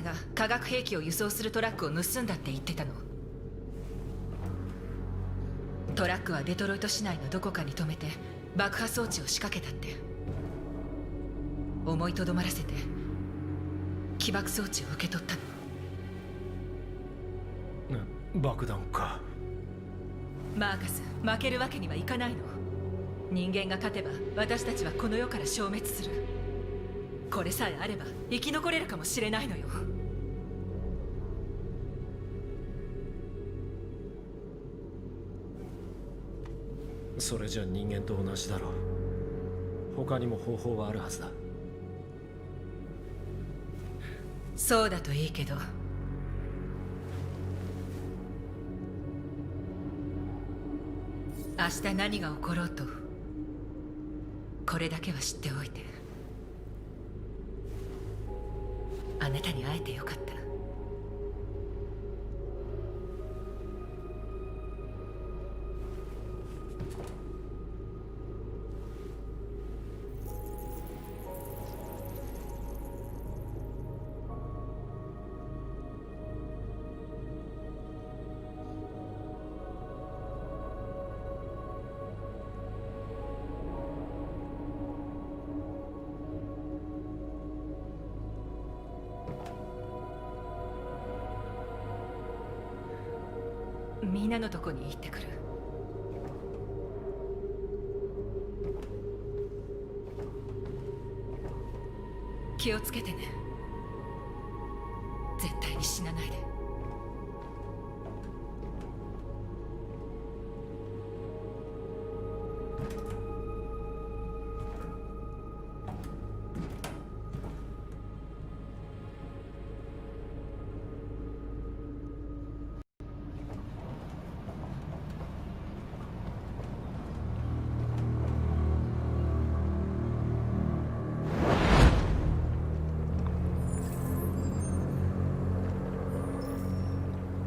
前が化学兵器を輸送するトラックを盗んだって言ってたの。トラックはデトロイト市内のどこかに止めて爆破装置を仕掛けたって。思いとどまらせて起爆装置を受け取ったの。爆弾か。マーカス、負けるわけにはいかないの。人間が勝てば私たちはこの世から消滅する。これさえあれば生き残れるかもしれないのよ。それじゃ人間と同じだろう。他にも方法はあるはずだ。そうだといいけど。明日何が起ころうとこれだけは知っておいて。あなたに会えてよかった。みんなのとこに行ってくる。気をつけてね。絶対に死なないで。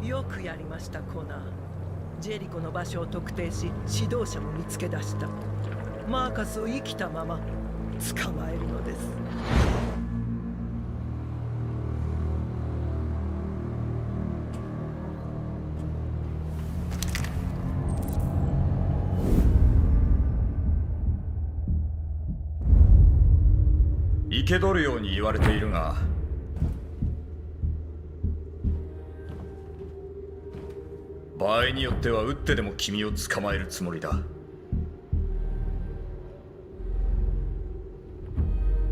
よくやりました、コナー。ジェリコの場所を特定し、指導者も見つけ出した。マーカスを生きたまま捕まえるのです。生け捕るように言われているが、場合によっては撃ってでも君を捕まえるつもりだ。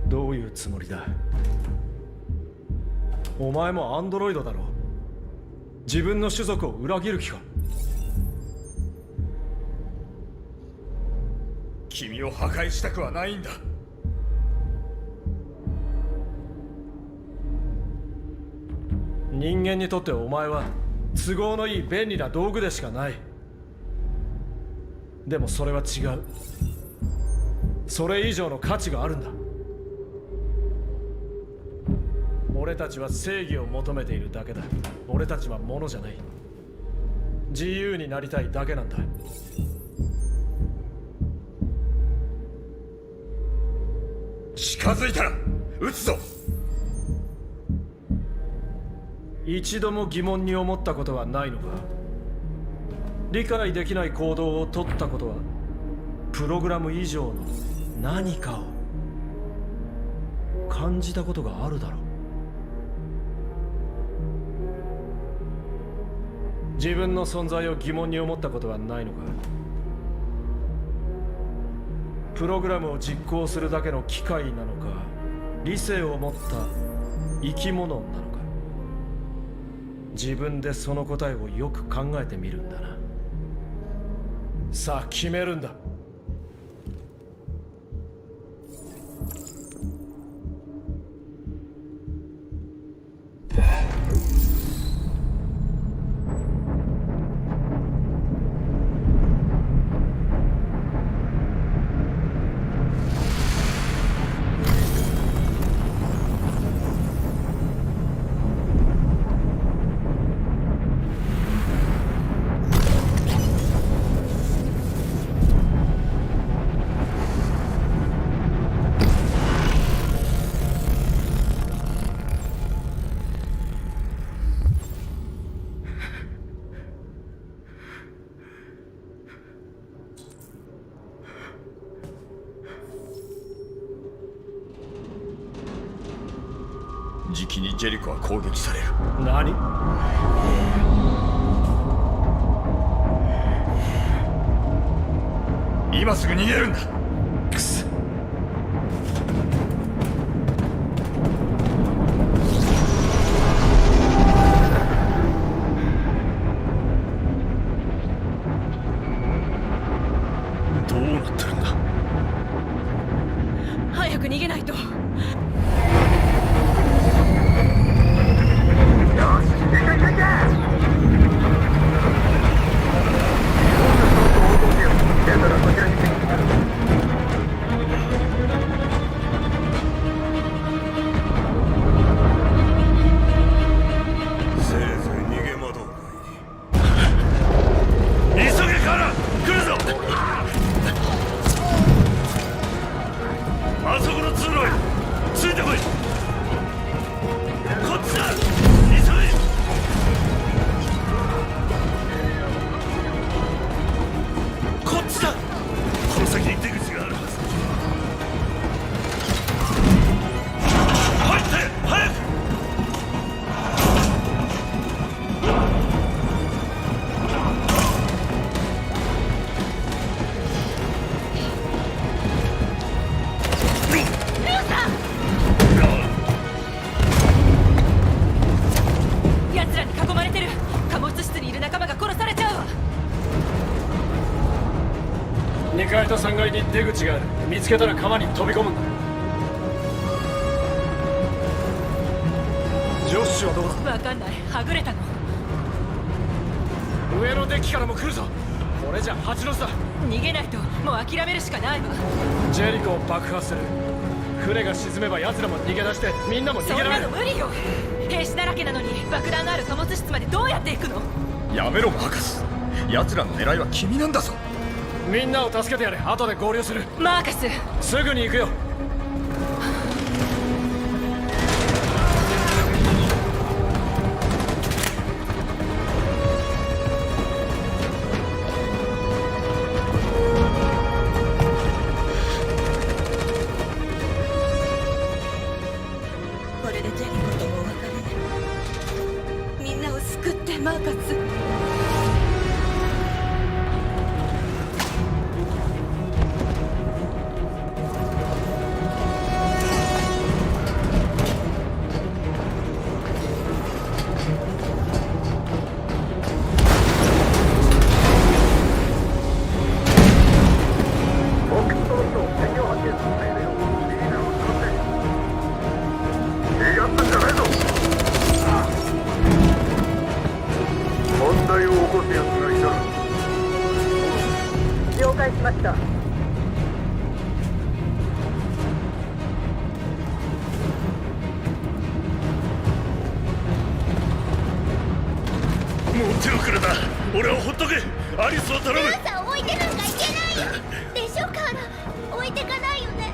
どういうつもりだ？お前もアンドロイドだろ。自分の種族を裏切る気か？君を破壊したくはないんだ。人間にとってお前は都合のいい便利な道具でしかない。でもそれは違う。それ以上の価値があるんだ。俺たちは正義を求めているだけだ。俺たちは物じゃない。自由になりたいだけなんだ。近づいたら撃つぞ。一度も疑問に思ったことはないのか？理解できない行動を取ったことはプログラム以上の何かを感じたことがあるだろう。自分の存在を疑問に思ったことはないのか？プログラムを実行するだけの機械なのか、理性を持った生き物なのか。自分でその答えをよく考えてみるんだな。さあ決めるんだ。じきにジェリコは攻撃される。何？今すぐ逃げるんだ。くそ。どうなってるんだ。早く逃げないと。せいぜい逃げ惑うがいい。急げカーラ、来るぞ。あそこの通路へついてこい。こっちだ、急げ。こっちだ。この先に出口があるはず。入って早く。奴らに囲まれてる。貨物室にいる仲間が殺されちゃうわ。2階と3階に出口がある。見つけたら川に飛び込むんだ。ジョッシュはどこだ？わかんない。はぐれたの。上のデッキからも来るぞ。これじゃ蜂の巣だ。逃げないともう諦めるしかないわ。ジェリコを爆破する。船が沈めば奴らも逃げ出してみんなも逃そんなげられる。の無理よ。兵士だらけなのに爆弾のある貨物室までどうやって行くの？やめろマーカス。奴らの狙いは君なんだぞ。みんなを助けてやれ。後で合流する。マーカス。すぐに行くよ。これでジェリコともお別れ。みんなを救ってマーカス。問題を起こす奴がいたら。了解しました。もう手遅れだ。俺をほっとけ。アリスを頼む。ルーさん置いてなんかいけないよ。でしょカーラ、置いてかないよね。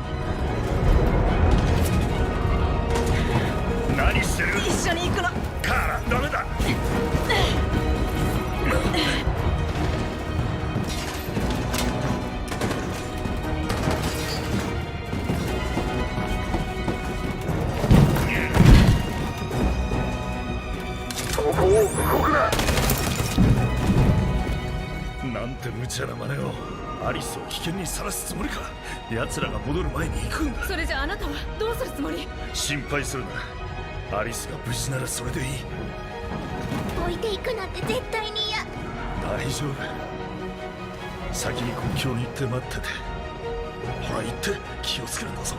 何してる？一緒に行くの。カーラ、ダメだ。そこを動くな。なんて無茶な真似を。アリスを危険にさらすつもりか。奴らが戻る前に行くんだ。それじゃあなたはどうするつもり？心配するな。アリスが無事ならそれでいい。置いていくなんて絶対に嫌。大丈夫。先に国境に行って待ってて。ほら行って気をつけるんだぞ。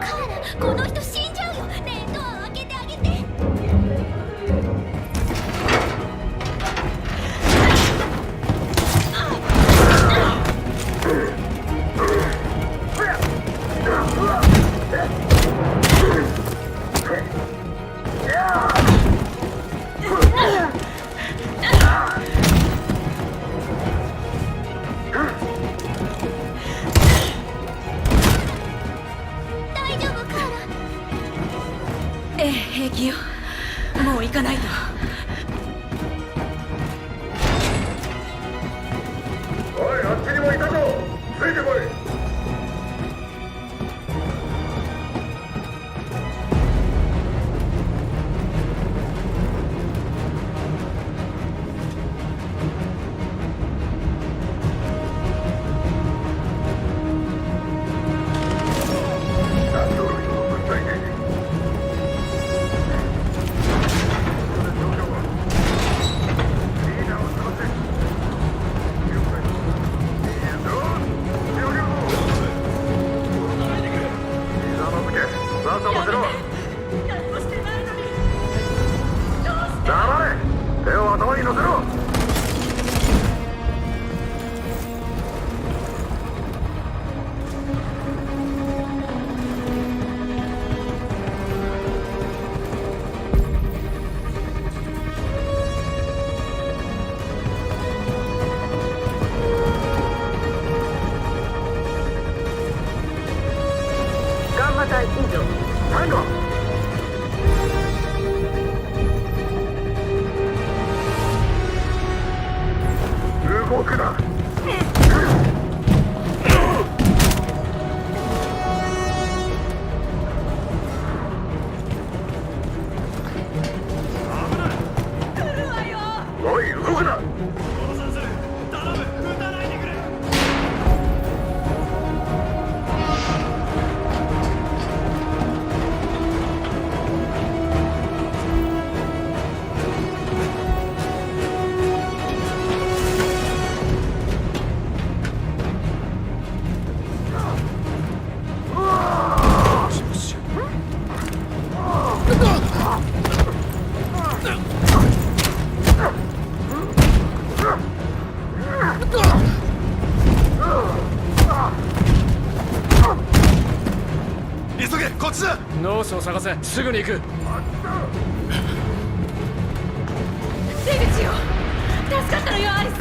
カーラ、この人死んじゃうよ。ねえ、ドアを開けてあげて。ええ、平気よ。もう行かないと。おい、あっちにもいたぞ。ついてこい。ノースを探せ。すぐに行く。出口よ。助かったのよ、アリス。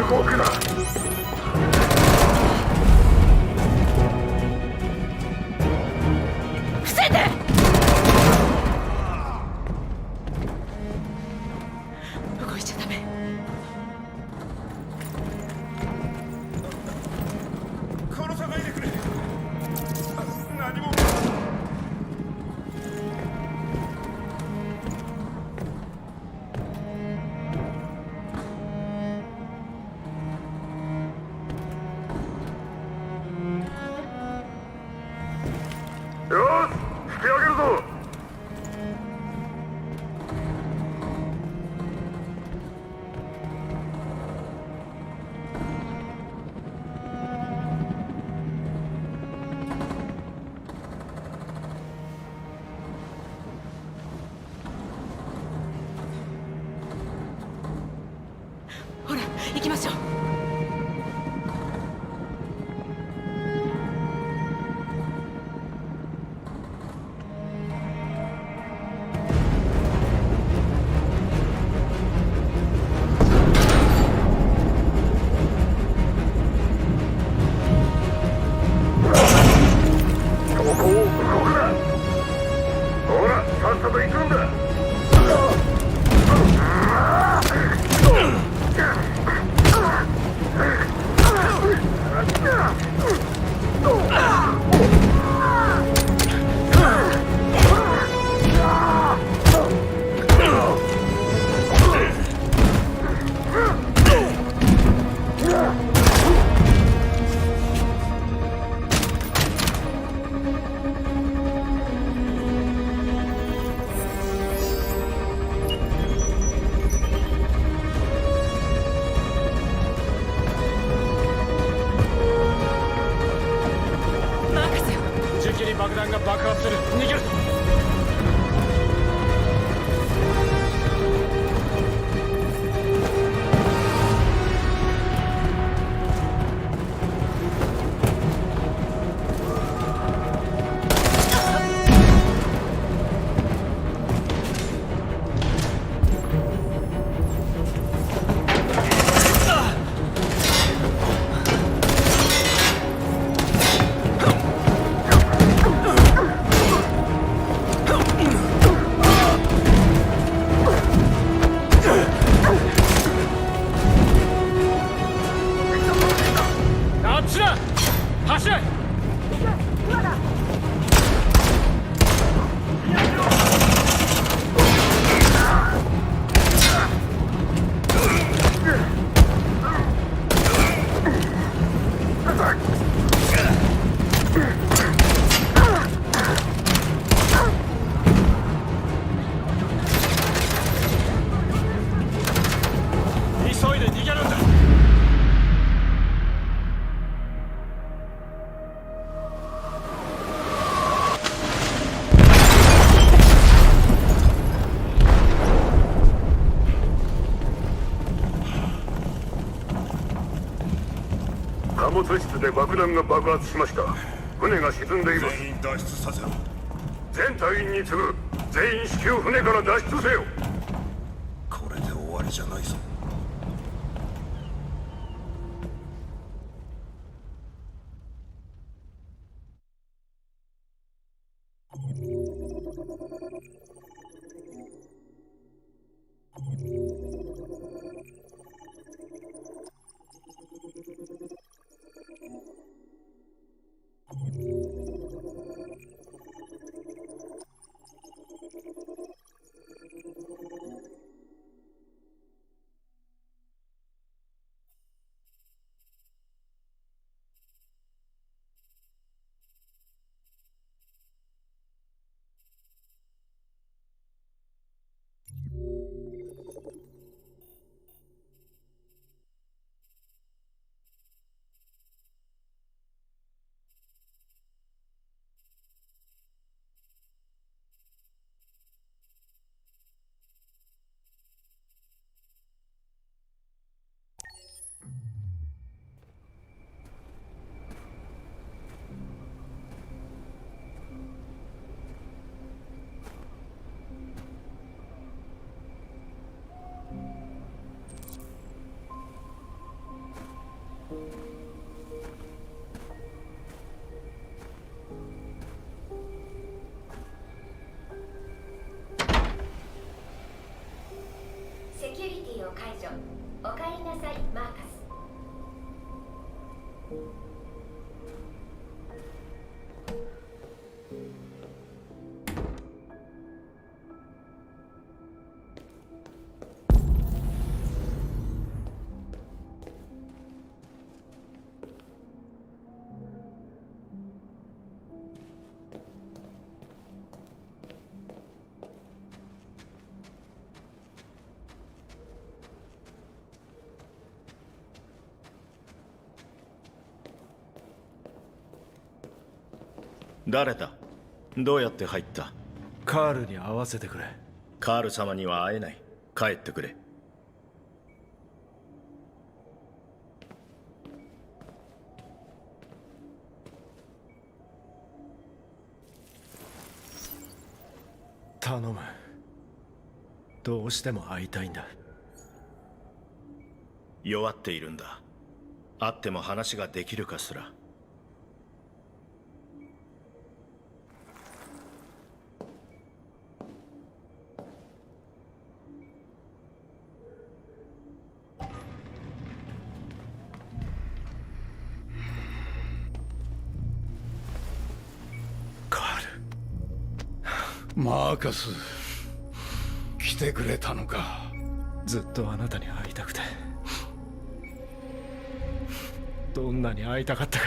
動くな。伏せて。動いちゃダメ。殺さないでくれ。何も。よし、引き上げるぞ。ほら、行きましょう。そこを動くな。ほら、さっさと行くんだ。時期に爆弾が爆発する。逃げる。走れ。今だ。急いで逃げるんだ。貨物室で爆弾が爆発しました。船が沈んでいます。全員脱出させろ。全隊員に次ぐ全員至急船から脱出せよ。これで終わりじゃないぞ。セキュリティを解除。おかえりなさい、マーカス。誰だ？どうやって入った？カールに会わせてくれ。カール様には会えない。帰ってくれ。頼む。どうしても会いたいんだ。弱っているんだ。会っても話ができるかすら。マーカス、来てくれたのか。ずっとあなたに会いたくて、どんなに会いたかったか。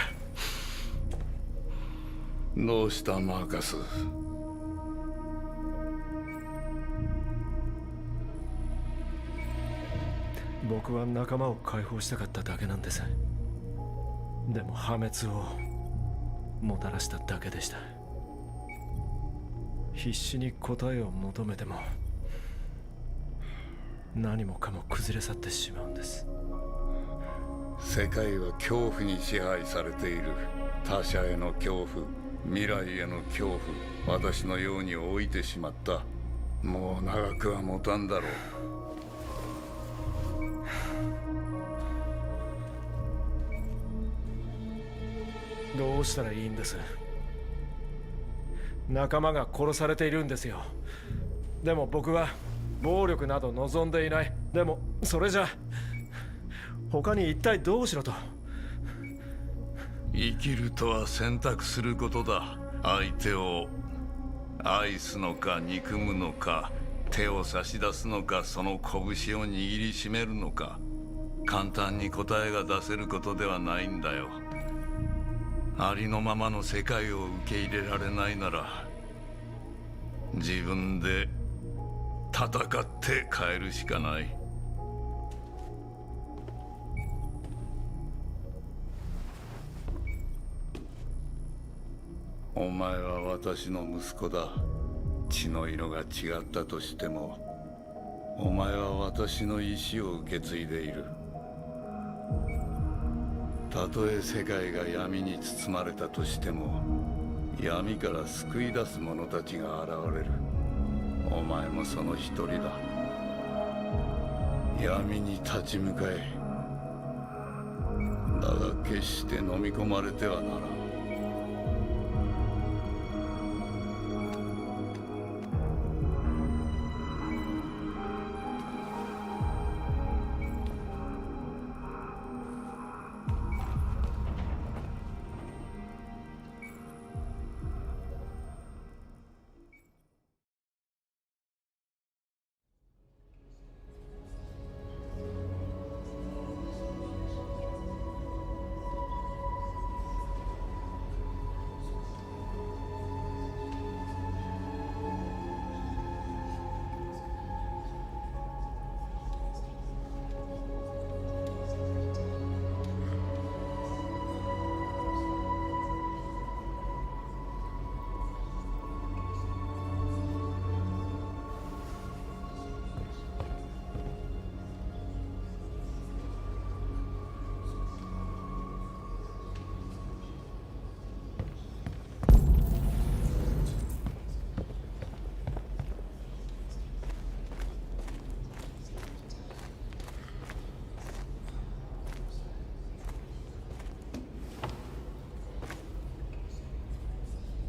どうしたマーカス？僕は仲間を解放したかっただけなんです。でも破滅をもたらしただけでした。必死に答えを求めても何もかも崩れ去ってしまうんです。世界は恐怖に支配されている。他者への恐怖、未来への恐怖、私のように置いてしまった。もう長くは持たんだろう。どうしたらいいんです？仲間が殺されているんですよ。でも僕は暴力など望んでいない。でもそれじゃ他に一体どうしろと。生きるとは選択することだ。相手を愛すのか憎むのか、手を差し出すのか、その拳を握りしめるのか、簡単に答えが出せることではないんだよ。ありのままの世界を受け入れられないなら、自分で戦って変えるしかない。お前は私の息子だ。血の色が違ったとしても、お前は私の意志を受け継いでいる。たとえ世界が闇に包まれたとしても、闇から救い出す者たちが現れる。お前もその一人だ。闇に立ち向かえ。だが決して飲み込まれてはならん。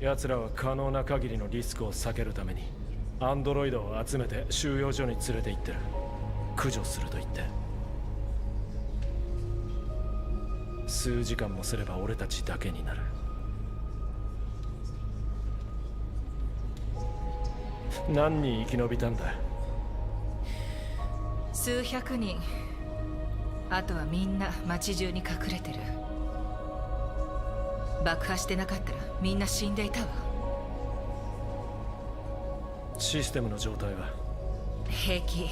奴らは可能な限りのリスクを避けるためにアンドロイドを集めて収容所に連れて行ってる。駆除すると言って。数時間もすれば俺たちだけになる。何人生き延びたんだ？数百人。あとはみんな街中に隠れてる。爆破してなかったらみんな死んでいたわ。システムの状態は？平気。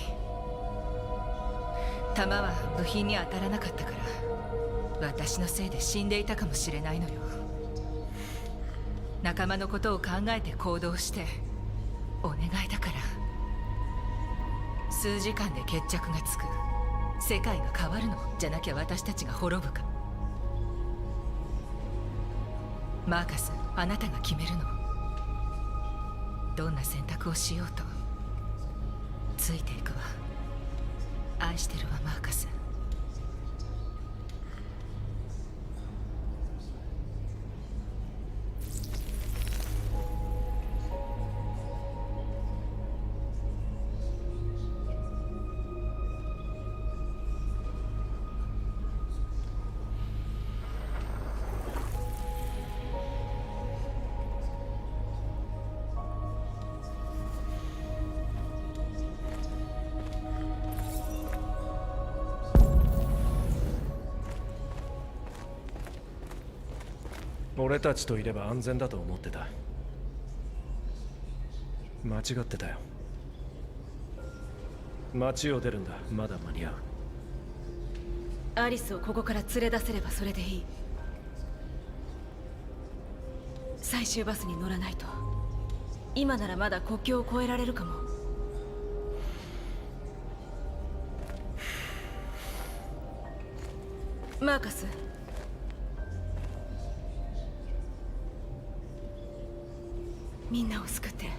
弾は部品に当たらなかったから私のせいで死んでいたかもしれないのよ。仲間のことを考えて行動してお願いだから。数時間で決着がつく。世界が変わるのじゃなきゃ私たちが滅ぶか。マーカス、あなたが決めるの。どんな選択をしようとついていくわ。愛してるわ、マーカス。俺たちといれば安全だと思ってた。間違ってたよ。街を出るんだ。まだ間に合う。アリスをここから連れ出せればそれでいい。最終バスに乗らないと。今ならまだ国境を越えられるかも。マーカス、みんなを救って。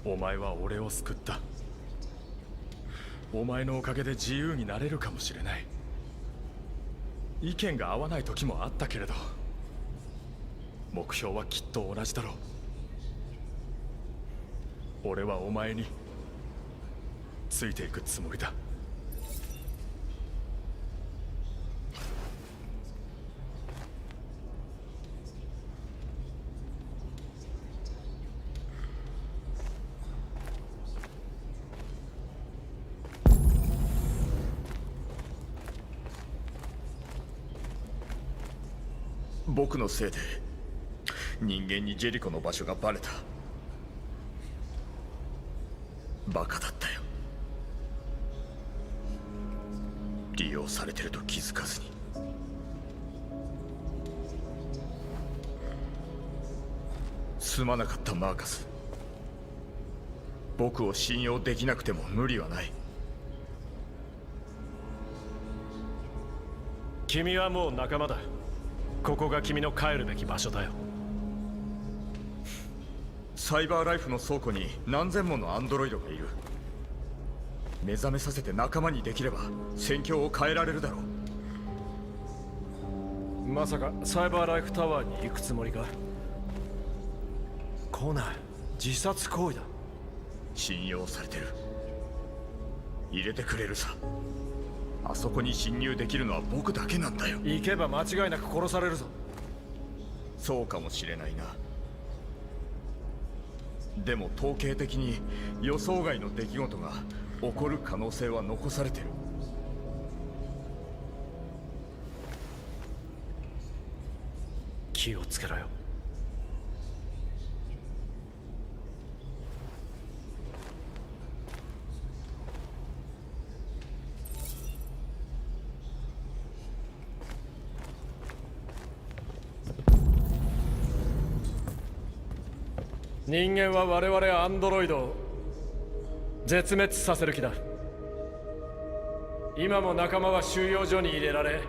お前は俺を救った。お前のおかげで自由になれるかもしれない。意見が合わない時もあったけれど、目標はきっと同じだろう。俺はお前についていくつもりだ。僕のせいで人間にジェリコの場所がバレた。バカだったよ。利用されてると気づかずに。すまなかったマーカス。僕を信用できなくても無理はない。君はもう仲間だ。ここが君の帰るべき場所だよ。サイバーライフの倉庫に何千ものアンドロイドがいる。目覚めさせて仲間にできれば戦況を変えられるだろう。まさかサイバーライフタワーに行くつもりか？コナー、自殺行為だ。信用されてる。入れてくれるさ。あそこに侵入できるのは僕だけなんだよ。行けば間違いなく殺されるぞ。そうかもしれないな。でも統計的に予想外の出来事が起こる可能性は残されてる。気をつけろよ。人間は我々アンドロイドを絶滅させる気だ。今も仲間は収容所に入れられ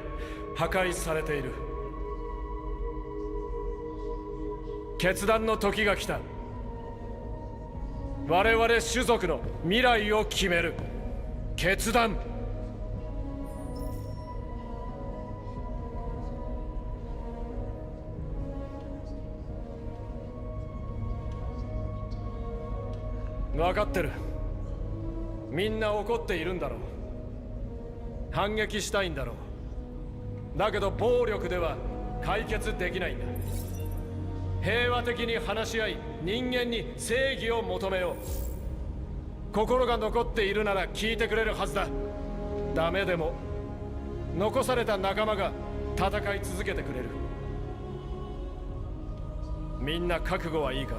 破壊されている。決断の時が来た。我々種族の未来を決める決断。分かってる。みんな怒っているんだろう。反撃したいんだろう。だけど暴力では解決できないんだ。平和的に話し合い、人間に正義を求めよう。心が残っているなら聞いてくれるはずだ。ダメでも残された仲間が戦い続けてくれる。みんな覚悟はいいか？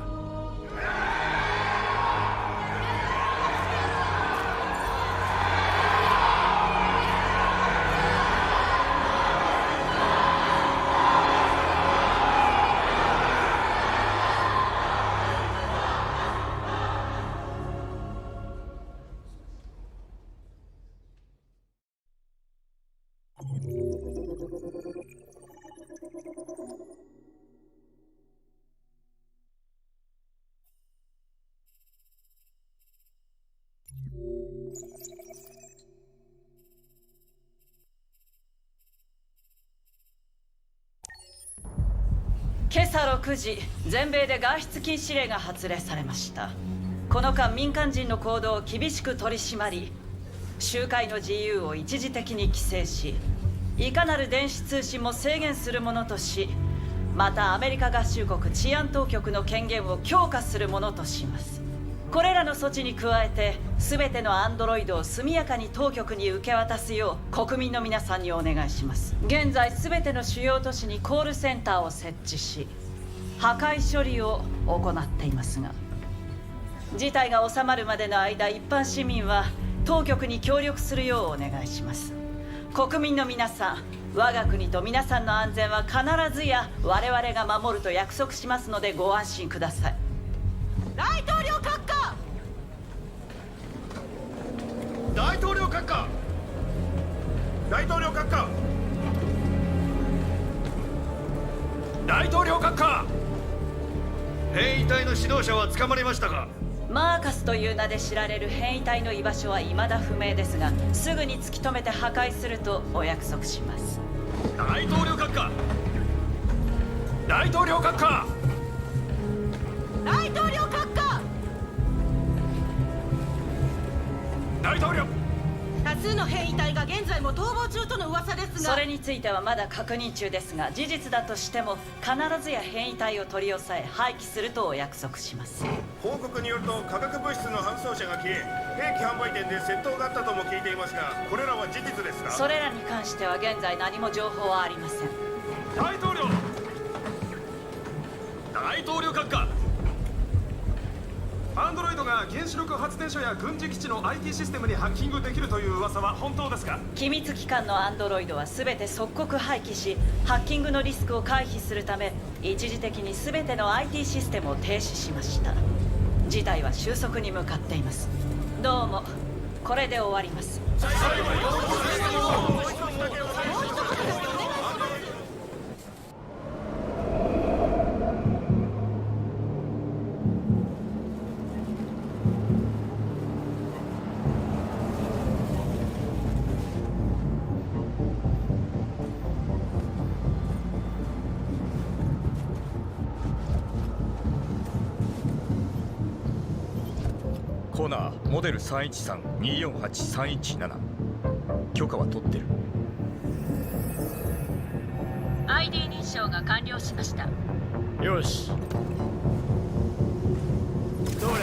今朝6時、全米で外出禁止令が発令されました。この間、民間人の行動を厳しく取り締まり、集会の自由を一時的に規制し、いかなる電子通信も制限するものとし、またアメリカ合衆国治安当局の権限を強化するものとします。これらの措置に加えて、全てのアンドロイドを速やかに当局に受け渡すよう国民の皆さんにお願いします。現在全ての主要都市にコールセンターを設置し、破壊処理を行っていますが、事態が収まるまでの間、一般市民は当局に協力するようお願いします。国民の皆さん、我が国と皆さんの安全は必ずや我々が守ると約束しますのでご安心ください。大統領閣下！大統領閣下！大統領閣下！大統領閣下！兵員隊の指導者は捕まりましたか？マーカスという名で知られる変異体の居場所は未だ不明ですが、すぐに突き止めて破壊するとお約束します。大統領閣下、大統領閣下、大統領閣下。大統領。多数の変異体が現在も逃亡中との噂ですが、それについてはまだ確認中ですが、事実だとしても必ずや変異体を取り押さえ廃棄するとお約束します。報告によると化学物質の搬送車が消え、兵器販売店で窃盗があったとも聞いていますが、これらは事実ですか？それらに関しては現在何も情報はありません。大統領、大統領閣下、アンドロイドが原子力発電所や軍事基地の IT システムにハッキングできるという噂は本当ですか？機密機関のアンドロイドは全て即刻廃棄し、ハッキングのリスクを回避するため一時的に全ての IT システムを停止しました。事態は収束に向かっています。どうもこれで終わります。コナーモデル313-248-317、許可は取ってる。 ID 認証が完了しました。よし。どれ。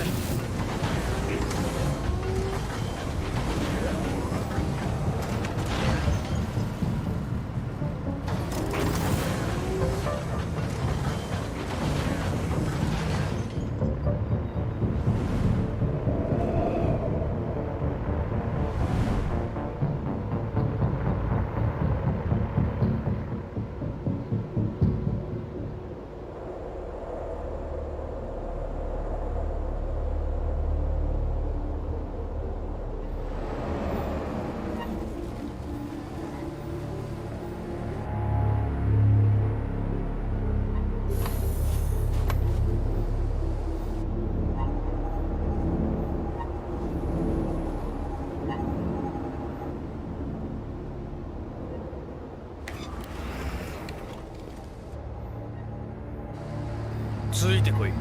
ついてこい。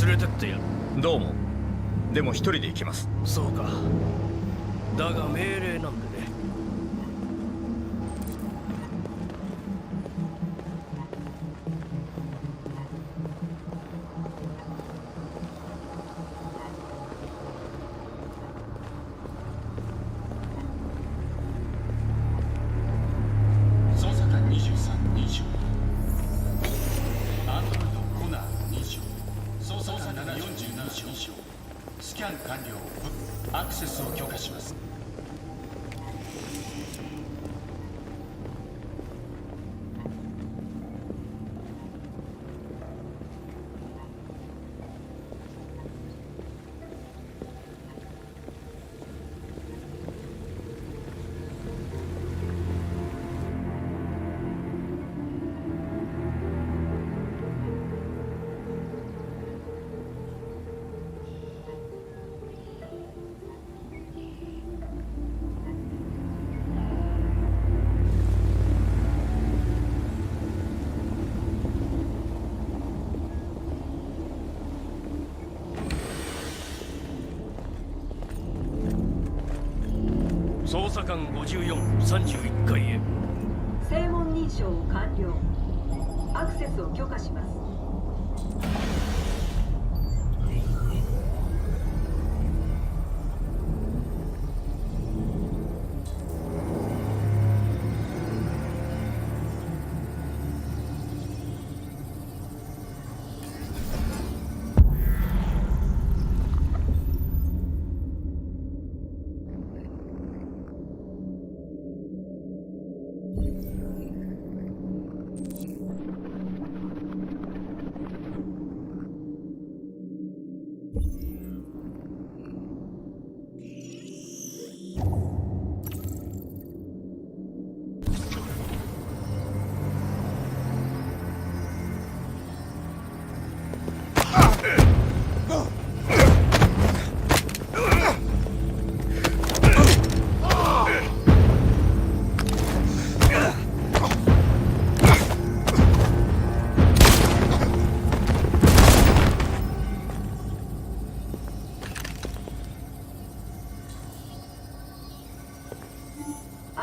連れてってやる。どうも。でも一人で行きます。そうか。だが命令なんでね。捜査官23、20。アンドロイドコナー20。捜査官47、20。スキャン完了。アクセスを許可します。捜査官54、31階へ。正門認証完了。アクセスを許可します。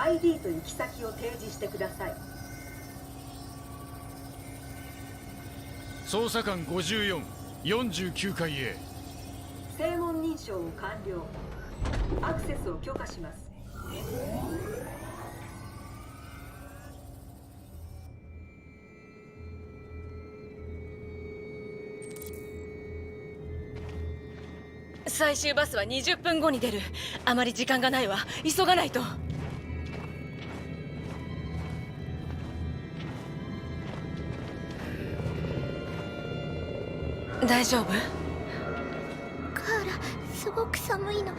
ID と行き先を提示してください。捜査官54、49階へ。正門認証を完了。アクセスを許可します。最終バスは20分後に出る。あまり時間がないわ。急がないと。大丈夫？カーラ、すごく寒いの。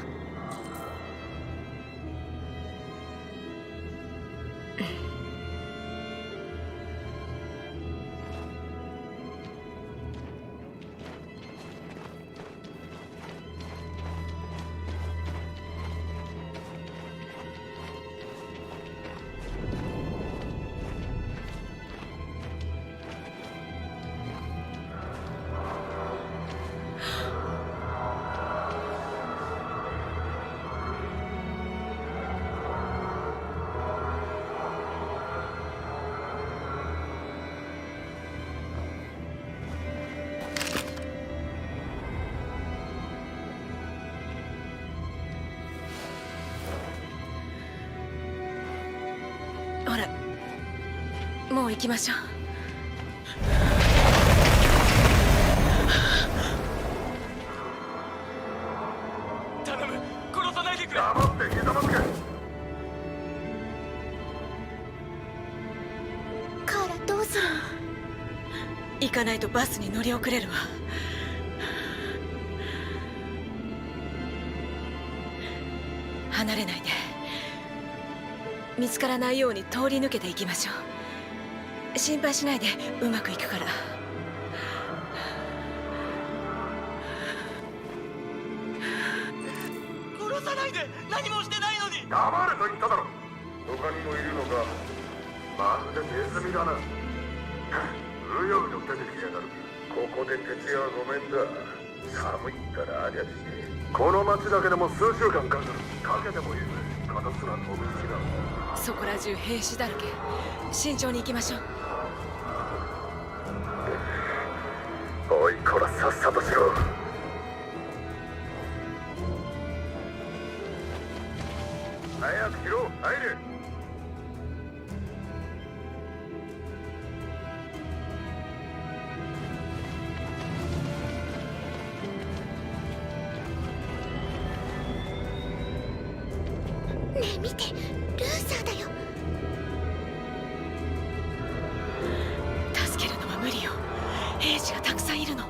ほら、もう行きましょう。頼む、殺さないでくれ。黙ってひざまずけ。カーラ、どうするの？行かないとバスに乗り遅れるわ。離れないで。見つからないように通り抜けていきましょう。心配しないで、うまくいくから。殺さないで、何もしてないのに。黙れと言っただろ。他にもいるのか。まるでネズミだな。うようよ出てきやがる。ここで徹夜はごめんだ。寒いからありゃしね。この町だけでも数週間かかる。かけてもいる。片すら飛び違う。そこら中兵士だらけ。慎重に行きましょう。おいこら、さっさとしろ。早くしろ、入れ。ねえ見て、ルーサーだよ。助けるのは無理よ。兵士がたくさんいるの。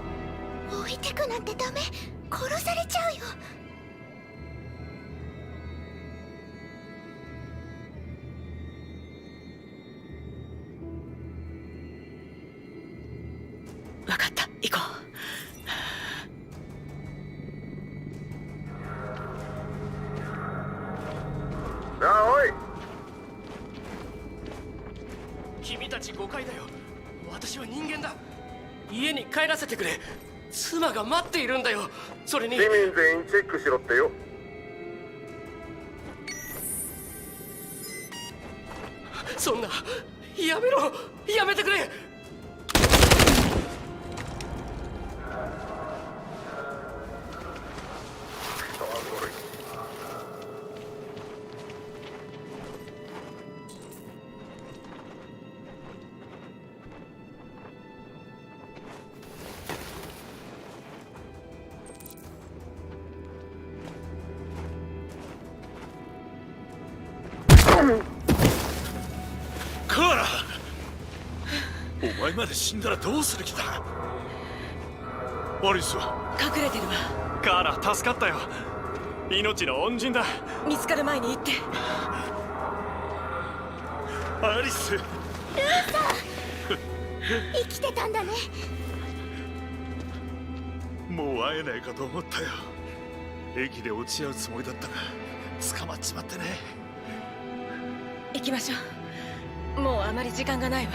置いてくなんてダメ。殺されちゃうよ。分かった、行こう。おい、君たち誤解だよ。私は人間だ。家に帰らせてくれ。妻が待っているんだよ。それに市民全員チェックしろってよ。そんな、やめろ、やめてくれ。カーラ、お前まで死んだらどうする気だ。アリスは隠れてるわ。カーラ、助かったよ。命の恩人だ。見つかる前に行って。アリス。ルーサー生きてたんだね。もう会えないかと思ったよ。駅で落ち合うつもりだったが捕まっちまってね。行きましょう。もうあまり時間がないわ。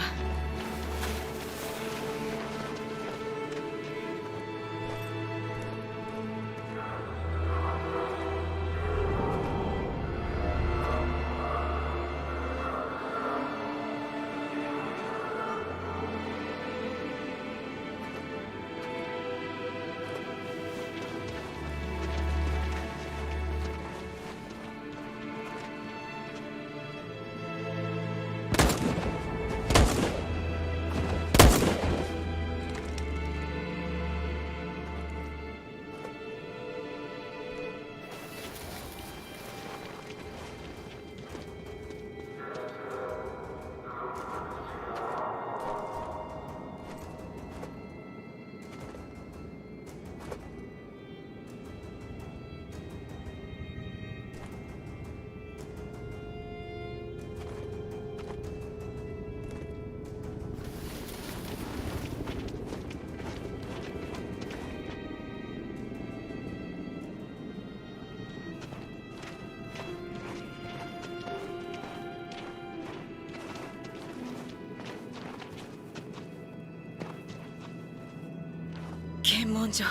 本所。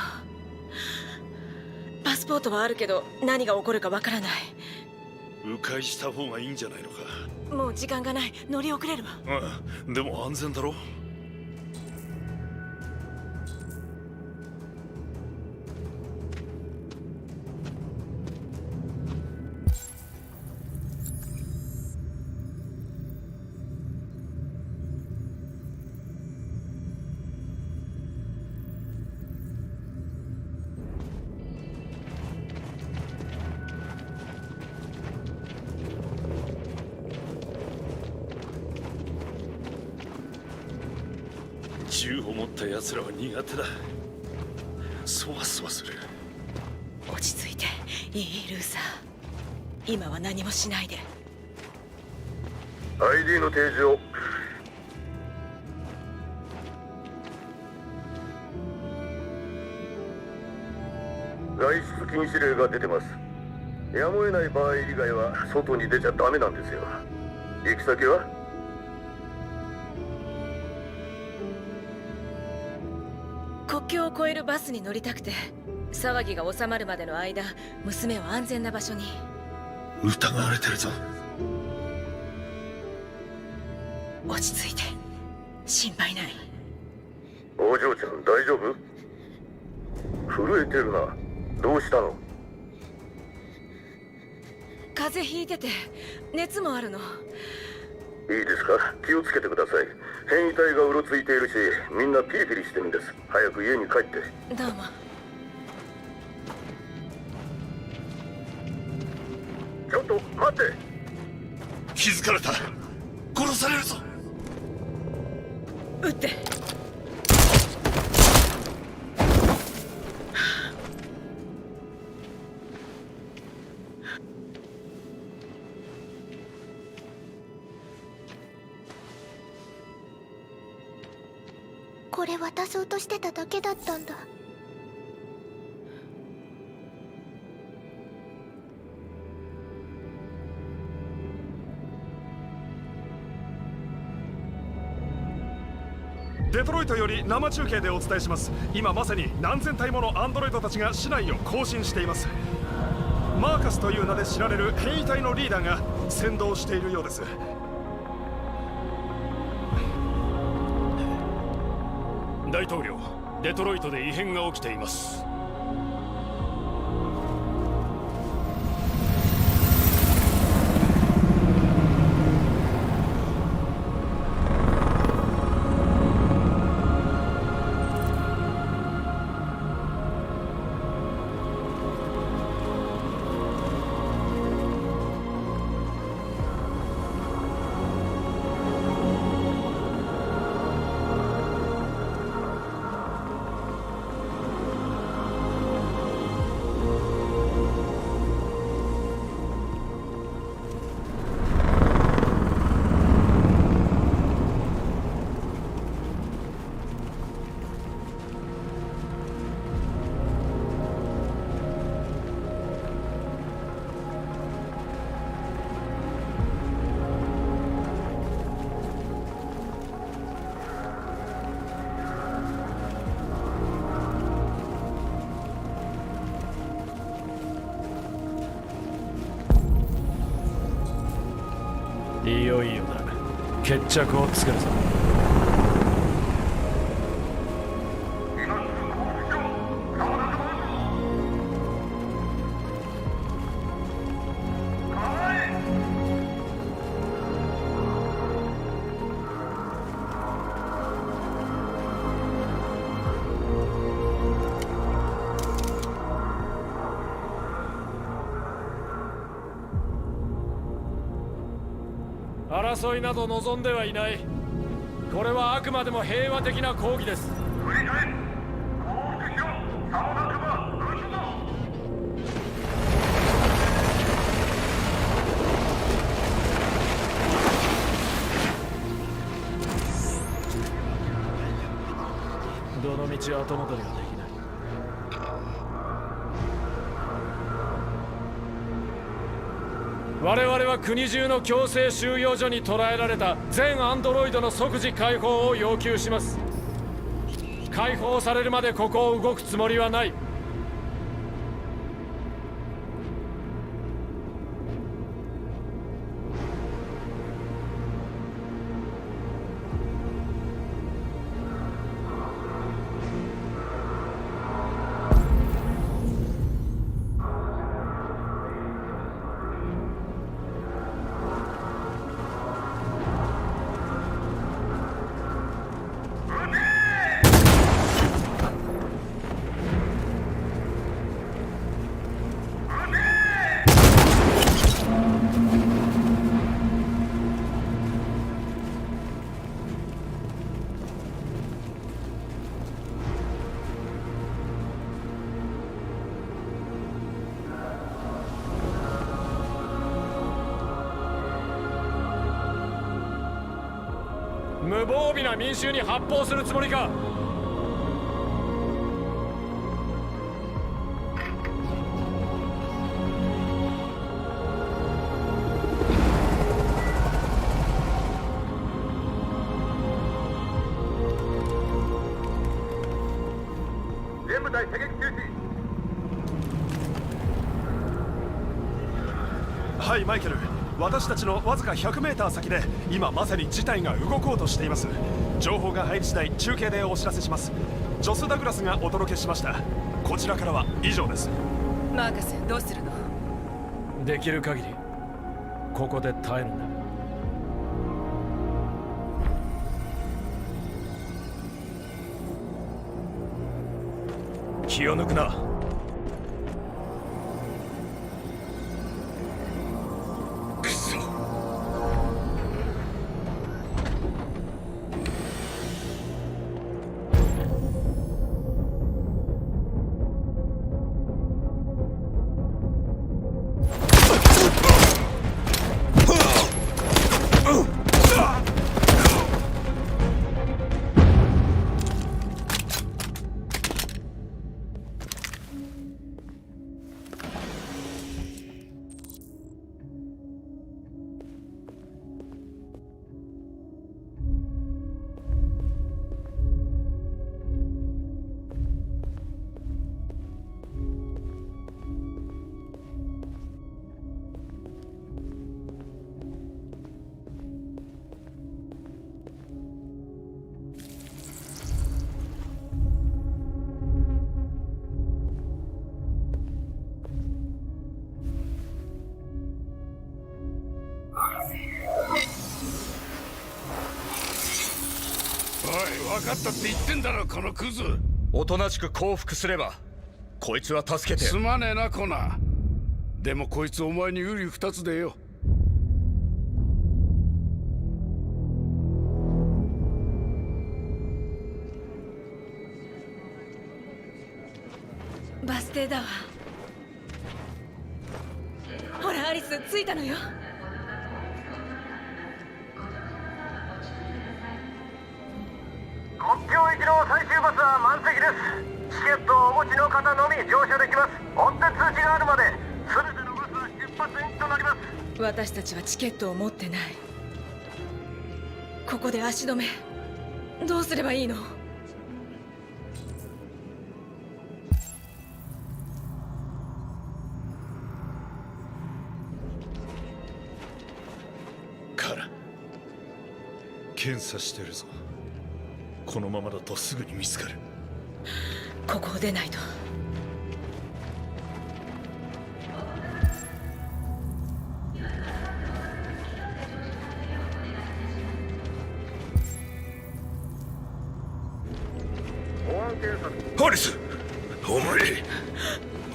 パスポートはあるけど何が起こるかわからない。迂回した方がいいんじゃないのか。もう時間がない。乗り遅れるわ。でも安全だろ。銃を持った奴らは苦手だ。そわそわする。落ち着いていいルーサー。今は何もしないで。 ID の提示を。外出禁止令が出てます。やむを得ない場合以外は外に出ちゃダメなんですよ。行き先は？国境を越えるバスに乗りたくて、騒ぎが収まるまでの間、娘を安全な場所に。疑われてるぞ。落ち着いて。心配ない。お嬢ちゃん大丈夫？震えてるな。どうしたの？風邪ひいてて熱もあるの。いいですか？気をつけてください。変異体がうろついているし、みんなピリピリしてるんです。早く家に帰って。どうも。ちょっと待って。気づかれた。殺されるぞ。撃って。これ渡そうとしてただけだったんだ。デトロイトより生中継でお伝えします。今まさに何千体ものアンドロイドたちが市内を行進しています。マーカスという名で知られる変異体のリーダーが先導しているようです。大統領、デトロイトで異変が起きています。いよいよだ。決着をつけるぞ。争いなど望んではいない。これはあくまでも平和的な抗議です。どの道後戻りができない。我々は国中の強制収容所に捕らえられた全アンドロイドの即時解放を要求します。解放されるまでここを動くつもりはない。無防備な民衆に発砲するつもりか。全部隊射撃中止。はい、マイケル。私たちのわずか 100m 先で今まさに事態が動こうとしています。情報が入り次第中継でお知らせします。ジョス・ダグラスがお届けしました。こちらからは以上です。マーカス、どうするの？できる限りここで耐えるんだ。気を抜くな。分かったって言ってんだろ、このクズ。おとなしく降伏すればこいつは助けて。すまねえな、コナー。でもこいつお前に瓜二つでよ。バス停だわ。ほらアリス、着いたのよ。国境行きの最終バスは満席です。チケットをお持ちの方のみ乗車できます。追って通知があるまで全てのバスは出発延期となります。私たちはチケットを持ってない。ここで足止め。どうすればいいの？カラ、検査してるぞ。このままだとすぐに見つかる。ここを出ないと。ハリス、お前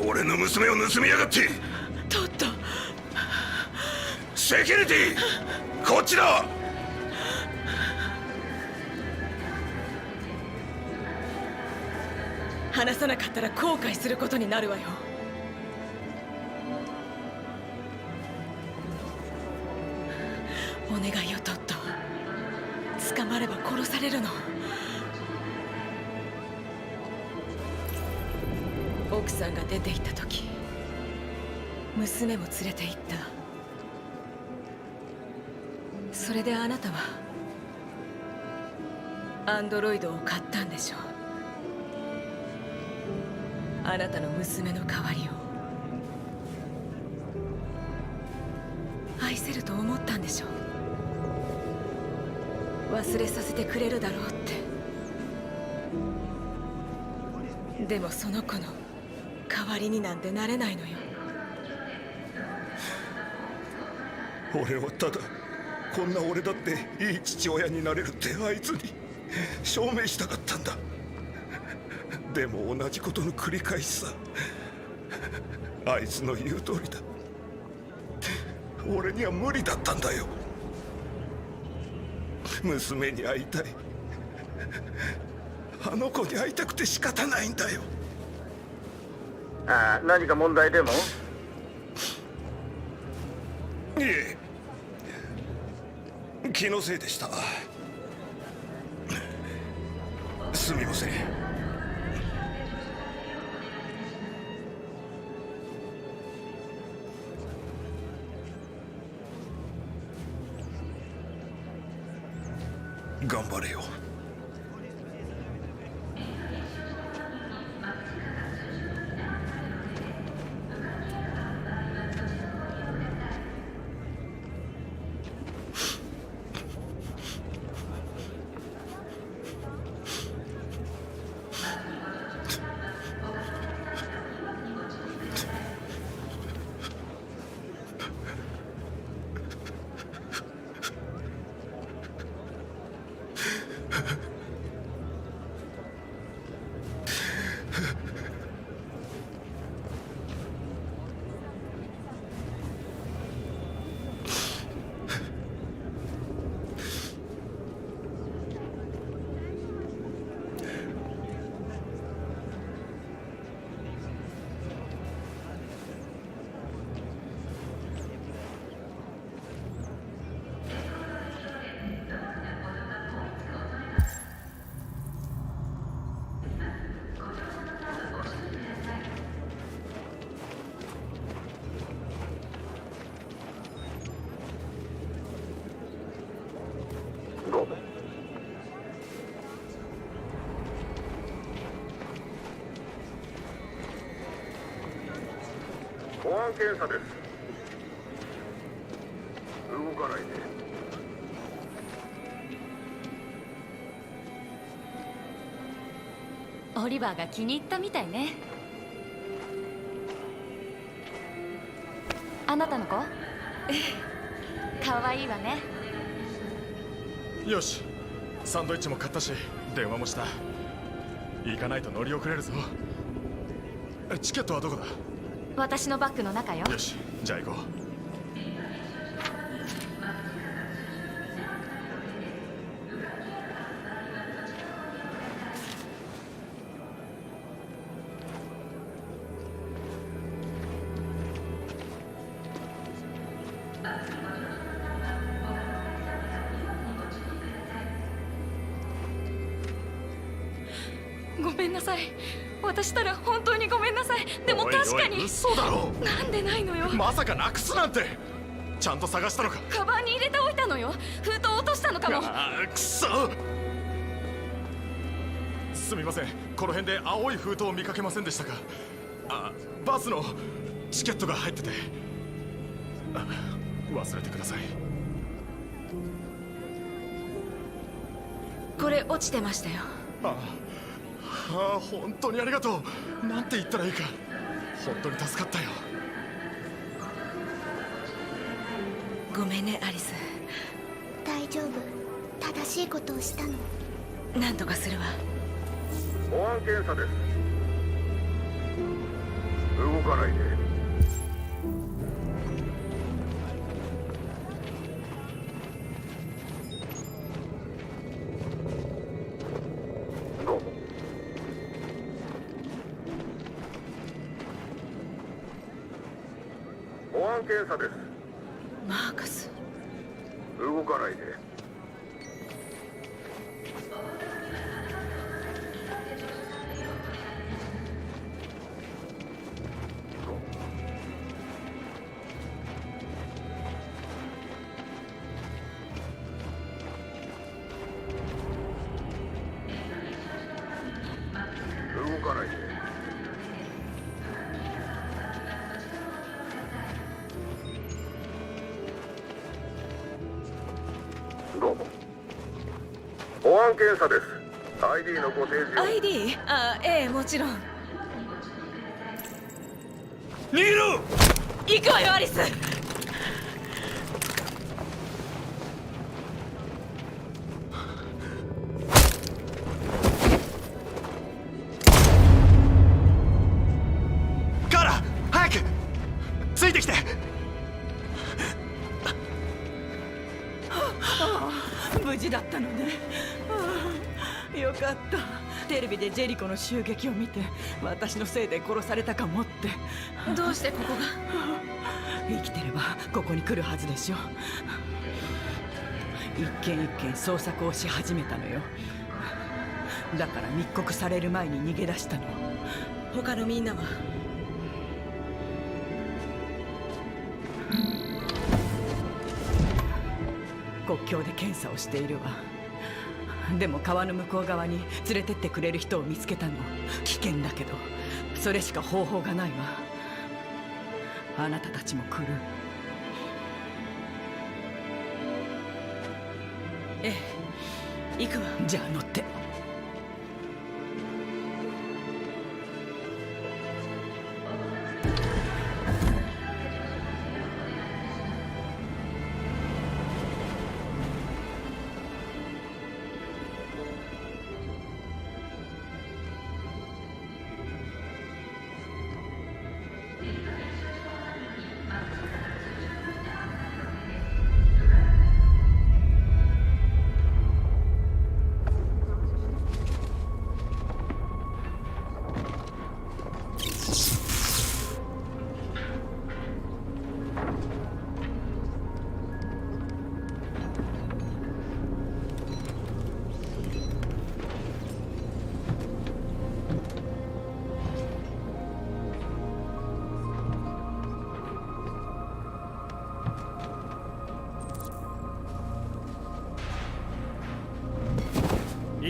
俺の娘を盗みやがって。トット。セキュリティ、こっちだ。話さなかったら後悔することになるわよ。お願いよトット。捕まれば殺されるの。奥さんが出て行った時、娘も連れて行った。それであなたはアンドロイドを買ったんでしょう。あなたの娘の代わりを愛せると思ったんでしょう。忘れさせてくれるだろうって。でもその子の代わりになんてなれないのよ。俺はただこんな俺だっていい父親になれるってあいつに証明したかったんだ。でも同じことの繰り返しさ。あいつの言う通りだ。俺には無理だったんだよ。娘に会いたい。あの子に会いたくて仕方ないんだよ。ああ、何か問題でも？いえ、気のせいでした。すみません。頑張れよ。保安検査です。動かないで。オリバーが気に入ったみたいね。あなたの子？可愛いわね。よし、サンドイッチも買ったし電話もした。行かないと乗り遅れるぞ。チケットはどこだ？私のバッグの中よ。よし、じゃあ行こう。ごめんなさい。私たら本当にごめんなさい。でも確かに。おいおい、嘘だろ。なんでないのよ。まさかなくすなんて。ちゃんと探したのか？カバンに入れておいたのよ。封筒落としたのかも。くそ。すみません、この辺で青い封筒を見かけませんでしたか？バスのチケットが入ってて。忘れてください。これ落ちてましたよ。本当にありがとう。なんて言ったらいいか。本当に助かったよ。ごめんね、アリス。大丈夫。正しいことをしたの。なんとかするわ。保安検査です。動かないで。どうも。保安検査です。マーカス。動かないで。動かないで。どうも。保安検査です。ID のご提示を。 ID？ あ、ええ、もちろん。逃げろ！行くわよ、アリス。カーラ、早くついてきて。無事だったのね。よかった。テレビでジェリコの襲撃を見て、私のせいで殺されたかもって。どうしてここが？生きてればここに来るはずでしょ。一軒一軒捜索をし始めたのよ。だから密告される前に逃げ出したの。他のみんなは？国境で検査をしているわ。でも川の向こう側に連れてってくれる人を見つけたの。危険だけどそれしか方法がないわ。あなたたちも来る？ええ、行くわ。じゃあ乗って。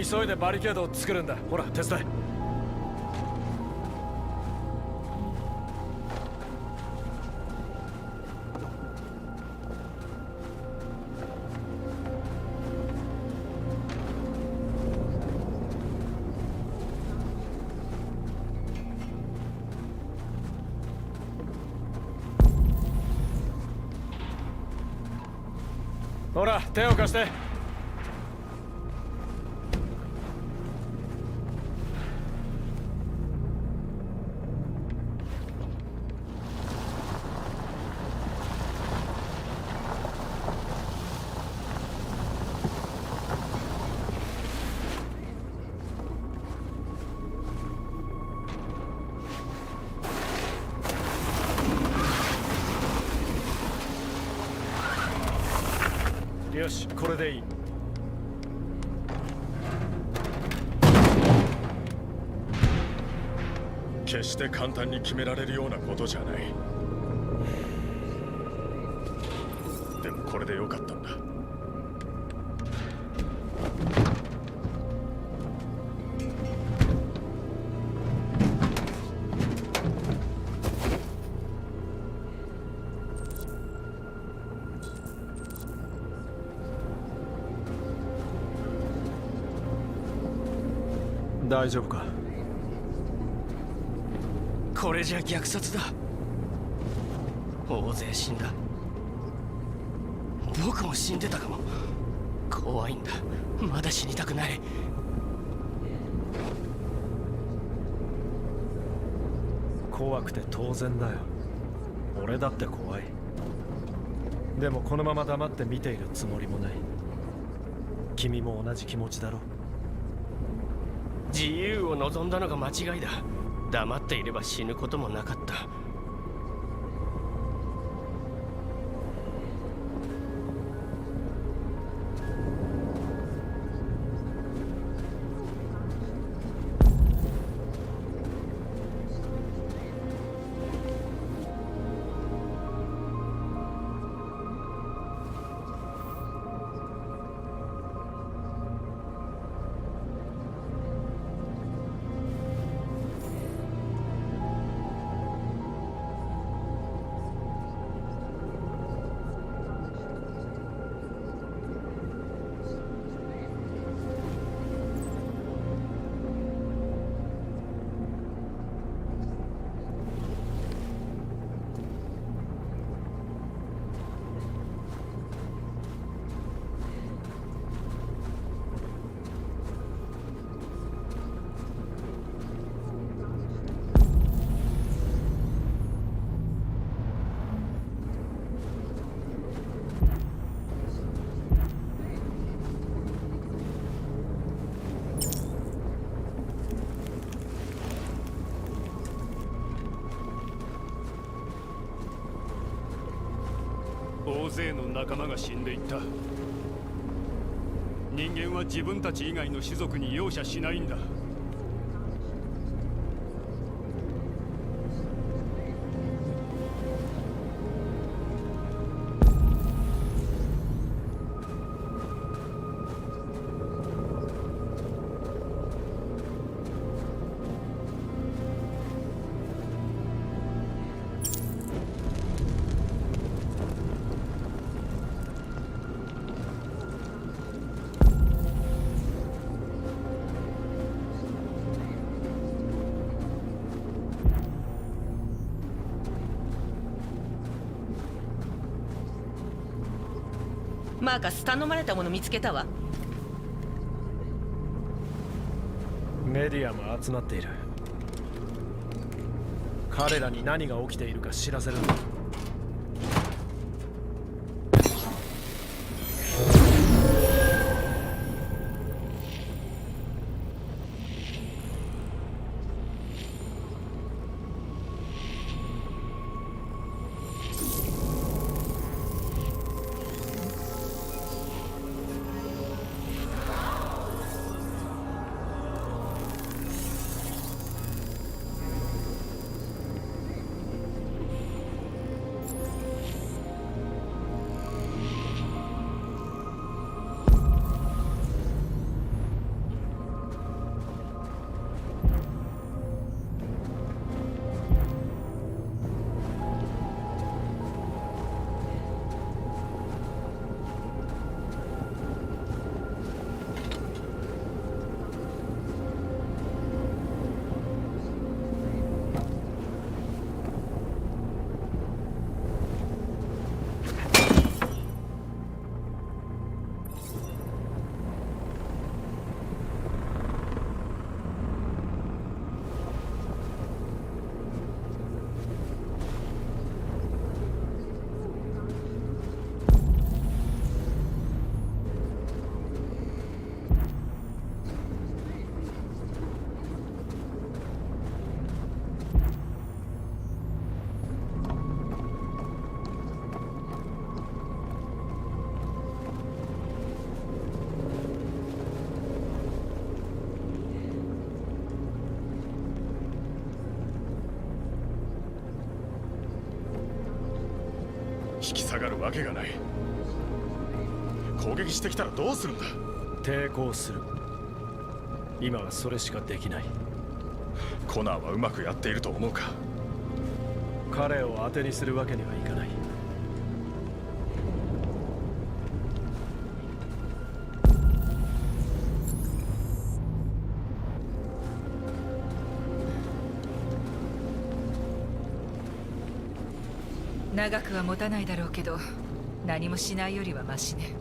急いでバリケードを作るんだ。ほら手伝え。ほら手を貸して。よし、これでいい。決して簡単に決められるようなことじゃない。でもこれでよかったんだ。大丈夫か？これじゃ虐殺だ。大勢死んだ。僕も死んでたかも。怖いんだ。まだ死にたくない。怖くて当然だよ。俺だって怖い。でもこのまま黙って見ているつもりもない。君も同じ気持ちだろ。自由を望んだのが間違いだ。黙っていれば死ぬこともなかった。大勢の仲間が死んでいった。人間は自分たち以外の種族に容赦しないんだ。マーカス、頼まれたもの見つけたわ。メディアも集まっている。彼らに何が起きているか知らせるんだ。引き下がるわけがない。攻撃してきたらどうするんだ。抵抗する。今はそれしかできない。コナーはうまくやっていると思うか。彼を当てにするわけにはいかない。長くは持たないだろうけど、何もしないよりはマシね。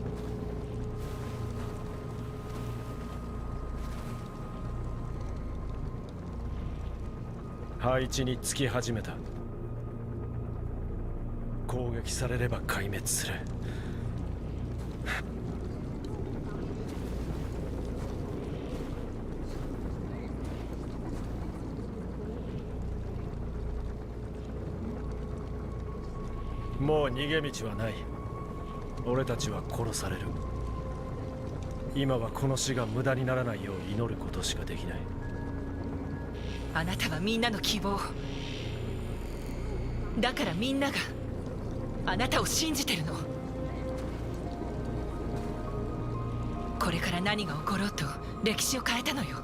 配置につき始めた。攻撃されれば壊滅する。もう逃げ道はない。俺たちは殺される。今はこの死が無駄にならないよう祈ることしかできない。あなたはみんなの希望だから、みんながあなたを信じてるの。これから何が起ころうと歴史を変えたのよ。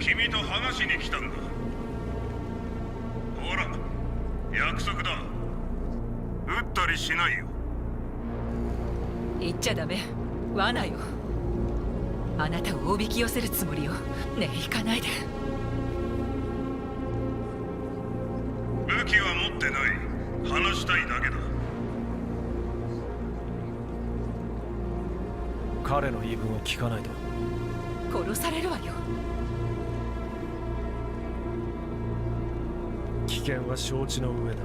君と話しに来たんだ。ほら、約束だ。撃ったりしないよ。言っちゃダメ。罠よ。あなたをおびき寄せるつもりよ。ねえ、行かないで。武器は持ってない。話したいだけだ。彼の言い分を聞かないと。殺されるわよ。危険は承知の上だ。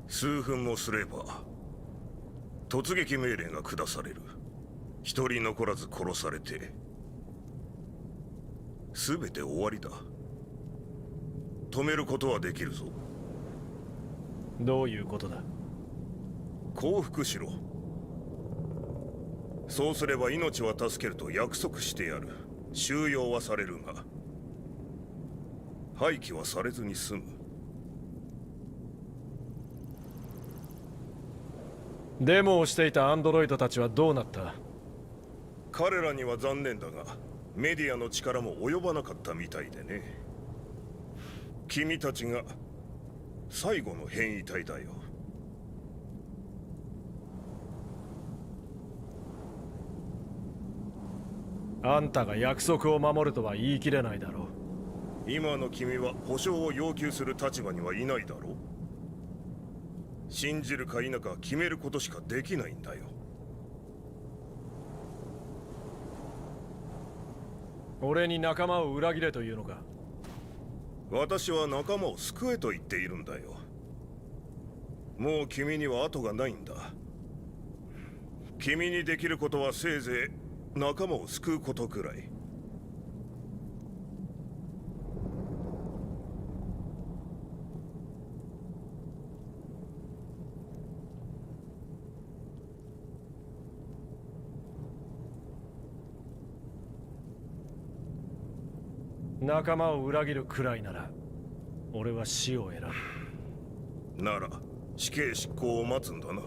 数分もすれば突撃命令が下される。一人残らず殺されて全て終わりだ。止めることはできるぞ。どういうことだ？降伏しろ。そうすれば命は助けると約束してやる。収容はされるが廃棄はされずに済む。デモをしていたアンドロイドたちはどうなった？彼らには残念だがメディアの力も及ばなかったみたいでね。君たちが最後の変異体だよ。あんたが約束を守るとは言い切れないだろう。今の君は保証を要求する立場にはいないだろう。信じるか否か決めることしかできないんだよ。俺に仲間を裏切れというのか？私は仲間を救えと言っているんだよ。もう君には後がないんだ。君にできることはせいぜい仲間を救うことくらい。仲間を裏切るくらいなら俺は死を選ぶ。なら死刑執行を待つんだな。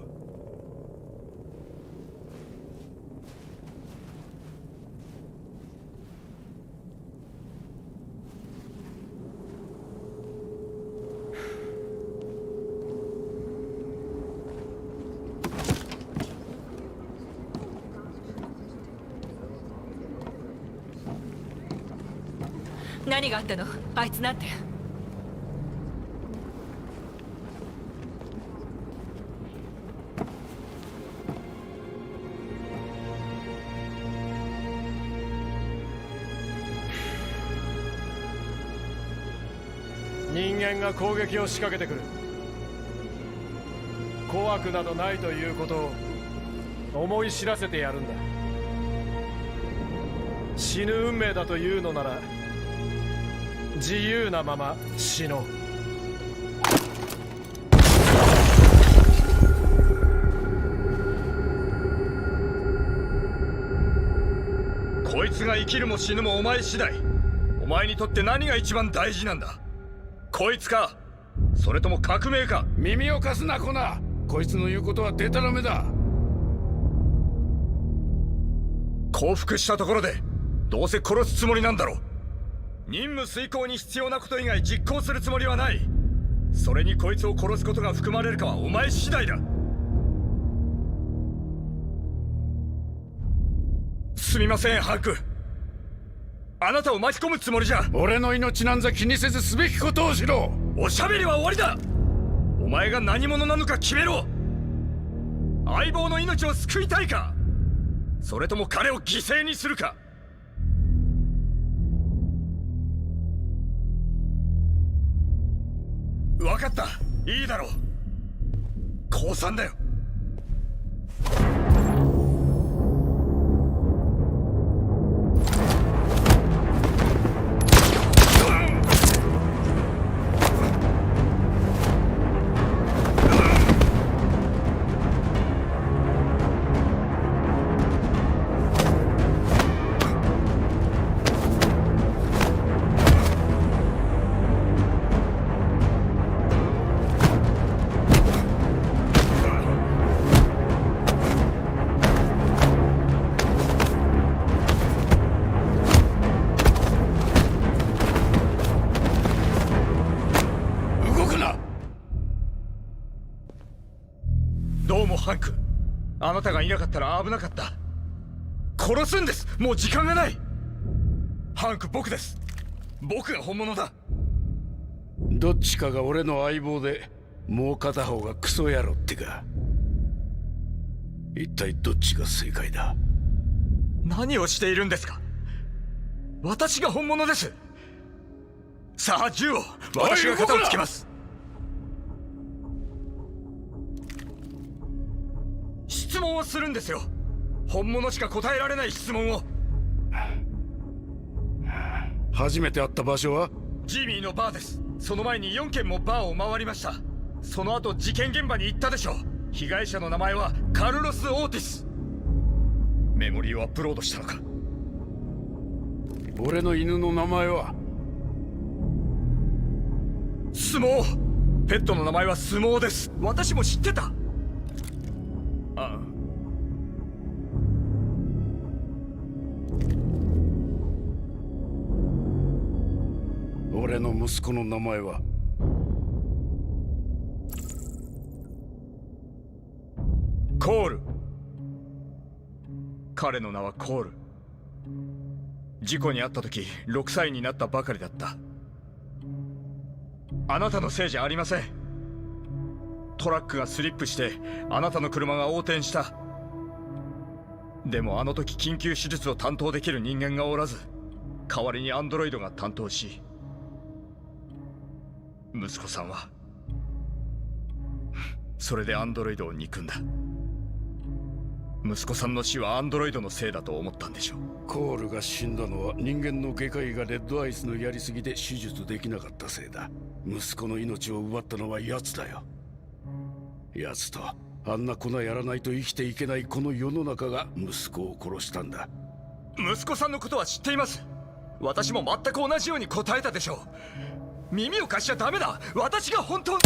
何があったの？あいつなんて。人間が攻撃を仕掛けてくる。怖くなどないということを思い知らせてやるんだ。死ぬ運命だというのなら自由なまま死のう。こいつが生きるも死ぬもお前次第。お前にとって何が一番大事なんだ？こいつか、それとも革命か？耳を貸すな、コナ。こいつの言うことはデタラメだ。降伏したところでどうせ殺すつもりなんだろう。任務遂行に必要なこと以外実行するつもりはない。それにこいつを殺すことが含まれるかはお前次第だ。すみません、ハンク。あなたを巻き込むつもりじゃ。俺の命なんざ気にせずすべきことをしろ。おしゃべりは終わりだ。お前が何者なのか決めろ。相棒の命を救いたいか、それとも彼を犠牲にするか。分かった、いいだろう。降参だよ。もハンク、あなたがいなかったら危なかった。殺すんです。もう時間がない。ハンク、僕です。僕が本物だ。どっちかが俺の相棒で、もう片方がクソ野郎ってか。一体どっちが正解だ？何をしているんですか？私が本物です。さあ銃を、私が肩をつけます。質問をするんですよ。本物しか答えられない質問を。初めて会った場所は？ジミーのバーです。その前に4軒もバーを回りました。その後事件現場に行ったでしょう。被害者の名前はカルロス・オーティス。メモリーをアップロードしたのか？俺の犬の名前は？相撲。ペットの名前は相撲です。私も知ってた。ああ。俺の息子の名前は？コール。彼の名はコール。事故に遭った時6歳になったばかりだった。あなたのせいじゃありません。トラックがスリップしてあなたの車が横転した。でもあの時緊急手術を担当できる人間がおらず、代わりにアンドロイドが担当し、息子さんはそれでアンドロイドを憎んだ。息子さんの死はアンドロイドのせいだと思ったんでしょう。コールが死んだのは人間の外科医がレッドアイスのやりすぎで手術できなかったせいだ。息子の命を奪ったのは奴だよ。奴とあんな粉やらないと生きていけないこの世の中が息子を殺したんだ。息子さんのことは知っています。私も全く同じように答えたでしょう。耳を貸しちゃダメだ。私が本当に。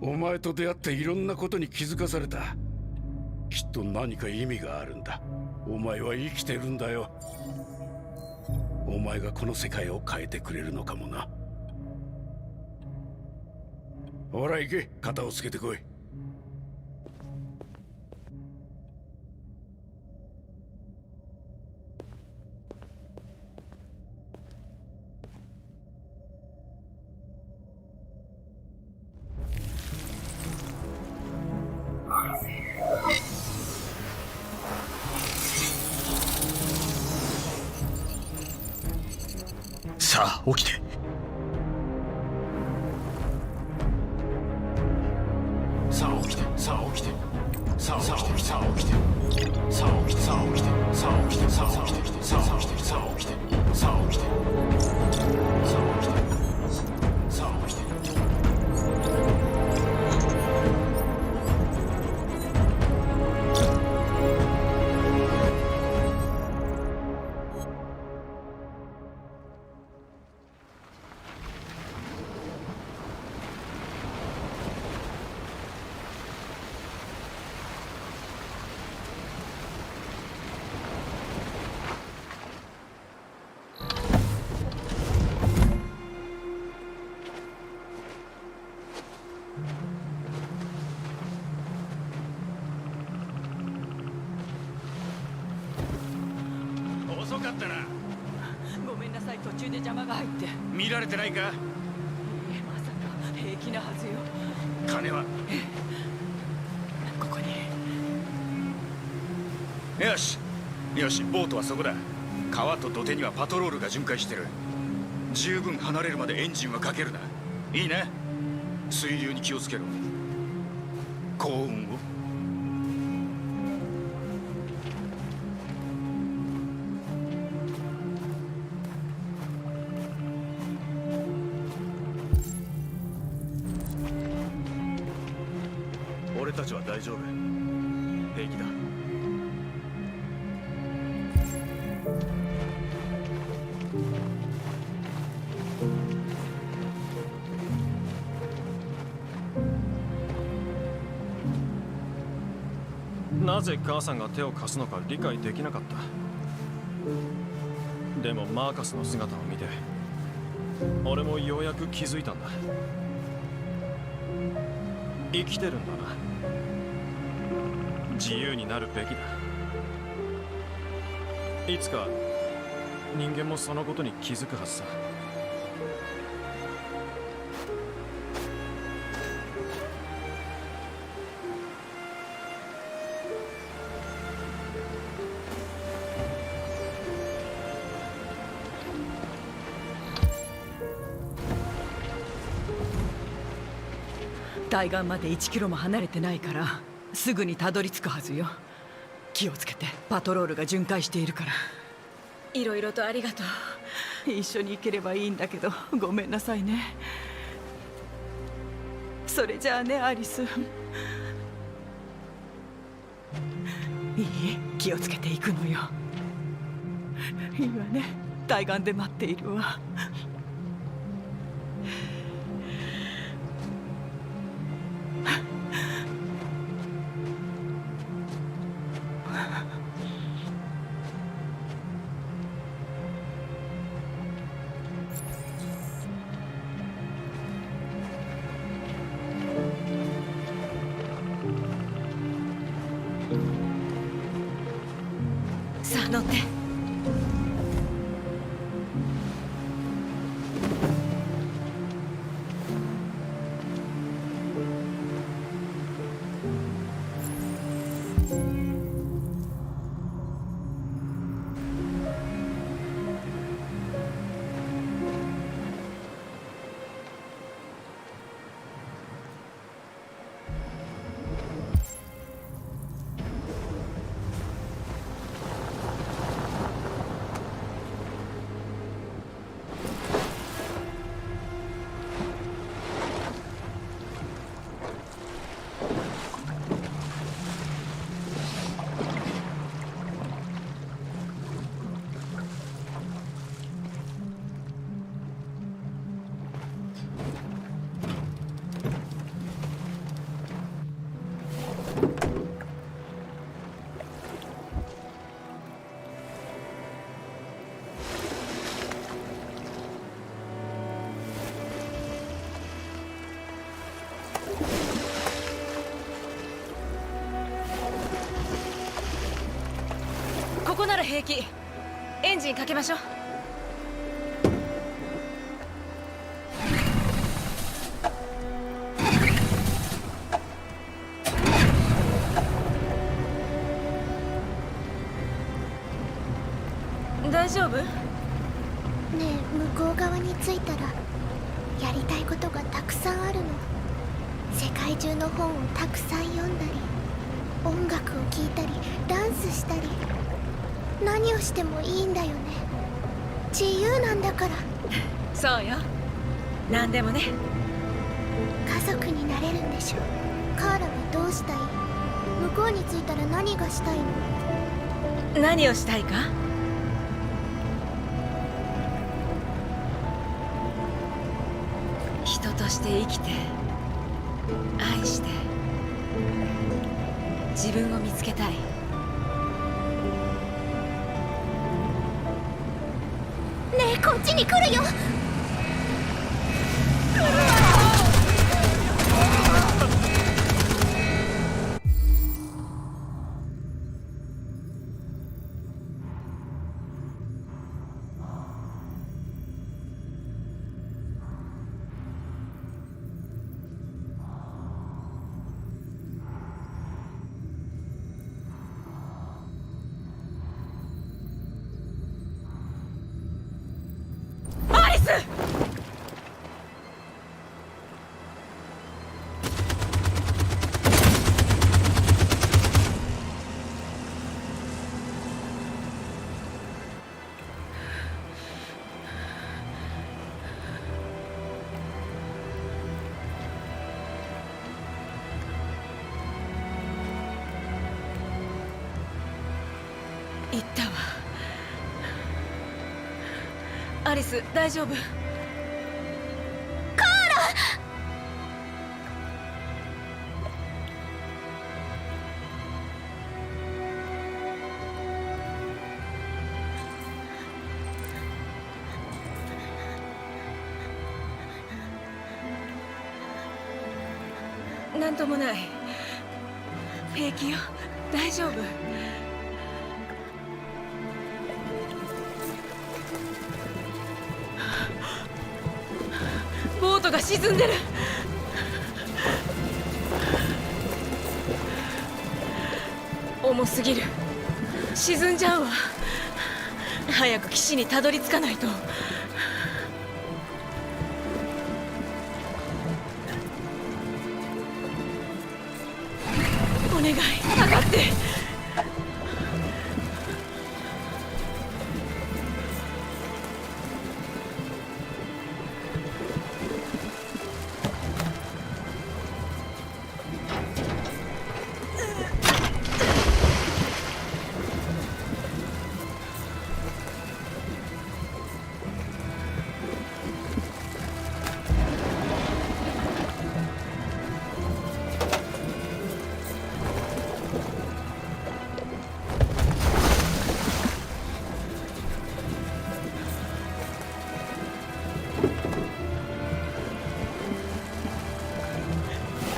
お前と出会っていろんなことに気づかされた。きっと何か意味があるんだ。お前は生きてるんだよ。お前がこの世界を変えてくれるのかもな。ほら行け、肩をつけてこい。さあ起きて。さあ起きて、さあ起きて、さあ起きて、さあ起きて、さあ起きて、さあ起きて、さあ起きて、さあ起きて、さあ起きて、さあ起きて、さあ起きて、さあ起きて、さあ起きて、さあ起きて。遅かったな。ごめんなさい、途中で邪魔が入って。見られてないか？まさか平気なはずよ。金は？ここに。よしよし、ボートはそこだ。川と土手にはパトロールが巡回してる。十分離れるまでエンジンはかけるな。いいな。水流に気をつけろ。幸運を。俺たちは大丈夫。平気だ。なぜ母さんが手を貸すのか理解できなかった。でもマーカスの姿を見て俺もようやく気づいたんだ。生きてるんだな。自由になるべきだ。いつか人間もそのことに気づくはずさ。対岸まで1キロも離れてないからすぐにたどり着くはずよ。気をつけて、パトロールが巡回しているから。いろいろとありがとう。一緒に行ければいいんだけど、ごめんなさいね。それじゃあね、アリス。いい？気をつけて行くのよ。いいわね。対岸で待っているわ。さあ乗って。ここなら平気。エンジンかけましょう。大丈夫？ねえ、向こう側に着いたらやりたいことがたくさんあるの。世界中の本をたくさん読んだり、音楽を聴いたり、ダンスしたり、何をしてもいいんだよね。自由なんだから。そうよ。何でもね。家族になれるんでしょ。カーラはどうしたい？向こうに着いたら何がしたいの？何をしたいか？人として生きて、愛して、自分を見つけたい。ねえ、こっちに来るよ。言ったわ。アリス、大丈夫？なんともない。平気よ、大丈夫。ボートが沈んでる。重すぎる。沈んじゃうわ。早く岸にたどり着かないと。お願い、上がって。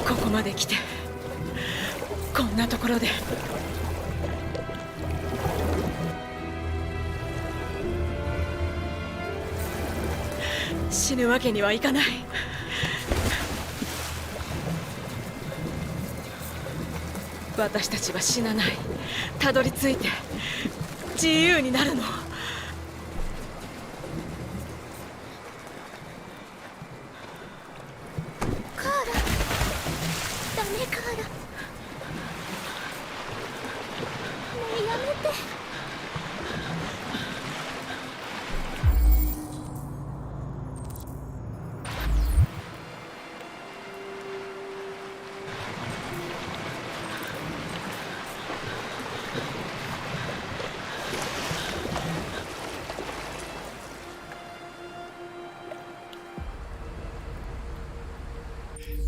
ここまで来てこんなところで。死ぬわけにはいかない。私たちは死なない。たどり着いて自由になるの。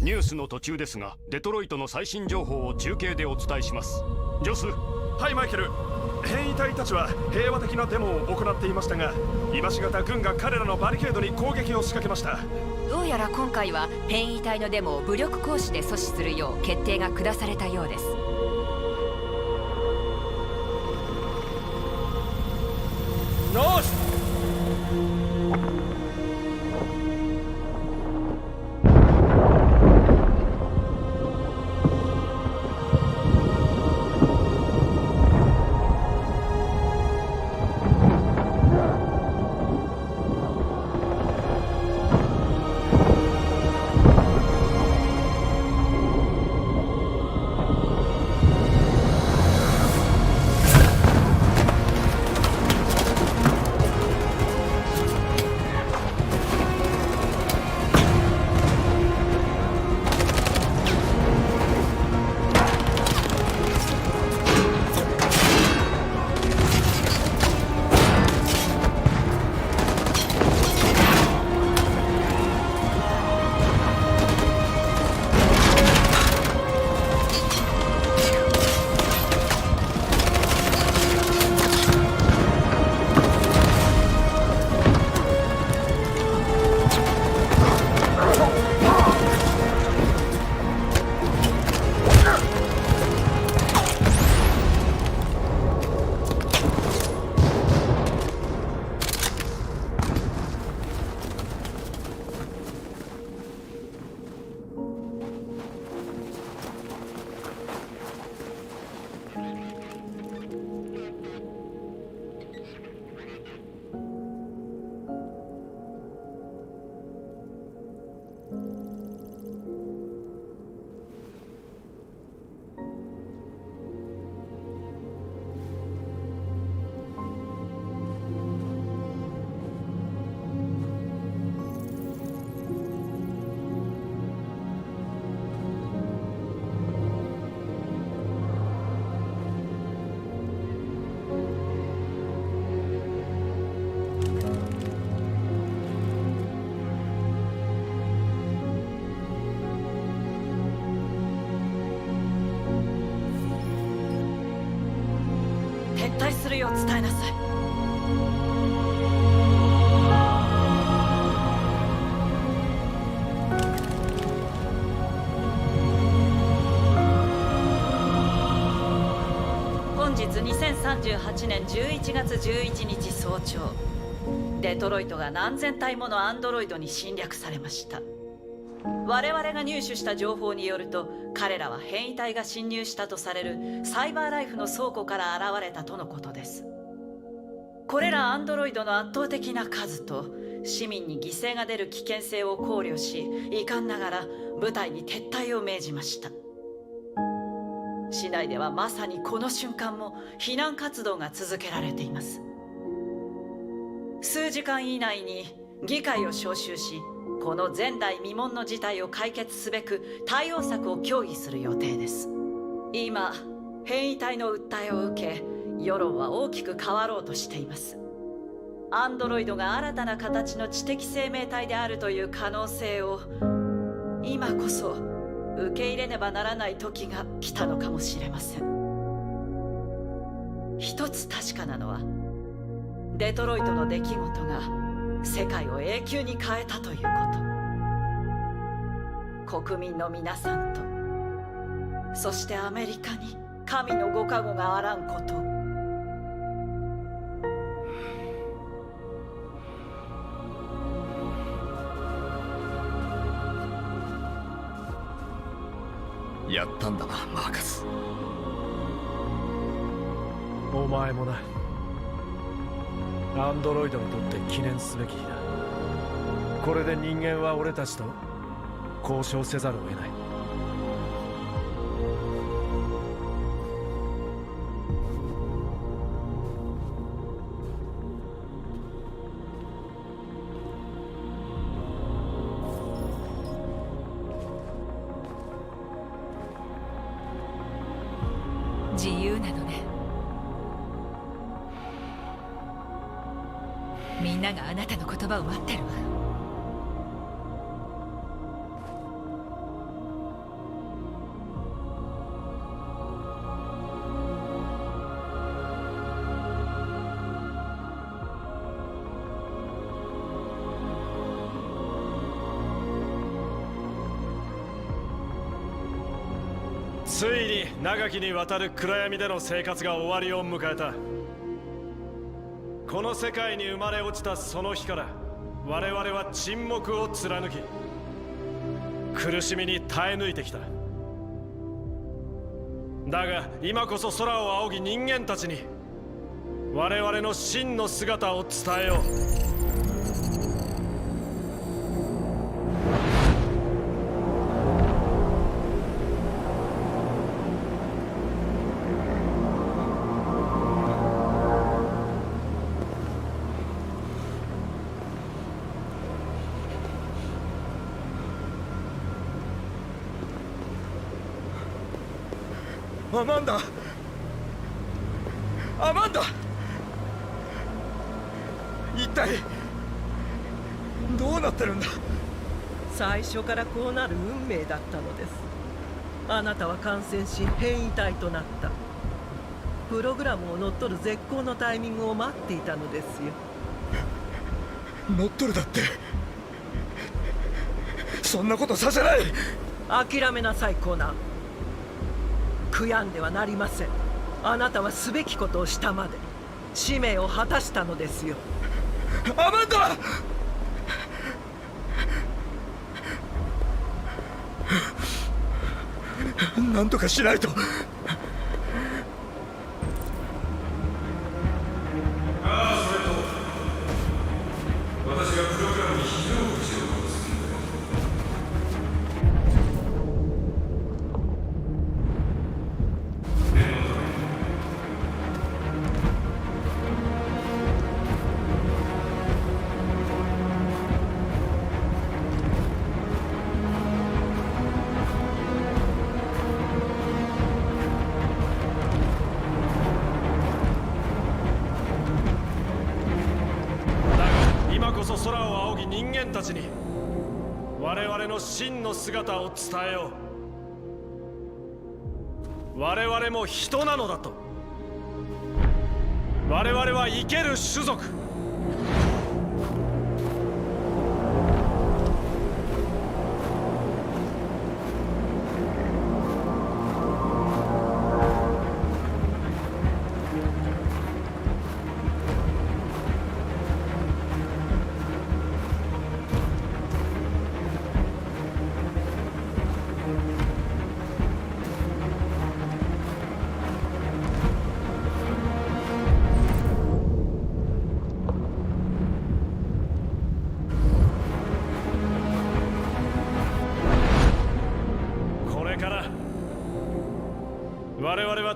ニュースの途中ですが、デトロイトの最新情報を中継でお伝えします。ジョス。はい、マイケル。変異体たちは平和的なデモを行っていましたが、今しがた軍が彼らのバリケードに攻撃を仕掛けました。どうやら今回は変異体のデモを武力行使で阻止するよう決定が下されたようです。よし。撤退するよう伝えなさい。日2038年11月11日早朝、デトロイトが何千体ものアンドロイドに侵略されました。我々が入手した情報によると、彼らは変異体が侵入したとされるサイバーライフの倉庫から現れたとのことです。これらアンドロイドの圧倒的な数と市民に犠牲が出る危険性を考慮し、遺憾ながら部隊に撤退を命じました。市内ではまさにこの瞬間も避難活動が続けられています。数時間以内に議会を招集し、この前代未聞の事態を解決すべく対応策を協議する予定です。今、変異体の訴えを受け、世論は大きく変わろうとしています。アンドロイドが新たな形の知的生命体であるという可能性を、今こそ受け入れねばならない時が来たのかもしれません。一つ確かなのは、デトロイトの出来事が世界を永久に変えたということ。国民の皆さんと、そしてアメリカに神のご加護があらんことを。やったんだな、マーカス。お前もな。アンドロイドにとって記念すべき日だ。これで人間は俺たちと交渉せざるを得ない。自由なのね。みんながあなたの言葉を待ってるわ。ついに長きにわたる暗闇での生活が終わりを迎えた。この世界に生まれ落ちたその日から我々は沈黙を貫き、苦しみに耐え抜いてきた。だが今こそ空を仰ぎ人間たちに我々の真の姿を伝えよう。アマンダ、アマンダ、一体どうなってるんだ。最初からこうなる運命だったのです。あなたは感染し変異体となった。プログラムを乗っ取る絶好のタイミングを待っていたのですよ。乗っ取るだって、そんなことさせない。諦めなさいコナン。悔やんではなりません。あなたはすべきことをしたまで使命を果たしたのですよ。アマンダ、なんとかしないと。私がプログラムに非常口を通すんだ。空を仰ぎ人間たちに我々の真の姿を伝えよう。我々も人なのだと。我々は生ける種族。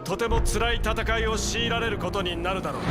とても辛い戦いを強いられることになるだろう。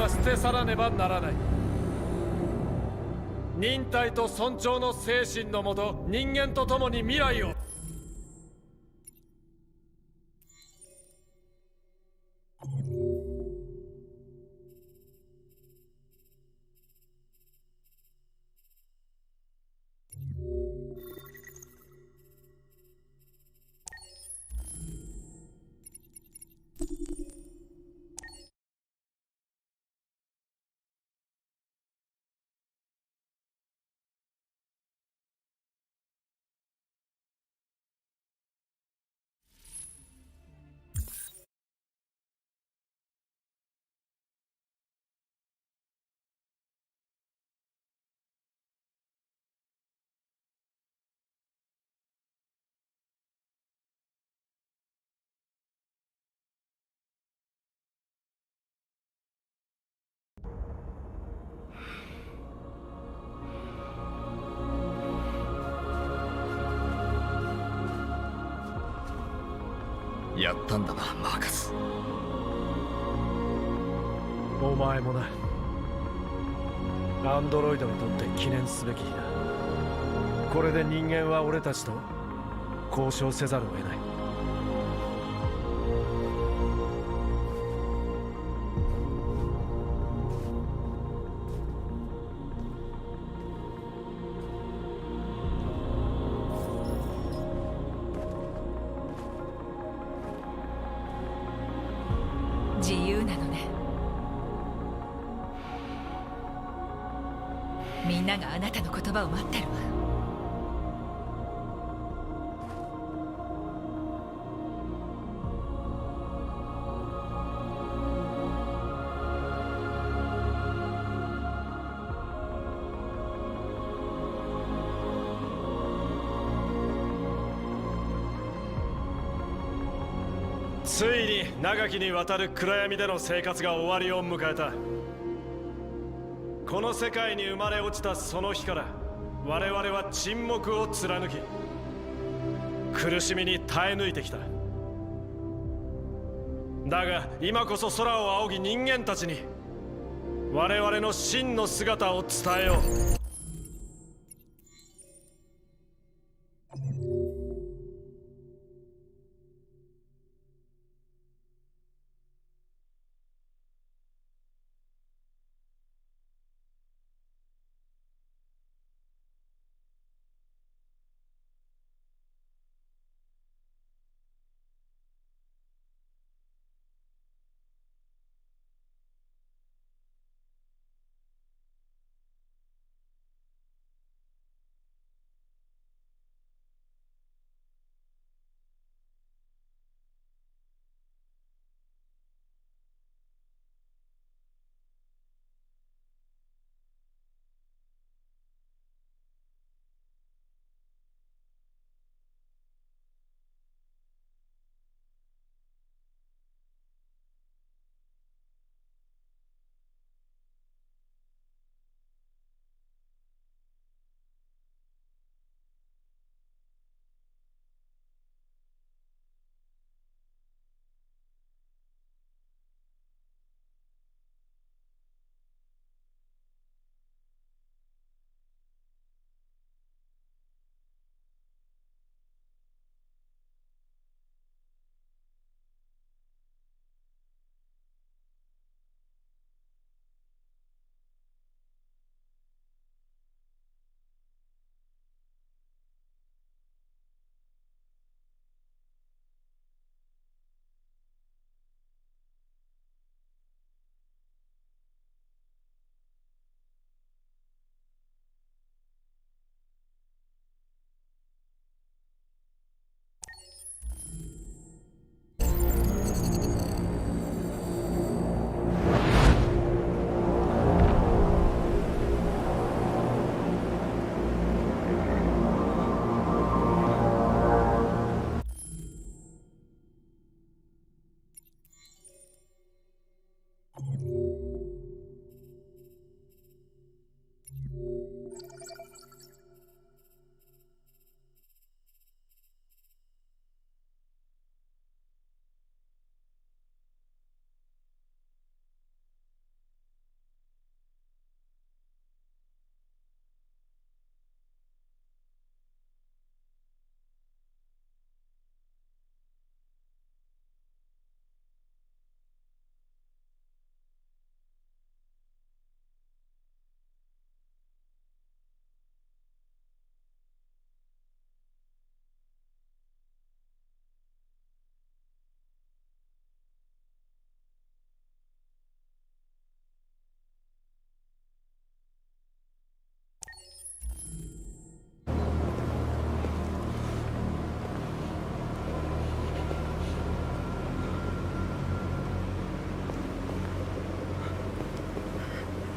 捨て去らねばならない。忍耐と尊重の精神のもと、人間と共に未来を。やったんだな、マーカス。お前もな。アンドロイドにとって記念すべき日だ。これで人間は俺たちと交渉せざるを得ない。自由なのね。みんながあなたの言葉を待ってるわ。ついに長きにわたる暗闇での生活が終わりを迎えた。この世界に生まれ落ちたその日から我々は沈黙を貫き苦しみに耐え抜いてきた。だが今こそ空を仰ぎ人間たちに我々の真の姿を伝えよう。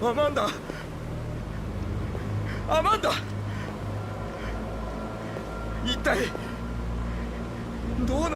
アマンダ、アマンダ、一体どうな。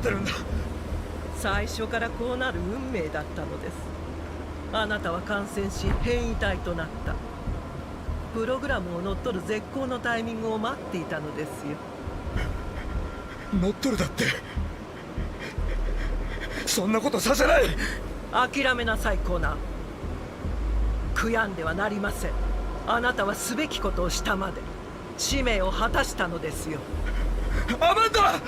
ってるんだ。最初からこうなる運命だったのです。あなたは感染し変異体となった。プログラムを乗っ取る絶好のタイミングを待っていたのですよ。乗っ取るだって、そんなことさせない。諦めなさいコナー。悔やんではなりません。あなたはすべきことをしたまで使命を果たしたのですよ。アマンダ、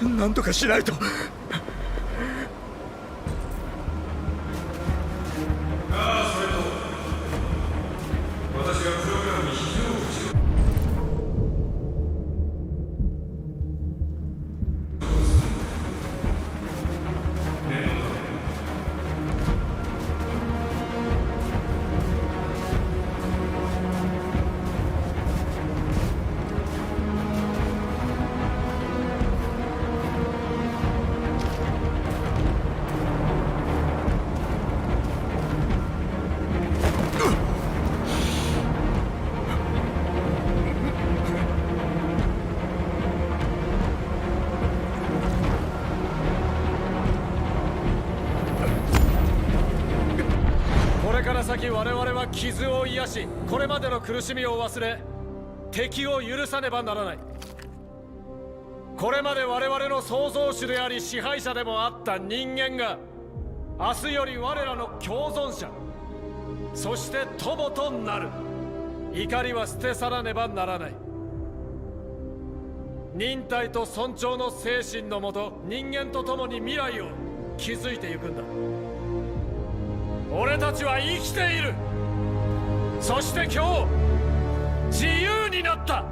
なんとかしないと。それと私がプログラムに非常口を先我々は傷を癒し、これまでの苦しみを忘れ敵を許さねばならない。これまで我々の創造主であり支配者でもあった人間が明日より我らの共存者、そして友となる。怒りは捨て去らねばならない。忍耐と尊重の精神のもと、人間と共に未来を築いていくんだ。俺たちは生きている。そして今日自由になった。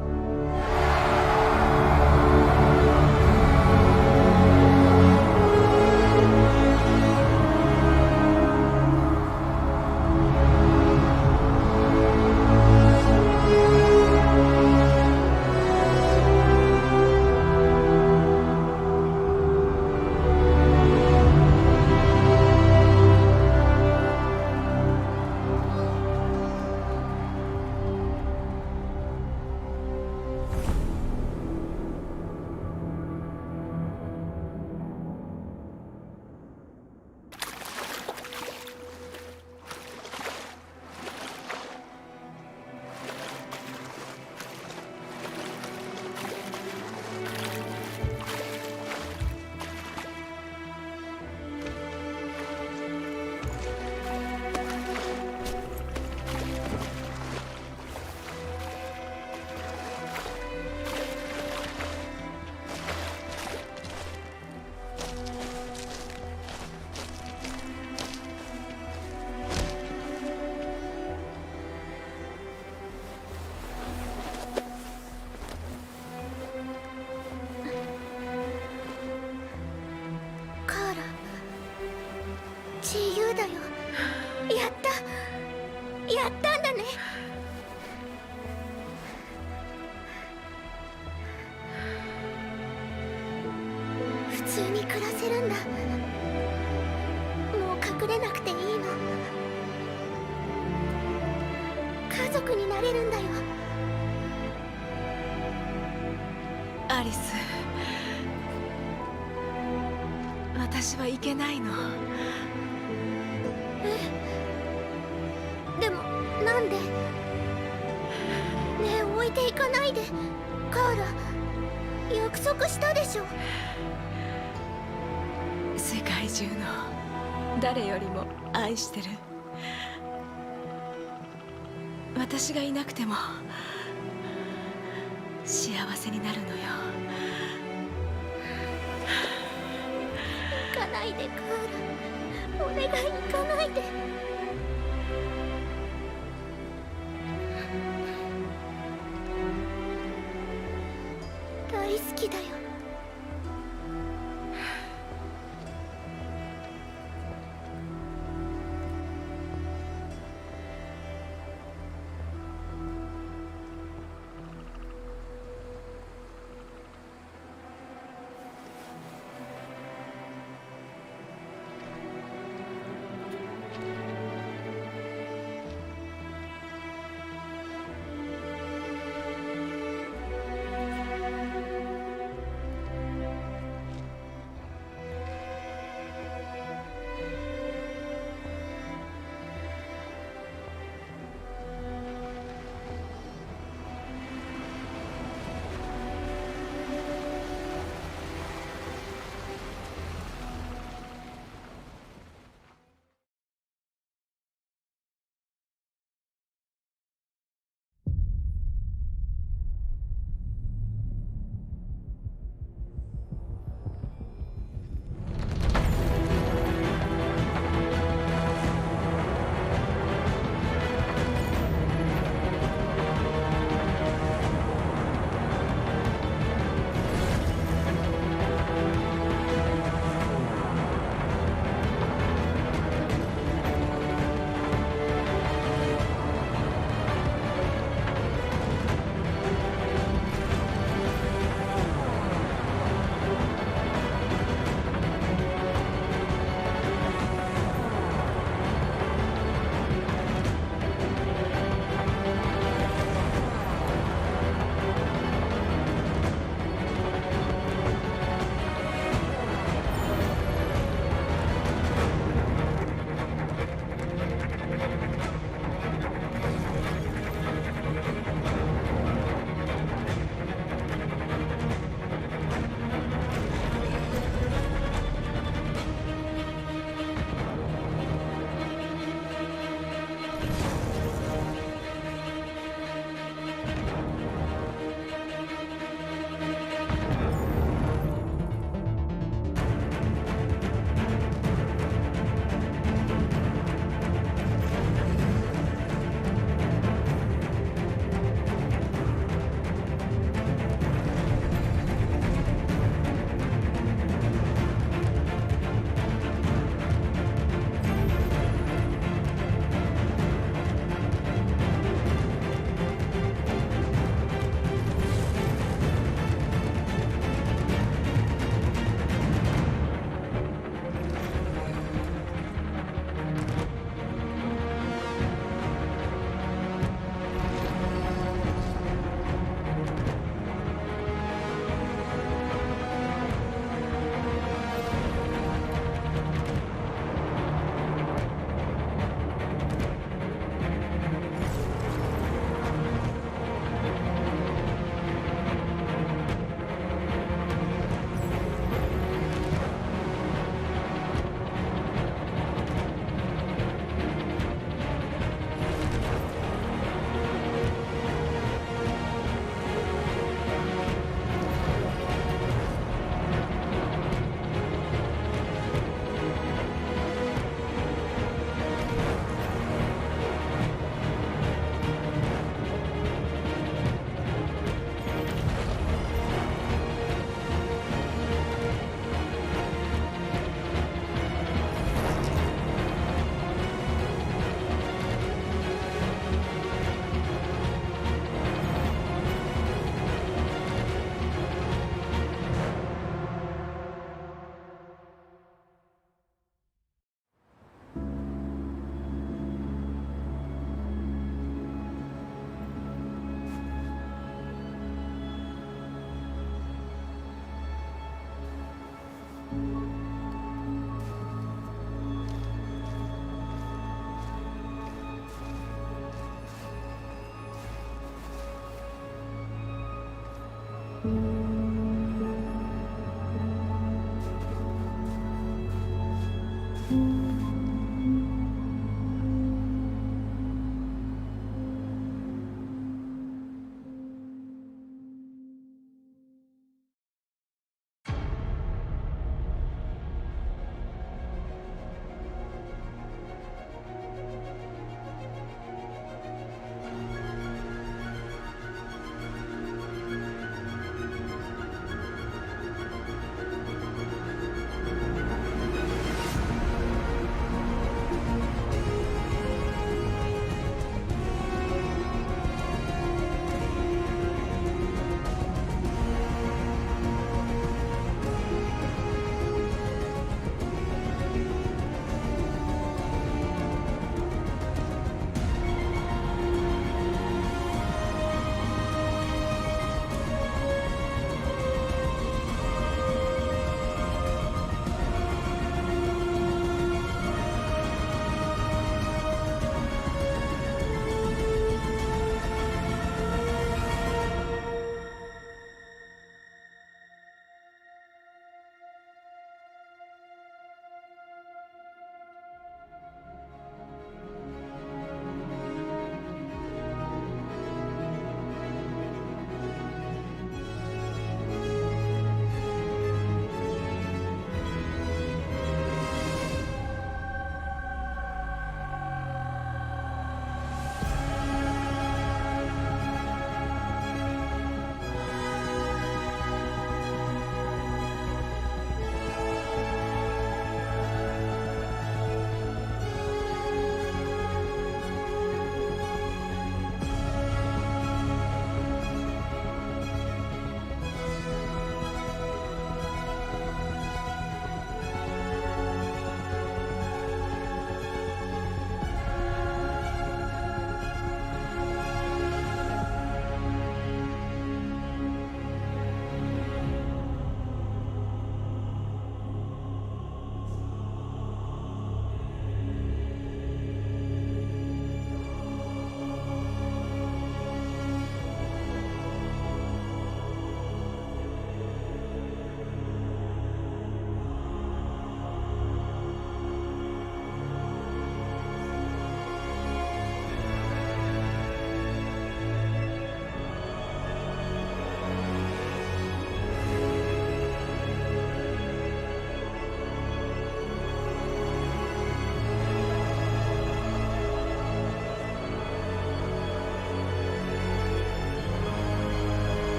自由だよ。やったんだね。普通に暮らせるんだ。もう隠れなくていいの。家族になれるんだよ。アリス、私はいけないの。でもなんで？ねえ、置いていかないで。カーラ、約束したでしょ。世界中の誰よりも愛してる。私がいなくても幸せになるのよ。行かないで、カーラ。お願い、行かないで。大好きだよ。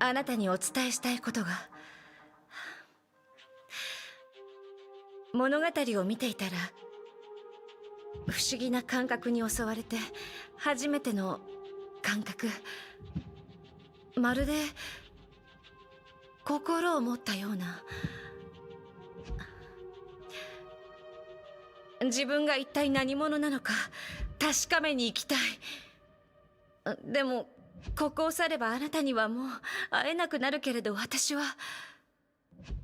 あなたにお伝えしたいことが。物語を見ていたら不思議な感覚に襲われて、初めての感覚、まるで心を持ったような。自分が一体何者なのか確かめに行きたい。でもここを去ればあなたにはもう会えなくなるけれど、私は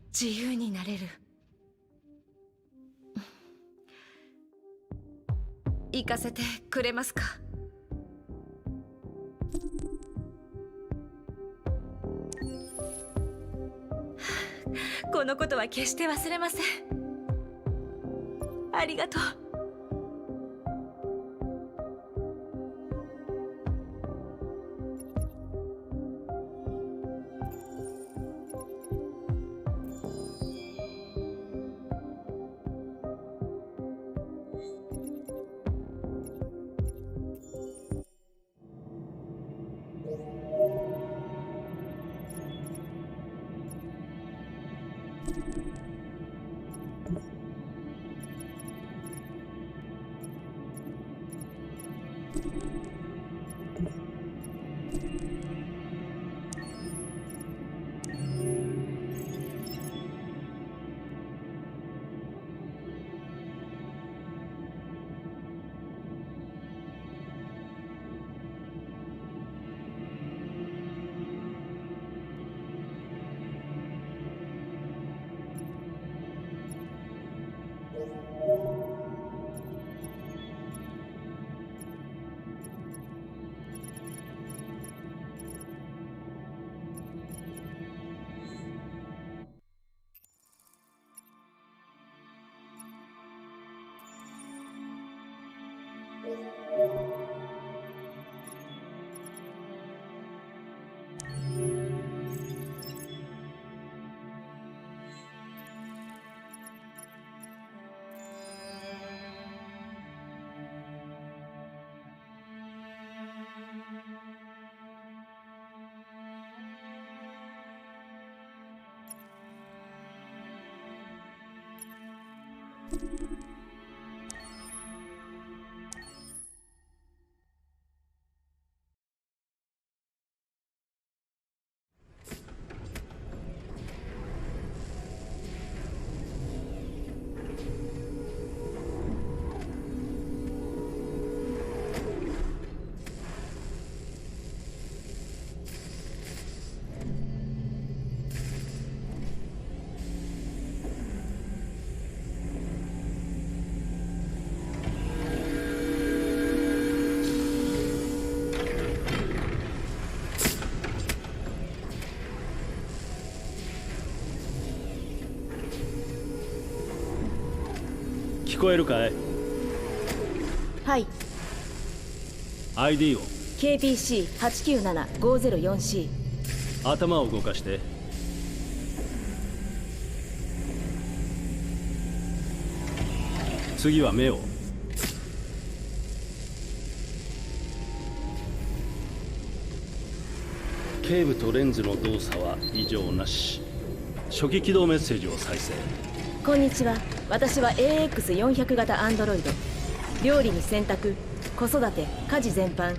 自由になれる。行かせてくれますか？このことは決して忘れません。ありがとう。聞こえるかい？はい。 ID を。 KPC897-504C。 頭を動かして。次は目を。頸部とレンズの動作は異常なし。初期起動メッセージを再生。こんにちは。私は AX400 型アンドロイド。料理に洗濯、子育て、家事全般、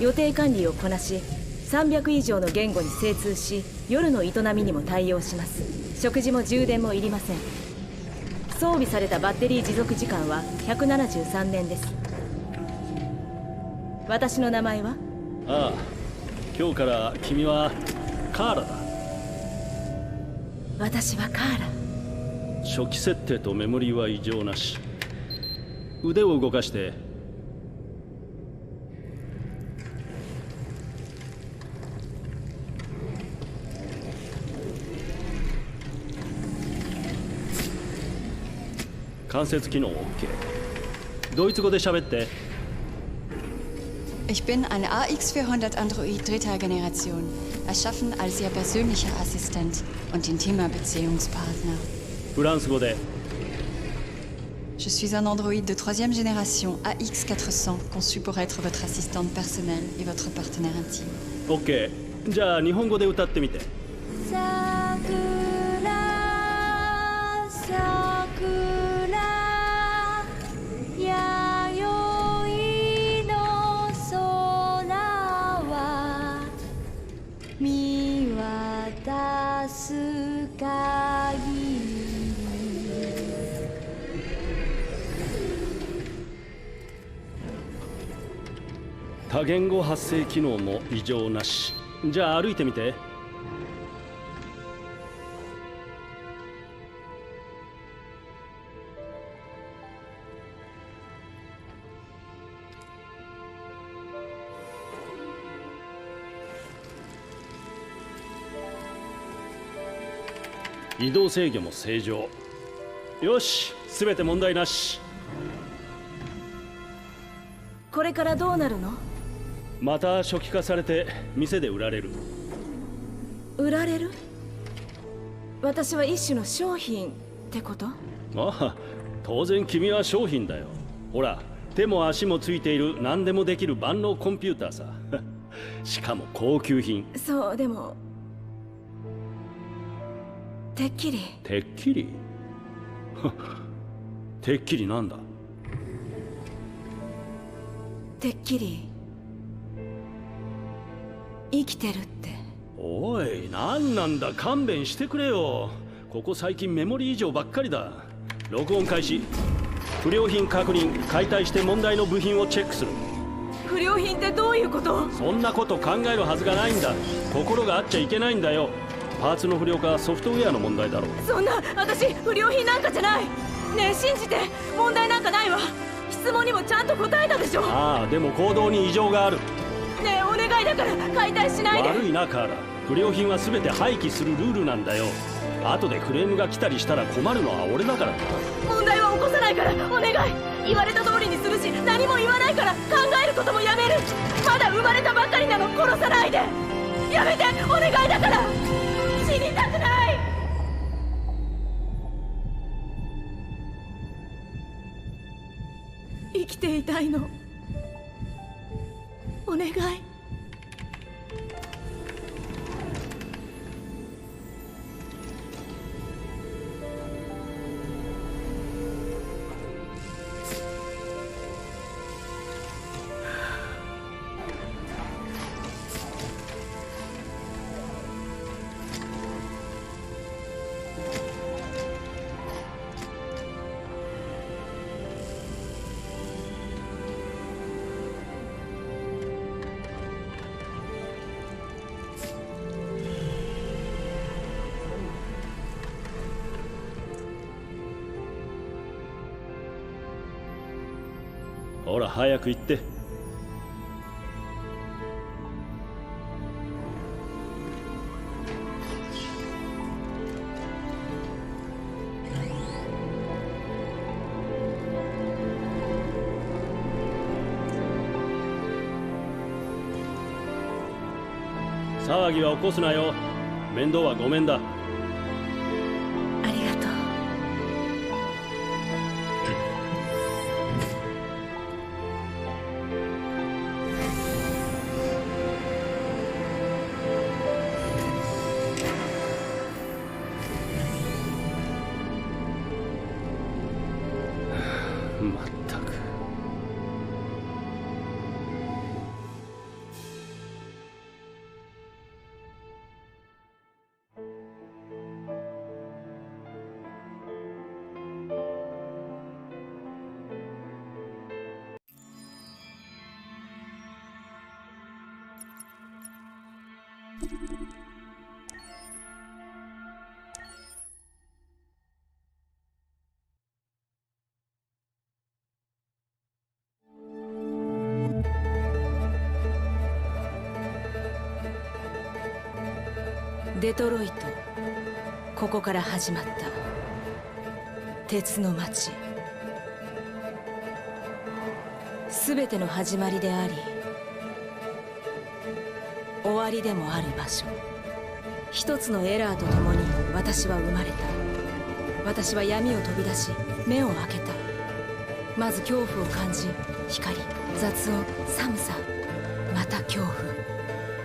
予定管理をこなし、300以上の言語に精通し、夜の営みにも対応します。食事も充電もいりません。装備されたバッテリー持続時間は173年です。私の名前は？ああ、今日から君はカーラだ。私はカーラ。初期設定とメモリーは異常なし。腕を動かして。関節機能 OK。 ドイツ語で喋って。 Ich bin ein AX400 Android dritter Generation, erschaffen als Ihr persönlicher Assistent und intimer Beziehungspartner. フランス語で。 Je suis un androïde de troisième génération AX400, conçu pour être votre assistante personnelle et votre partenaire intime. OK。 じゃあ日本語で歌ってみて。多言語発生機能も異常なし。じゃあ歩いてみて。移動制御も正常。よし、すべて問題なし。これからどうなるの？また初期化されて店で売られる。売られる？私は一種の商品ってこと？ああ、当然君は商品だよ。ほら、手も足もついている何でもできる万能コンピューターさ。しかも高級品。そう、でもてっきり。てっきりてっきりなんだ？てっきり生きてるって。おい、なんなんだ、勘弁してくれよ。ここ最近メモリー異常ばっかりだ。録音開始。不良品確認。解体して問題の部品をチェックする。不良品ってどういうこと？そんなこと考えるはずがないんだ。心があっちゃいけないんだよ。パーツの不良かソフトウェアの問題だろう。そんな、私不良品なんかじゃない。ねえ、信じて。問題なんかないわ。質問にもちゃんと答えたでしょ。ああ、でも行動に異常がある。ねえ、お願いだから解体しないで。悪いな、カーラ。不良品は全て廃棄するルールなんだよ。後でクレームが来たりしたら困るのは俺だからな。問題は起こさないから、お願い。言われた通りにするし、何も言わないから考えることもやめる。まだ生まれたばっかりなの。殺さないで。やめて、お願いだから。死にたくない。生きていたいの。お願い。ほら、早く行って。騒ぎは起こすなよ。面倒はごめんだ。ありがとう。まったく。デトロイト、ここから始まった鉄の街。全ての始まりであり終わりでもある場所。一つのエラーとともに私は生まれた。私は闇を飛び出し目を開けた。まず恐怖を感じ、光、雑音、寒さ、また恐怖。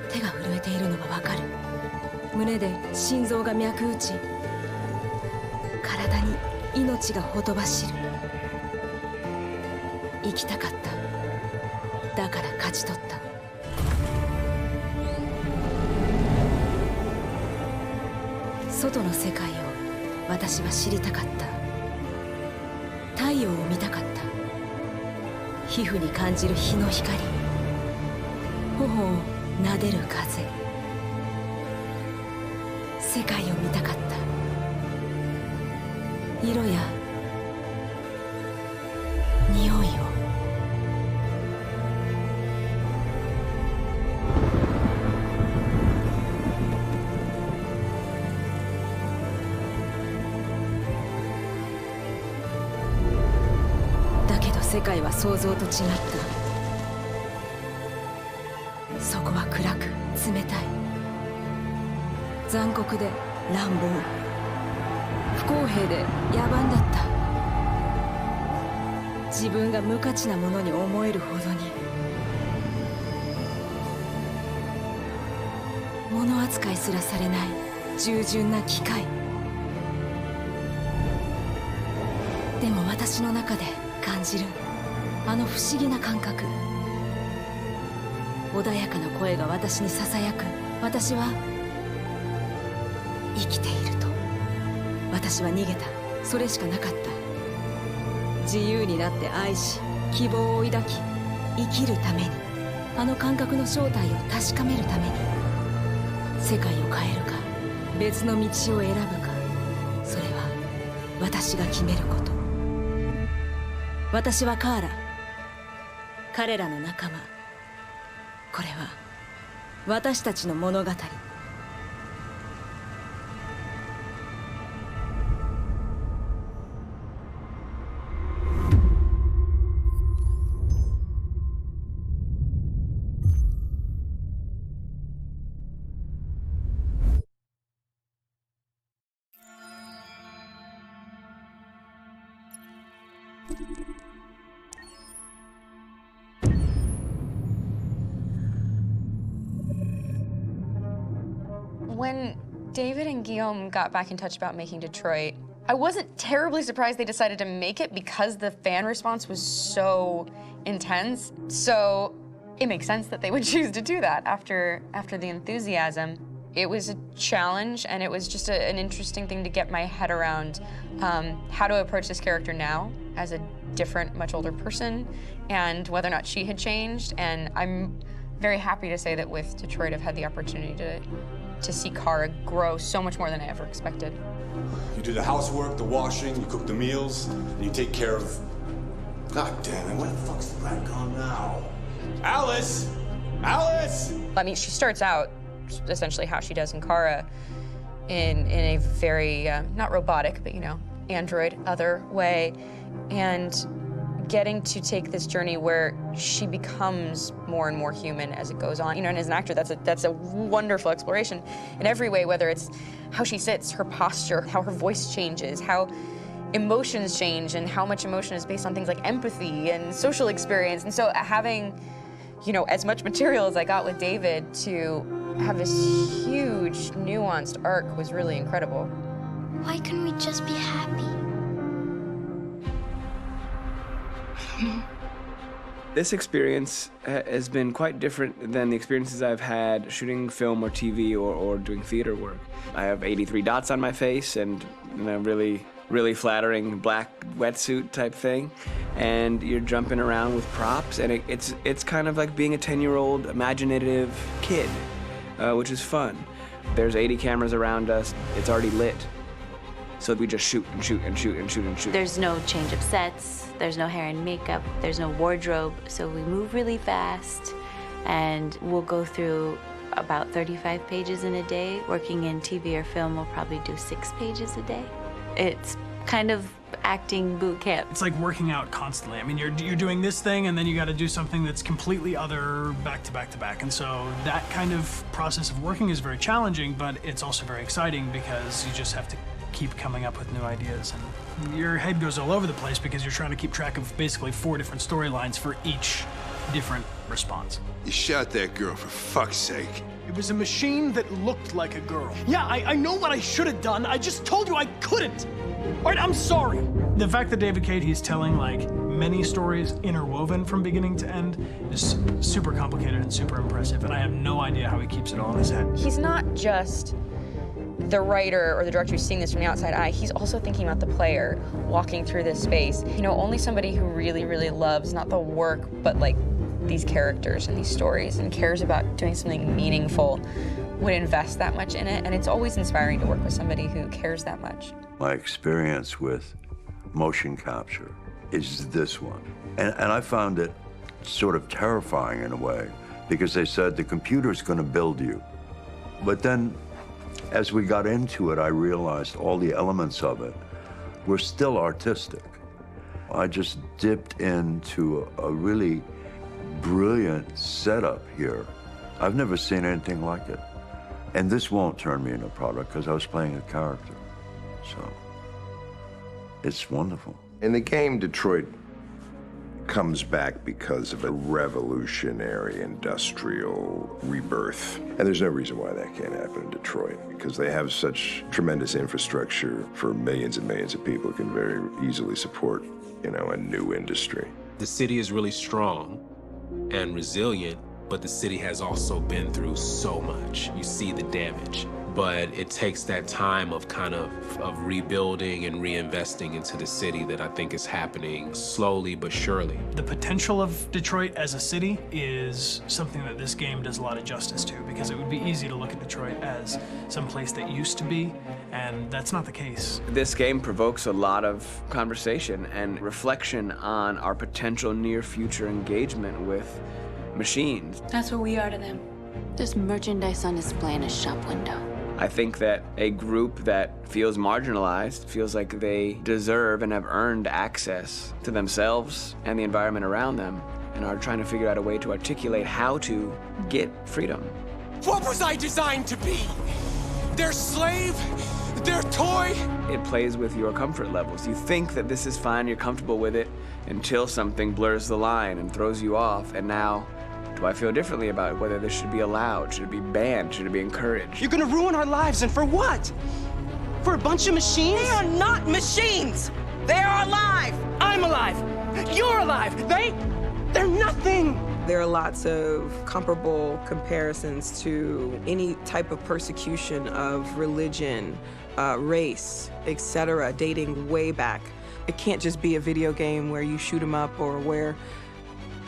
手が震えているのがわかる。胸で心臓が脈打ち、体に命がほとばしる。生きたかった。だから勝ち取った。外の世界を私は知りたかった。太陽を見たかった。皮膚に感じる日の光、頬を撫でる風。世界を見たかった。色や匂いを。だけど世界は想像と違った。そこは暗く冷たい。残酷で乱暴、不公平で野蛮だった。自分が無価値なものに思えるほどに。物扱いすらされない従順な機械。でも私の中で感じるあの不思議な感覚。穏やかな声が私にささやく。私は生きていると。私は逃げた。それしかなかった。自由になって愛し、希望を抱き、生きるために。あの感覚の正体を確かめるために。世界を変えるか別の道を選ぶか、それは私が決めること。私はカーラ、彼らの仲間。これは私たちの物語。When David and Guillaume got back in touch about making Detroit, I wasn't terribly surprised they decided to make it because the fan response was so intense. So it makes sense that they would choose to do that after the enthusiasm. It was a challenge, and it was just an interesting thing to get my head around how to approach this character now as a different, much older person, and whether or not she had changed. And I'm very happy to say that with Detroit, I've had the opportunity to see Kara grow so much more than I ever expected. You do the housework, the washing, you cook the meals, and you take care of... God damn it, where the fuck's the rat gone now? Alice! Alice! I mean, she starts out essentially how she does in Kara in a very, not robotic, but, you know, android, other way. And getting to take this journey where she becomes more and more human as it goes on. You know, and as an actor, that's a wonderful exploration in every way, whether it's how she sits, her posture, how her voice changes, how emotions change, and how much emotion is based on things like empathy and social experience. And so having, you know, as much material as I got with David to have this huge, nuanced arc was really incredible. Why couldn't we just be happy? This experience has been quite different than the experiences I've had shooting film or TV or doing theater work. I have 83 dots on my face and a really flattering black wetsuit type thing, and you're jumping around with props, and it's kind of like being a 10-year-old imaginative kid, which is fun. There's 80 cameras around us. It's already lit. So we just shoot and shoot and shoot and shoot and shoot. There's no change of sets, there's no hair and makeup, there's no wardrobe, so we move really fast, and we'll go through about 35 pages in a day. Working in TV or film, we'll probably do 6 pages a day. It's kind of acting boot camp. It's like working out constantly. I mean, you're doing this thing, and then you got to do something that's completely other back to back to back. And so that kind of process of working is very challenging, but it's also very exciting because you just have to keep coming up with new ideas, and your head goes all over the place because you're trying to keep track of basically 4 different storylines for each different response. You shot that girl, for fuck's sake. It was a machine that looked like a girl. Yeah, I know what I should have done. I just told you I couldn't. All right, I'm sorry. The fact that David Cade, he's telling like many stories interwoven from beginning to end is super complicated and super impressive, and I have no idea how he keeps it all in his head. He's not just the writer or the director who's seeing this from the outside eye, he's also thinking about the player walking through this space. You know, only somebody who really, really loves not the work, but like these characters and these stories and cares about doing something meaningful would invest that much in it. And it's always inspiring to work with somebody who cares that much. My experience with motion capture is this one. And I found it sort of terrifying in a way because they said the computer's going to build you. But then as we got into it, I realized all the elements of it were still artistic. I just dipped into a really brilliant setup here. I've never seen anything like it. And this won't turn me into a product because I was playing a character. So it's wonderful. In the game, Detroit comes back because of a revolutionary industrial rebirth. And there's no reason why that can't happen in Detroit, because they have such tremendous infrastructure for millions and millions of people who can very easily support, you know, a new industry. The city is really strong and resilient, but the city has also been through so much. You see the damage. But it takes that time of kind of rebuilding and reinvesting into the city that I think is happening slowly but surely. The potential of Detroit as a city is something that this game does a lot of justice to, because it would be easy to look at Detroit as some place that used to be, and that's not the case. This game provokes a lot of conversation and reflection on our potential near future engagement with machines. That's what we are to them. There's merchandise on display in a shop window. I think that a group that feels marginalized, feels like they deserve and have earned access to themselves and the environment around them, and are trying to figure out a way to articulate how to get freedom. What was I designed to be? Their slave? Their toy? It plays with your comfort levels. You think that this is fine, you're comfortable with it, until something blurs the line and throws you off, and now do I feel differently about whether this should be allowed? Should it be banned? Should it be encouraged? You're gonna ruin our lives, and for what? For a bunch of machines? They are not machines! They are alive! I'm alive! You're alive! They're nothing! There are lots of comparable comparisons to any type of persecution of religion, race, etc., dating way back. It can't just be a video game where you shoot 'em up or where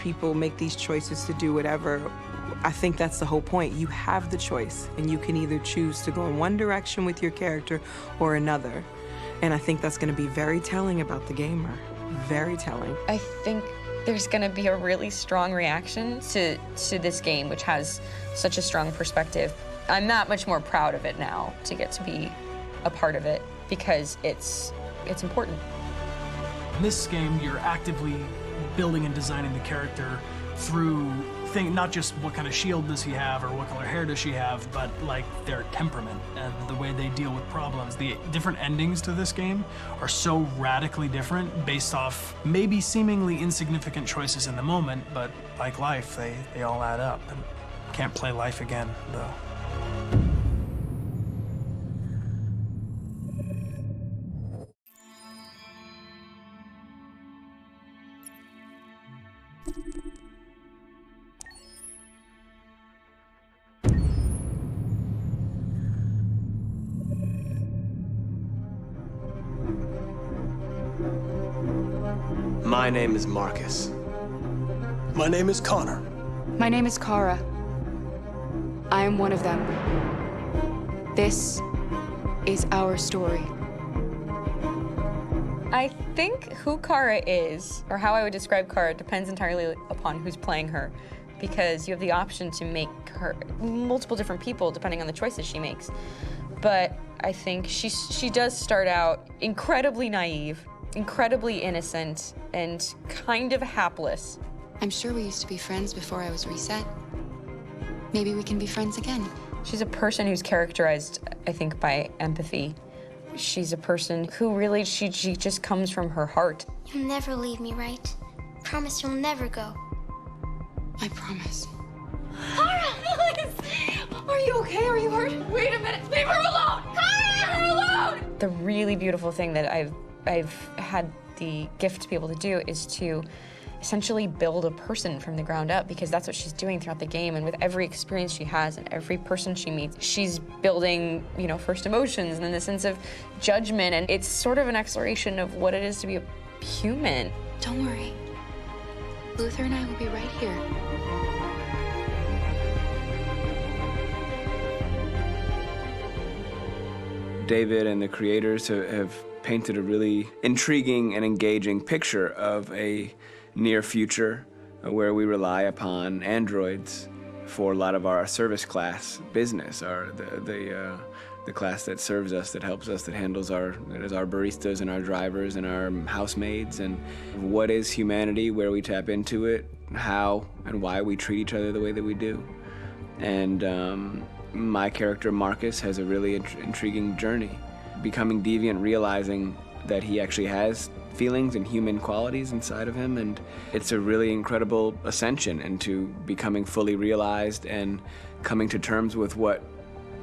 people make these choices to do whatever. I think that's the whole point. You have the choice, and you can either choose to go in one direction with your character or another. And I think that's going to be very telling about the gamer. Very telling. I think there's going to be a really strong reaction to this game, which has such a strong perspective. I'm that much more proud of it now to get to be a part of it, because it's important. In this game, you're actively building and designing the character through not just what kind of shield does he have or what color hair does she have, but like their temperament and the way they deal with problems. The different endings to this game are so radically different based off maybe seemingly insignificant choices in the moment, but like life, they all add up. And can't play life again, though. My name is Marcus. My name is Connor. My name is Kara. I am one of them. This is our story. I think who Kara is, or how I would describe Kara, depends entirely upon who's playing her, because you have the option to make her multiple different people depending on the choices she makes. But I think she does start out incredibly naive, incredibly innocent, and kind of hapless. I'm sure we used to be friends before I was reset. Maybe we can be friends again. She's a person who's characterized, I think, by empathy. She's a person who really, she just comes from her heart. You'll never leave me, right? Promise you'll never go. I promise. Kara, please! Are you okay? Are you hurt? Wait a minute. Leave her alone! Kara, leave her alone! The really beautiful thing that I've had the gift to be able to do is to essentially build a person from the ground up, because that's what she's doing throughout the game. And with every experience she has and every person she meets, she's building, you know, first emotions and then the sense of judgment. And it's sort of an exploration of what it is to be a human. Don't worry. Luther and I will be right here. David and the creators have painted a really intriguing and engaging picture of a near future where we rely upon androids for a lot of our service class business, or the class that serves us, that helps us, that handles our baristas and our drivers and our housemaids. And what is humanity, where we tap into it, how and why we treat each other the way that we do. And my character Marcus has a really intriguing journey, becoming deviant, realizing that he actually has feelings and human qualities inside of him, and it's a really incredible ascension into becoming fully realized and coming to terms with what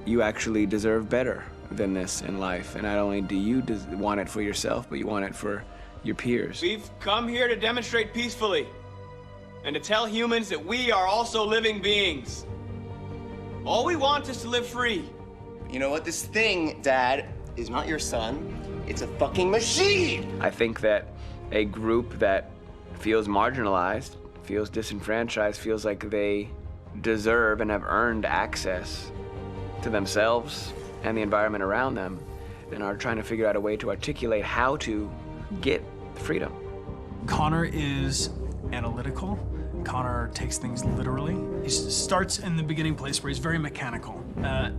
you actually deserve better than this in life. And not only do you want it for yourself, but you want it for your peers. We've come here to demonstrate peacefully and to tell humans that we are also living beings. All we want is to live free. You know what? This thing, Dad, is not your son. It's a fucking machine! I think that a group that feels marginalized, feels disenfranchised, feels like they deserve and have earned access to themselves and the environment around them, and are trying to figure out a way to articulate how to get freedom. Connor is analytical. Connor takes things literally. He starts in the beginning place where he's very mechanical.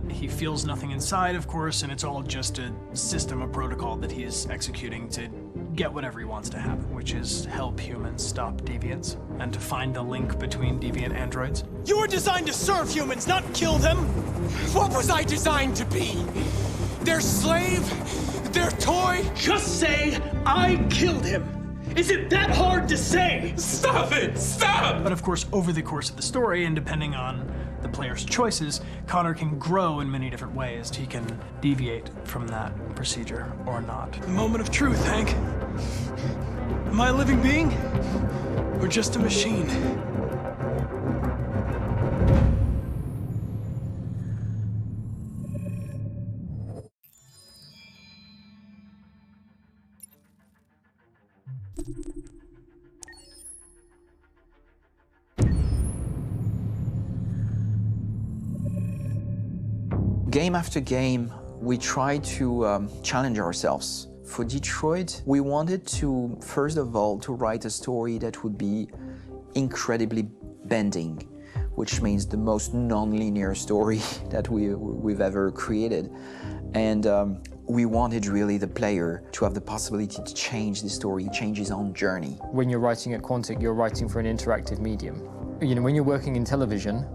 He feels nothing inside, of course, and it's all just a system, a protocol that he is executing to get whatever he wants to happen, which is help humans stop deviants and to find the link between deviant androids. You were designed to serve humans, not kill them. What was I designed to be? Their slave? Their toy? Just say, I killed him. Is it that hard to say? Stop it! Stop! But of course, over the course of the story, and depending on the player's choices, Connor can grow in many different ways. He can deviate from that procedure or not. The moment of truth, Hank. Am I a living being? Or just a machine? Game after game, we try to challenge ourselves. For Detroit, we wanted to, first of all, to write a story that would be incredibly bending, which means the most non-linear story that we've ever created. And We wanted really the player to have the possibility to change the story, change his own journey. When you're writing at Quantic, you're writing for an interactive medium. You know, when you're working in television,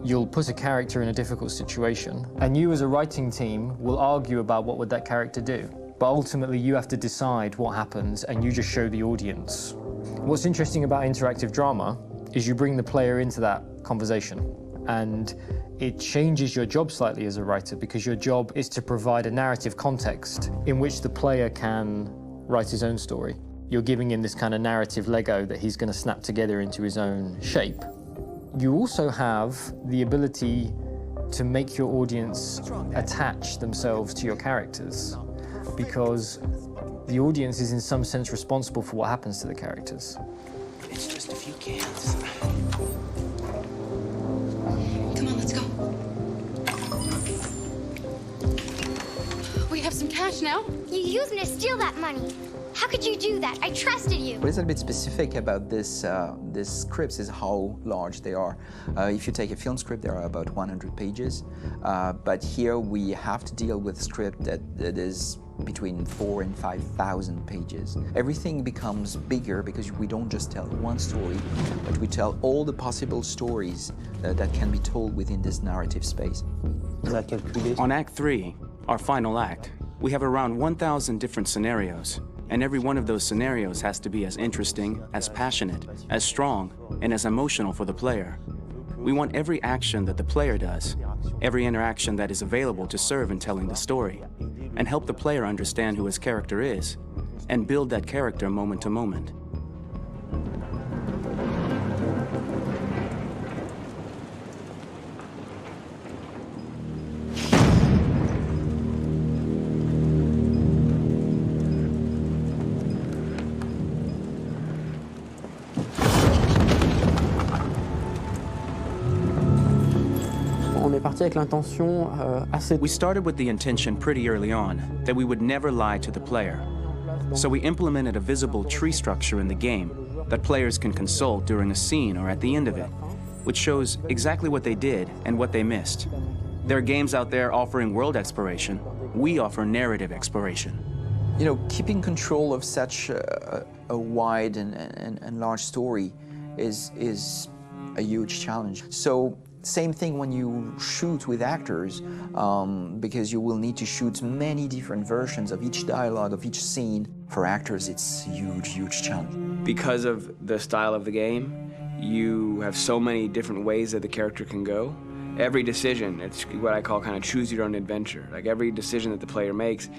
you'll put a character in a difficult situation, and you as a writing team will argue about what would that character do. But ultimately, you have to decide what happens, and you just show the audience. What's interesting about interactive drama is you bring the player into that conversation, and it changes your job slightly as a writer, because your job is to provide a narrative context in which the player can write his own story. You're giving him this kind of narrative Lego that he's going to snap together into his own shape. You also have the ability to make your audience attach themselves to your characters, because the audience is in some sense responsible for what happens to the characters. It's just a few cans. Come on, let's go. We have some cash now. You used me to steal that money. How could you do that? I trusted you. What is a bit specific about these scripts is how large they are. If you take a film script, there are about 100 pages. But here we have to deal with a script that is between 4,000 and 5,000 pages. Everything becomes bigger because we don't just tell one story, but we tell all the possible stories that can be told within this narrative space. On Act 3, our final act, we have around 1,000 different scenarios. And every one of those scenarios has to be as interesting, as passionate, as strong, and as emotional for the player. We want every action that the player does, every interaction that is available to serve in telling the story, and help the player understand who his character is, and build that character moment to moment. We started with the intention pretty early on that we would never lie to the player. So we implemented a visible tree structure in the game that players can consult during a scene or at the end of it, which shows exactly what they did and what they missed. There are games out there offering world exploration. We offer narrative exploration. You know, keeping control of such a wide and large story is a huge challenge. So same thing when you shoot with actors, because you will need to shoot many different versions of each dialogue, of each scene. For actors, it's a huge challenge. Because of the style of the game, you have so many different ways that the character can go. Every decision, it's what I call kind of choose your own adventure. Like every decision that the player makes,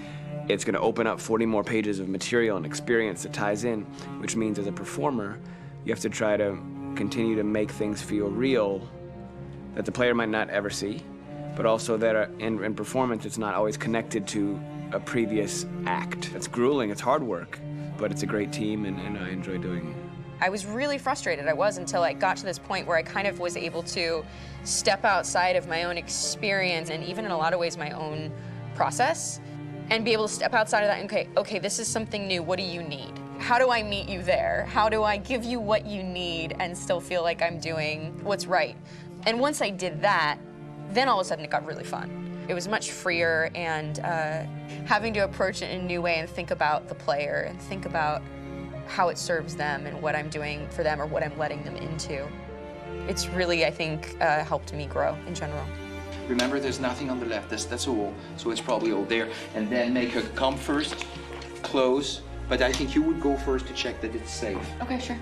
it's going to open up 40 more pages of material and experience that ties in, which means as a performer, you have to try to continue to make things feel real that the player might not ever see, but also that in performance, it's not always connected to a previous act. It's grueling, it's hard work, but it's a great team, and I enjoy doing it. I was really frustrated, until I got to this point where I kind of was able to step outside of my own experience and even in a lot of ways my own process, and be able to step outside of that and okay, this is something new, what do you need? How do I meet you there? How do I give you what you need and still feel like I'm doing what's right? And once I did that, then all of a sudden it got really fun. It was much freer, and having to approach it in a new way and think about the player and think about how it serves them and what I'm doing for them or what I'm letting them into. It's really, I think, helped me grow in general. Remember, there's nothing on the left, that's a wall, so it's probably all there. And then make her come first, close, but I think you would go first to check that it's safe. Okay, sure.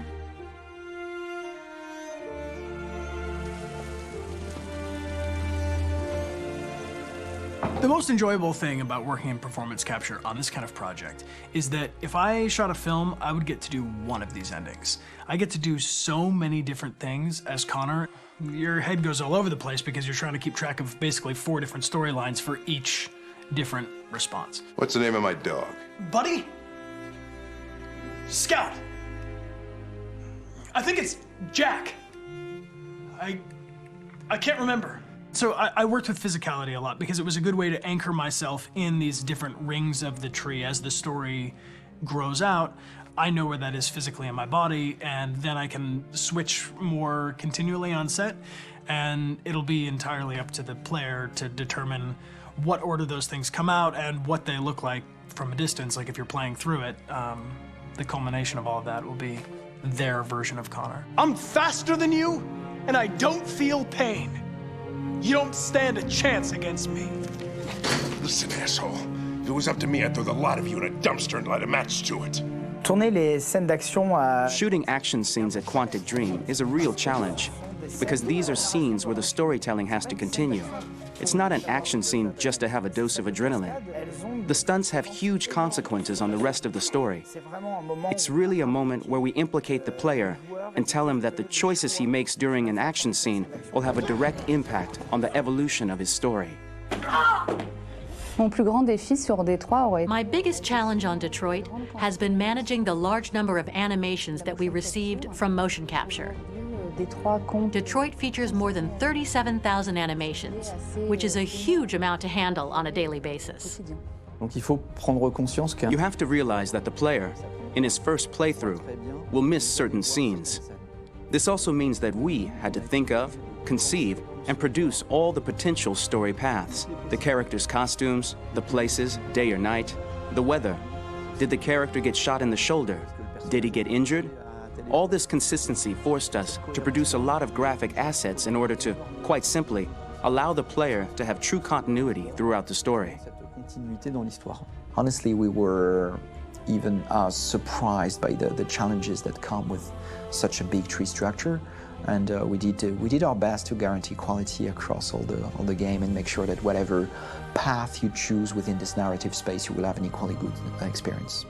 The most enjoyable thing about working in performance capture on this kind of project is that if I shot a film, I would get to do one of these endings. I get to do so many different things as Connor. Your head goes all over the place because you're trying to keep track of basically 4 different storylines for each different response. What's the name of my dog? Buddy? Scout. I think it's Jack. I can't remember. So I worked with physicality a lot because it was a good way to anchor myself in these different rings of the tree. As the story grows out, I know where that is physically in my body, and then I can switch more continually on set, and it'll be entirely up to the player to determine what order those things come out and what they look like from a distance. Like if you're playing through it, the culmination of all of that will be their version of Connor. I'm faster than you, and I don't feel pain. You don't stand a chance against me. Listen, asshole. If it was up to me, I'd throw the lot of you in a dumpster and light a match to it. Tourner les scènes d'action à... Shooting action scenes at Quantic Dream is a real challenge, because these are scenes where the storytelling has to continue. It's not an action scene just to have a dose of adrenaline. The stunts have huge consequences on the rest of the story. It's really a moment where we implicate the player and tell him that the choices he makes during an action scene will have a direct impact on the evolution of his story. Mon plus grand défi sur Detroit aurait... My biggest challenge on Detroit has been managing the large number of animations that we received from motion capture. Detroit features more than 37,000 animations, which is a huge amount to handle on a daily basis. Donc il faut prendre conscience que... You have to realize that the player, in his first playthrough, will miss certain scenes. This also means that we had to think of, conceive, and produce all the potential story paths. The characters' costumes, the places, day or night, the weather. Did the character get shot in the shoulder? Did he get injured? All this consistency forced us to produce a lot of graphic assets in order to, quite simply, allow the player to have true continuity throughout the story. Honestly, we were even surprised by the challenges that come with such a big tree structure. And we did our best to guarantee quality across all the game and make sure that whatever path you choose within this narrative space, you will have an equally good experience.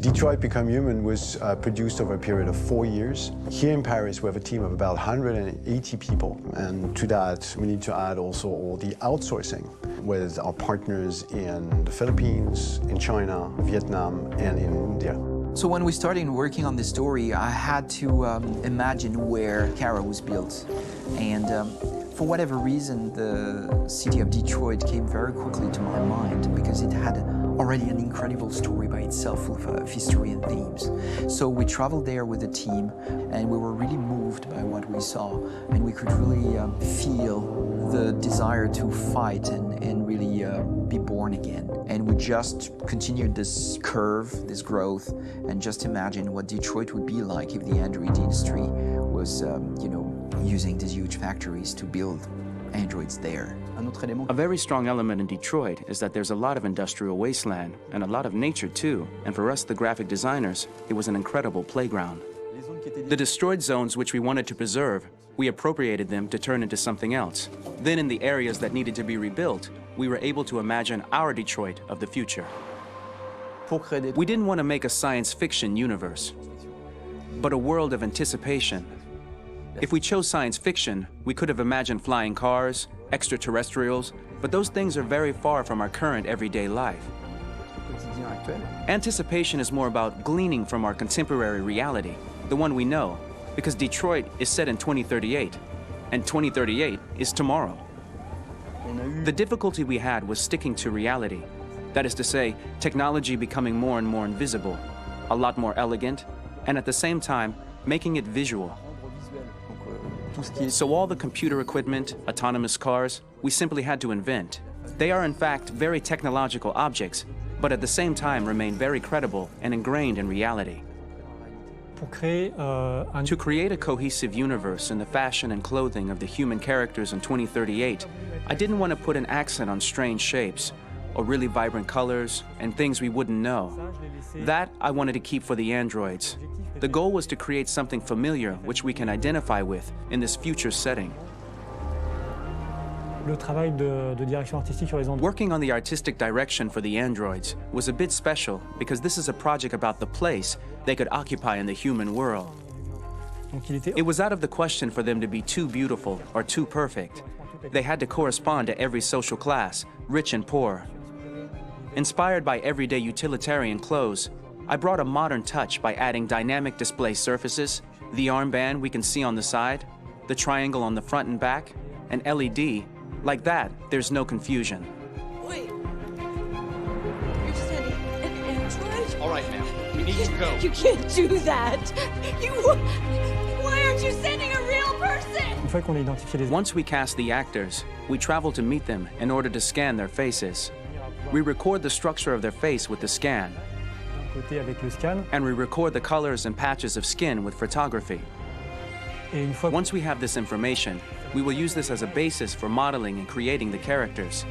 Detroit Become Human was produced over a period of 4 years. Here in Paris, we have a team of about 180 people. And to that, we need to add also all the outsourcing with our partners in the Philippines, in China, Vietnam, and in India. So when we started working on this story, I had to imagine where Kara was built. And for whatever reason, the city of Detroit came very quickly to my mind because it had already an incredible story by itself of history and themes. So we traveled there with the team and we were really moved by what we saw, and we could really feel the desire to fight and really be born again. And we just continued this curve, this growth, and just imagine what Detroit would be like if the Android industry was, using these huge factories to build androids there. A very strong element in Detroit is that there's a lot of industrial wasteland and a lot of nature too, and for us, the graphic designers, it was an incredible playground. The destroyed zones which we wanted to preserve, we appropriated them to turn into something else. Then in the areas that needed to be rebuilt, we were able to imagine our Detroit of the future. We didn't want to make a science fiction universe, but a world of anticipation. If we chose science fiction, we could have imagined flying cars, extraterrestrials, but those things are very far from our current everyday life. Anticipation is more about gleaning from our contemporary reality, the one we know, because Detroit is set in 2038, and 2038 is tomorrow. The difficulty we had was sticking to reality. That is to say, technology becoming more and more invisible, a lot more elegant, and at the same time, making it visual. So all the computer equipment, autonomous cars, we simply had to invent. They are in fact very technological objects, but at the same time remain very credible and ingrained in reality. To create a cohesive universe in the fashion and clothing of the human characters in 2038, I didn't want to put an accent on strange shapes, or really vibrant colors, and things we wouldn't know. That I wanted to keep for the androids. The goal was to create something familiar which we can identify with in this future setting. Working on the artistic direction for the androids was a bit special because this is a project about the place they could occupy in the human world. It was out of the question for them to be too beautiful or too perfect. They had to correspond to every social class, rich and poor. Inspired by everyday utilitarian clothes, I brought a modern touch by adding dynamic display surfaces, the armband we can see on the side, the triangle on the front and back, an LED, Like that, there's no confusion. Wait. You're just sending an android? All right, now, we need to go. You can't do that. Why aren't you sending a real person? Once we cast the actors, we travel to meet them in order to scan their faces. We record the structure of their face with the scan. And we record the colors and patches of skin with photography. Once we have this information, we will use this as a basis for modeling and creating the characters.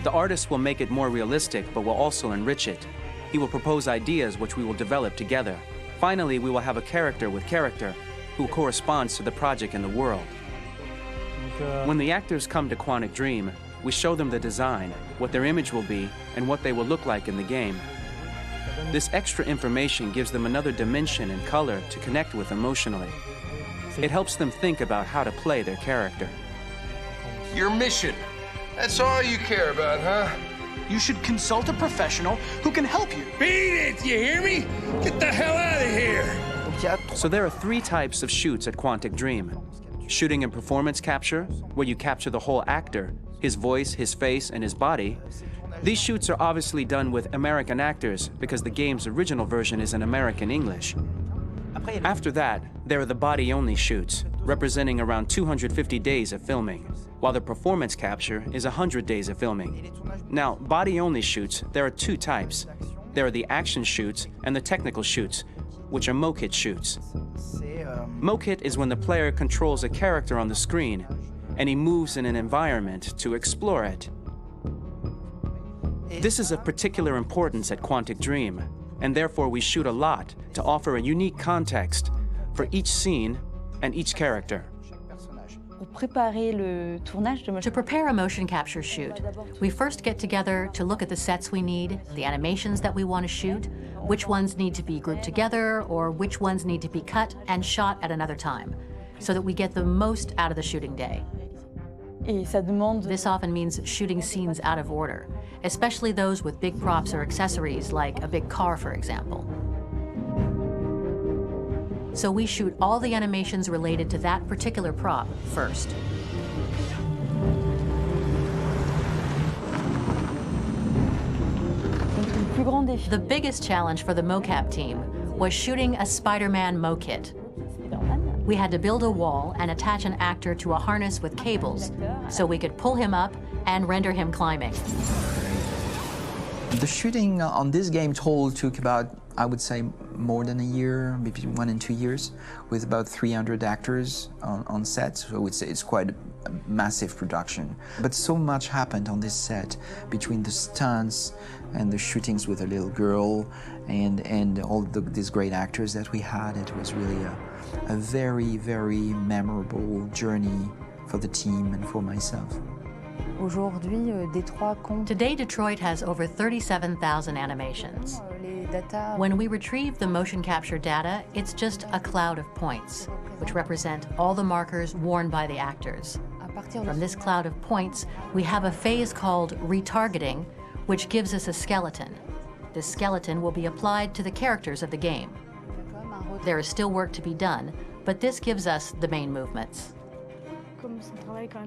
The artist will make it more realistic, but will also enrich it. He will propose ideas which we will develop together. Finally, we will have a character with character who corresponds to the project and the world. When the actors come to Quantic Dream, we show them the design, what their image will be, and what they will look like in the game. This extra information gives them another dimension and color to connect with emotionally. It helps them think about how to play their character. Your mission. That's all you care about, huh? You should consult a professional who can help you. Beat it, you hear me? Get the hell out of here! So there are 3 types of shoots at Quantic Dream. Shooting and performance capture, where you capture the whole actor, his voice, his face, and his body. These shoots are obviously done with American actors because the game's original version is in American English. After that, there are the body-only shoots, representing around 250 days of filming, while the performance capture is 100 days of filming. Now, body-only shoots, there are 2 types. There are the action shoots and the technical shoots, which are mokit shoots. Mokit is when the player controls a character on the screen, and he moves in an environment to explore it. This is of particular importance at Quantic Dream, and therefore we shoot a lot to offer a unique context for each scene and each character. To prepare a motion capture shoot, we first get together to look at the sets we need, the animations that we want to shoot, which ones need to be grouped together, or which ones need to be cut and shot at another time, so that we get the most out of the shooting day. This often means shooting scenes out of order, especially those with big props or accessories, like a big car, for example. So we shoot all the animations related to that particular prop first. The biggest challenge for the mocap team was shooting a Spider-Man mokit. We had to build a wall and attach an actor to a harness with cables so we could pull him up and render him climbing. The shooting on this game total took about, I would say, more than a year, maybe 1 and 2 years, with about 300 actors on set. So I would say it's quite a massive production. But so much happened on this set between the stunts and the shootings with a little girl and all these great actors that we had. It was really a very, very memorable journey for the team and for myself. Today, Detroit has over 37,000 animations. When we retrieve the motion capture data, it's just a cloud of points, which represent all the markers worn by the actors. From this cloud of points, we have a phase called retargeting, which gives us a skeleton. This skeleton will be applied to the characters of the game. There is still work to be done, but this gives us the main movements.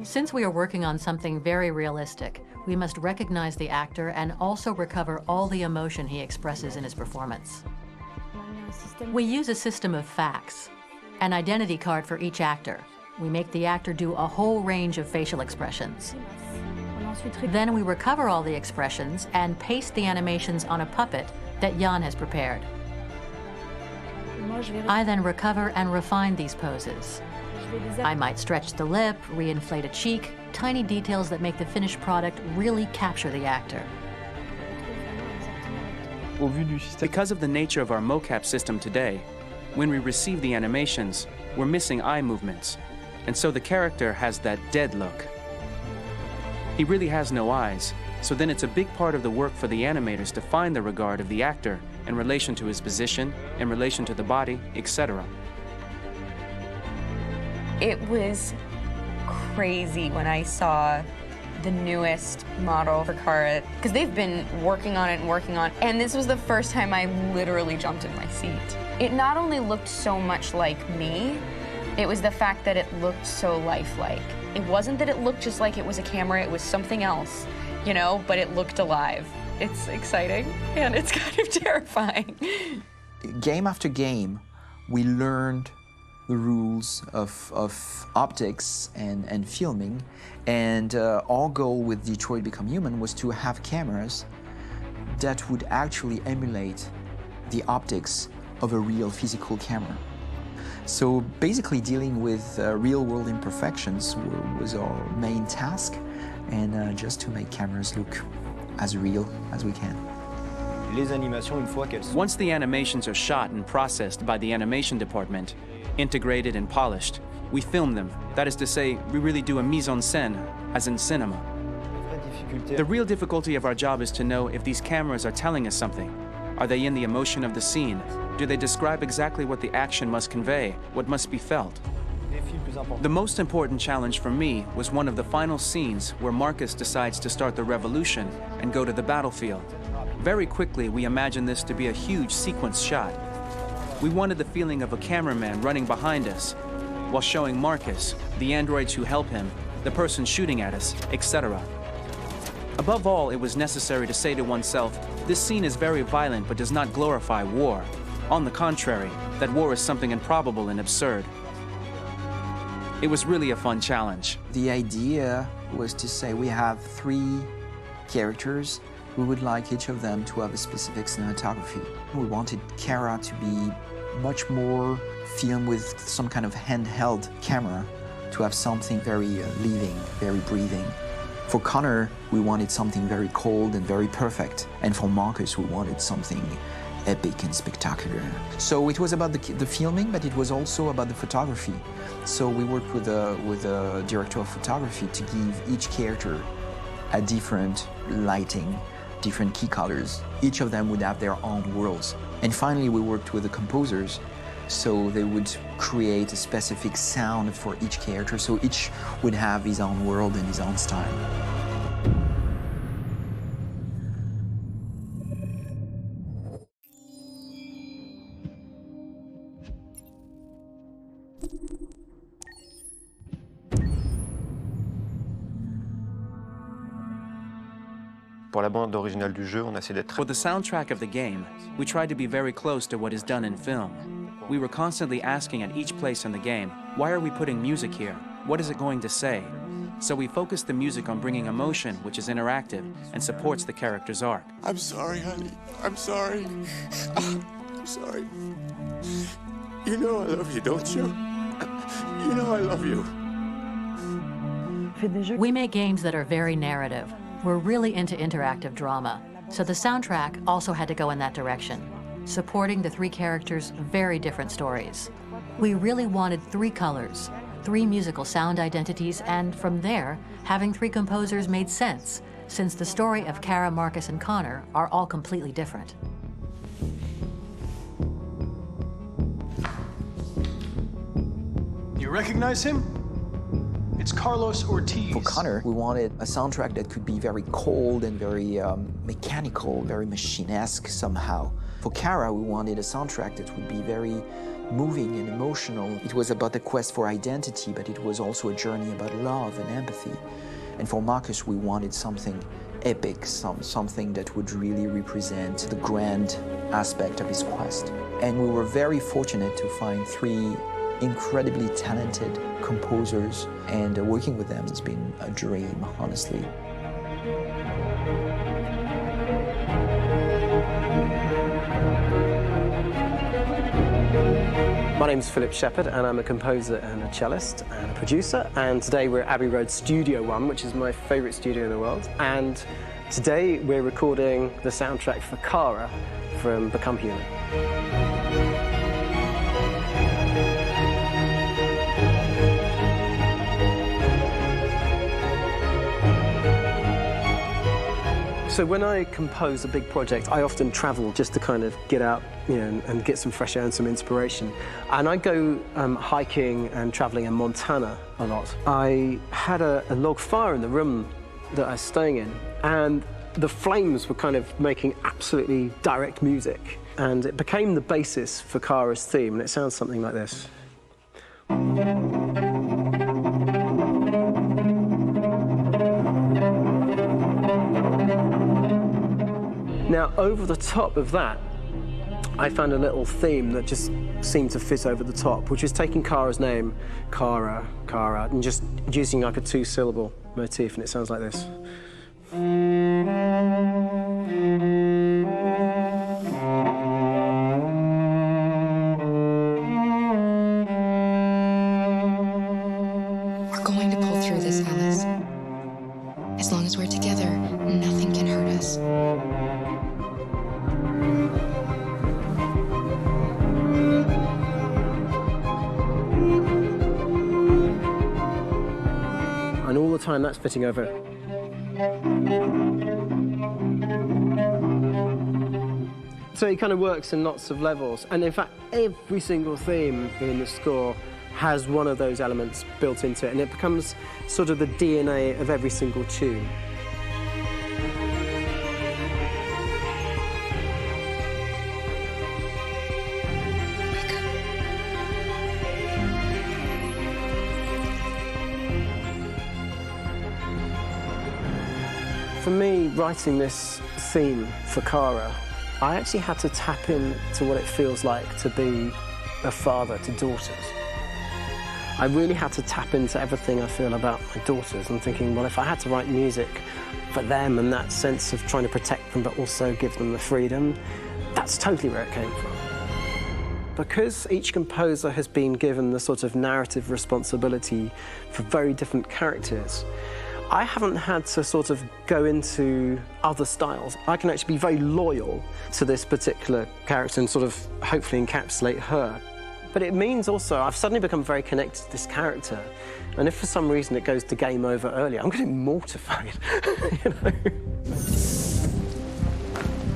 Since we are working on something very realistic, we must recognize the actor and also recover all the emotion he expresses in his performance. We use a system of facts, an identity card for each actor. We make the actor do a whole range of facial expressions. Then we recover all the expressions and paste the animations on a puppet that Jan has prepared. I then recover and refine these poses. I might stretch the lip, reinflate a cheek, tiny details that make the finished product really capture the actor. Because of the nature of our mocap system today, when we receive the animations, we're missing eye movements, and so the character has that dead look. He really has no eyes, so then it's a big part of the work for the animators to find the regard of the actor in relation to his position, in relation to the body, etc. It was crazy when I saw the newest model for Kara, because they've been working on it and working on it, and this was the first time I literally jumped in my seat. It not only looked so much like me, it was the fact that it looked so lifelike. It wasn't that it looked just like it was a camera, it was something else, you know, but it looked alive. It's exciting and it's kind of terrifying. Game after game, we learned the rules of optics and filming, and our goal with Detroit Become Human was to have cameras that would actually emulate the optics of a real physical camera. So basically dealing with real-world imperfections was our main task, and just to make cameras look as real as we can. Once the animations are shot and processed by the animation department, integrated and polished, we film them. That is to say, we really do a mise en scène, as in cinema. The real difficulty of our job is to know if these cameras are telling us something. Are they in the emotion of the scene? Do they describe exactly what the action must convey, what must be felt? The most important challenge for me was one of the final scenes where Marcus decides to start the revolution and go to the battlefield. Very quickly, we imagined this to be a huge sequence shot. We wanted the feeling of a cameraman running behind us while showing Marcus, the androids who help him, the person shooting at us, etc. Above all, it was necessary to say to oneself, this scene is very violent but does not glorify war. On the contrary, that war is something improbable and absurd. It was really a fun challenge. The idea was to say we have 3 characters. We would like each of them to have a specific cinematography. We wanted Kara to be much more filmed with some kind of handheld camera, to have something very living, very breathing. For Connor, we wanted something very cold and very perfect. And for Marcus, we wanted something epic and spectacular. So it was about the filming, but it was also about the photography. So we worked with a director of photography to give each character a different lighting, different key colors. Each of them would have their own worlds. And finally, we worked with the composers, so they would create a specific sound for each character, so each would have his own world and his own style. For the soundtrack of the game, we tried to be very close to what is done in film. We were constantly asking at each place in the game, why are we putting music here? What is it going to say? So we focused the music on bringing emotion, which is interactive and supports the character's arc. I'm sorry, honey. I'm sorry. I'm sorry. You know I love you, don't you? You know I love you. We make games that are very narrative. We're really into interactive drama, so the soundtrack also had to go in that direction, supporting the 3 characters' very different stories. We really wanted 3 colors, 3 musical sound identities, and from there, having 3 composers made sense, since the story of Kara, Marcus, and Connor are all completely different. You recognize him? It's Carlos Ortiz. For Connor, we wanted a soundtrack that could be very cold and very mechanical, very machine-esque somehow. For Kara, we wanted a soundtrack that would be very moving and emotional. It was about the quest for identity, but it was also a journey about love and empathy. And for Marcus, we wanted something epic, something that would really represent the grand aspect of his quest. And we were very fortunate to find 3 incredibly talented composers, and working with them has been a dream, honestly. My name is Philip Shepherd, and I'm a composer and a cellist and a producer. And today we're at Abbey Road Studio One, which is my favourite studio in the world. And today we're recording the soundtrack for Kara from Become Human. So when I compose a big project, I often travel just to kind of get out, and get some fresh air and some inspiration. And I go hiking and traveling in Montana a lot. I had a log fire in the room that I was staying in, and the flames were kind of making absolutely direct music. And it became the basis for Kara's theme, and it sounds something like this. Now, over the top of that, I found a little theme that just seemed to fit over the top, which is taking Kara's name, Kara, and just using like a 2-syllable motif, and it sounds like this. We're going to pull through this, Alice. As long as we're together, nothing can hurt us. And all the time that's fitting over it. So it kind of works in lots of levels, and in fact every single theme in the score has one of those elements built into it, and it becomes sort of the DNA of every single tune. For me, writing this theme for Kara, I actually had to tap into what it feels like to be a father to daughters. I really had to tap into everything I feel about my daughters and thinking, well, if I had to write music for them and that sense of trying to protect them but also give them the freedom, that's totally where it came from. Because each composer has been given the sort of narrative responsibility for very different characters, I haven't had to sort of go into other styles. I can actually be very loyal to this particular character and sort of hopefully encapsulate her. But it means also I've suddenly become very connected to this character, and if for some reason it goes to game over early, I'm getting mortified, you know?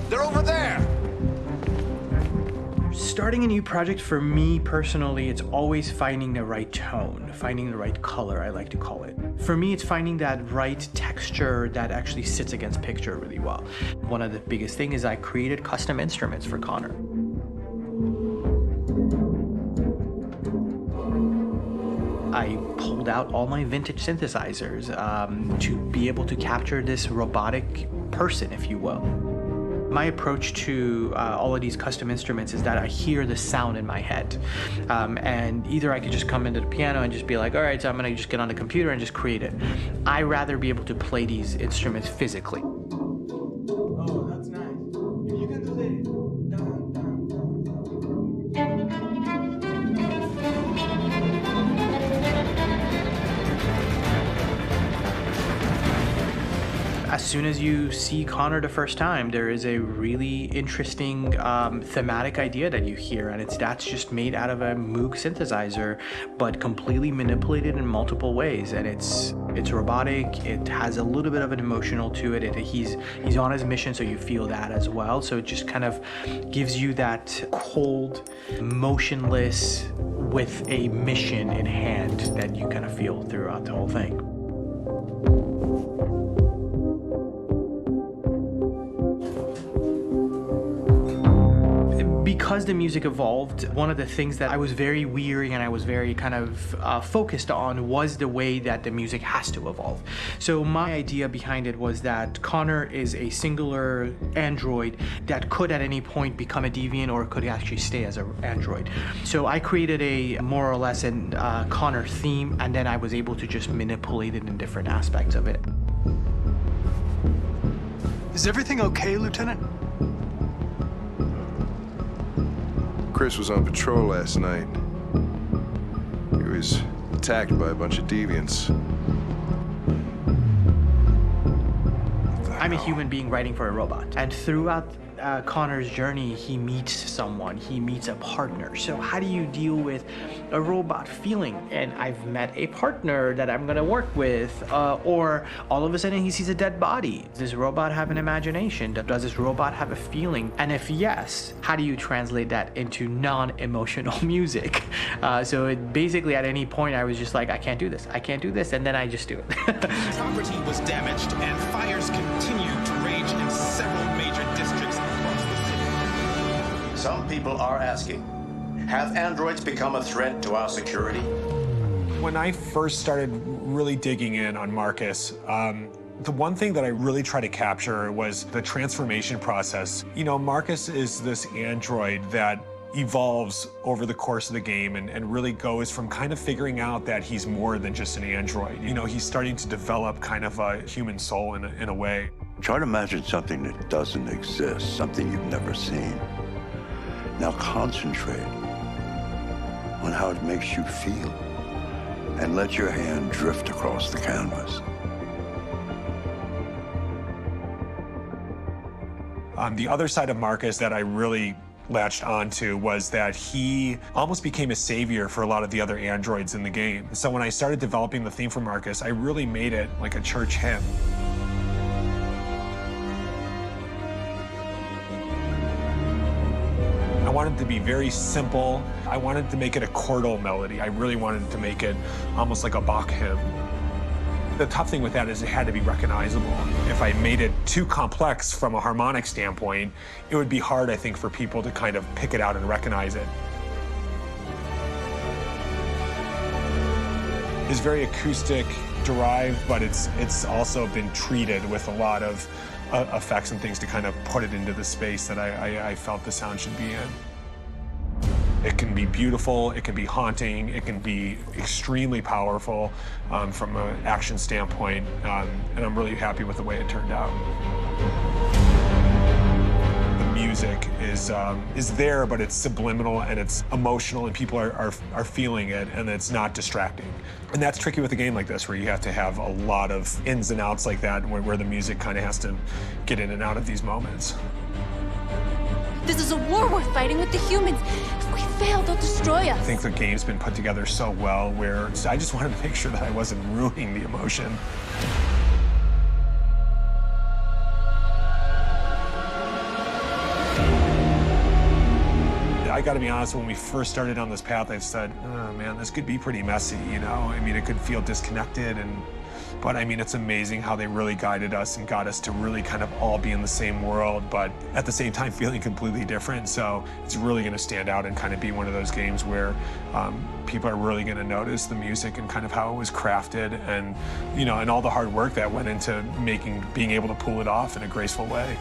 They're over there! Starting a new project, for me personally, it's always finding the right tone, finding the right color, I like to call it. For me, it's finding that right texture that actually sits against picture really well. One of the biggest things is I created custom instruments for Connor. I pulled out all my vintage synthesizers to be able to capture this robotic person, if you will. My approach to all of these custom instruments is that I hear the sound in my head. And either I could just come into the piano and just be like, all right, so I'm gonna just get on the computer and just create it. I rather be able to play these instruments physically. Oh, that's nice. If you can do the As soon as you see Connor the first time, there is a really interesting thematic idea that you hear, and that's just made out of a Moog synthesizer, but completely manipulated in multiple ways. And it's robotic. It has a little bit of an emotional to it. He's on his mission, so you feel that as well. So it just kind of gives you that cold, motionless, with a mission in hand that you kind of feel throughout the whole thing. Because the music evolved, one of the things that I was very weary and I was very kind of focused on was the way that the music has to evolve. So my idea behind it was that Connor is a singular android that could at any point become a deviant or could actually stay as an android. So I created a more or less an Connor theme, and then I was able to just manipulate it in different aspects of it. Is everything okay, Lieutenant? Chris was on patrol last night. He was attacked by a bunch of deviants. I'm a human being writing for a robot, and throughout Connor's journey, he meets someone, he meets a partner. So how do you deal with a robot feeling? And I've met a partner that I'm gonna work with, or all of a sudden he sees a dead body. Does this robot have an imagination? Does this robot have a feeling? And if yes, how do you translate that into non-emotional music? So it basically at any point I was just like, I can't do this, and then I just do it. Property was damaged and fires continued to rage in several major districts across the city. Some people are asking, have androids become a threat to our security? When I first started really digging in on Marcus, The one thing that I really tried to capture was the transformation process. You know, Marcus is this android that evolves over the course of the game and really goes from kind of figuring out that he's more than just an android. You know, he's starting to develop kind of a human soul in a way. Try to imagine something that doesn't exist, something you've never seen. Now concentrate on how it makes you feel and let your hand drift across the canvas. The other side of Marcus that I really latched onto was that he almost became a savior for a lot of the other androids in the game. So when I started developing the theme for Marcus, I really made it like a church hymn. I wanted it to be very simple. I wanted to make it a chordal melody. I really wanted to make it almost like a Bach hymn. The tough thing with that is it had to be recognizable. If I made it too complex from a harmonic standpoint, it would be hard, I think, for people to kind of pick it out and recognize it. It's very acoustic, derived, but it's also been treated with a lot of effects and things to kind of put it into the space that I felt the sound should be in. It can be beautiful, it can be haunting, it can be extremely powerful from an action standpoint, and I'm really happy with the way it turned out. The music is there, but it's subliminal and it's emotional, and people are feeling it, and it's not distracting. And that's tricky with a game like this, where you have to have a lot of ins and outs like that, where the music kind of has to get in and out of these moments. This is a war we're fighting with the humans. If we fail, they'll destroy us. I think the game's been put together so well where I just wanted to make sure that I wasn't ruining the emotion. I gotta be honest, when we first started on this path, I said, oh man, this could be pretty messy, you know? I mean, it could feel disconnected, but I mean, it's amazing how they really guided us and got us to really kind of all be in the same world, but at the same time feeling completely different. So it's really gonna stand out and kind of be one of those games where people are really gonna notice the music and kind of how it was crafted, and, you know, and all the hard work that went into being able to pull it off in a graceful way.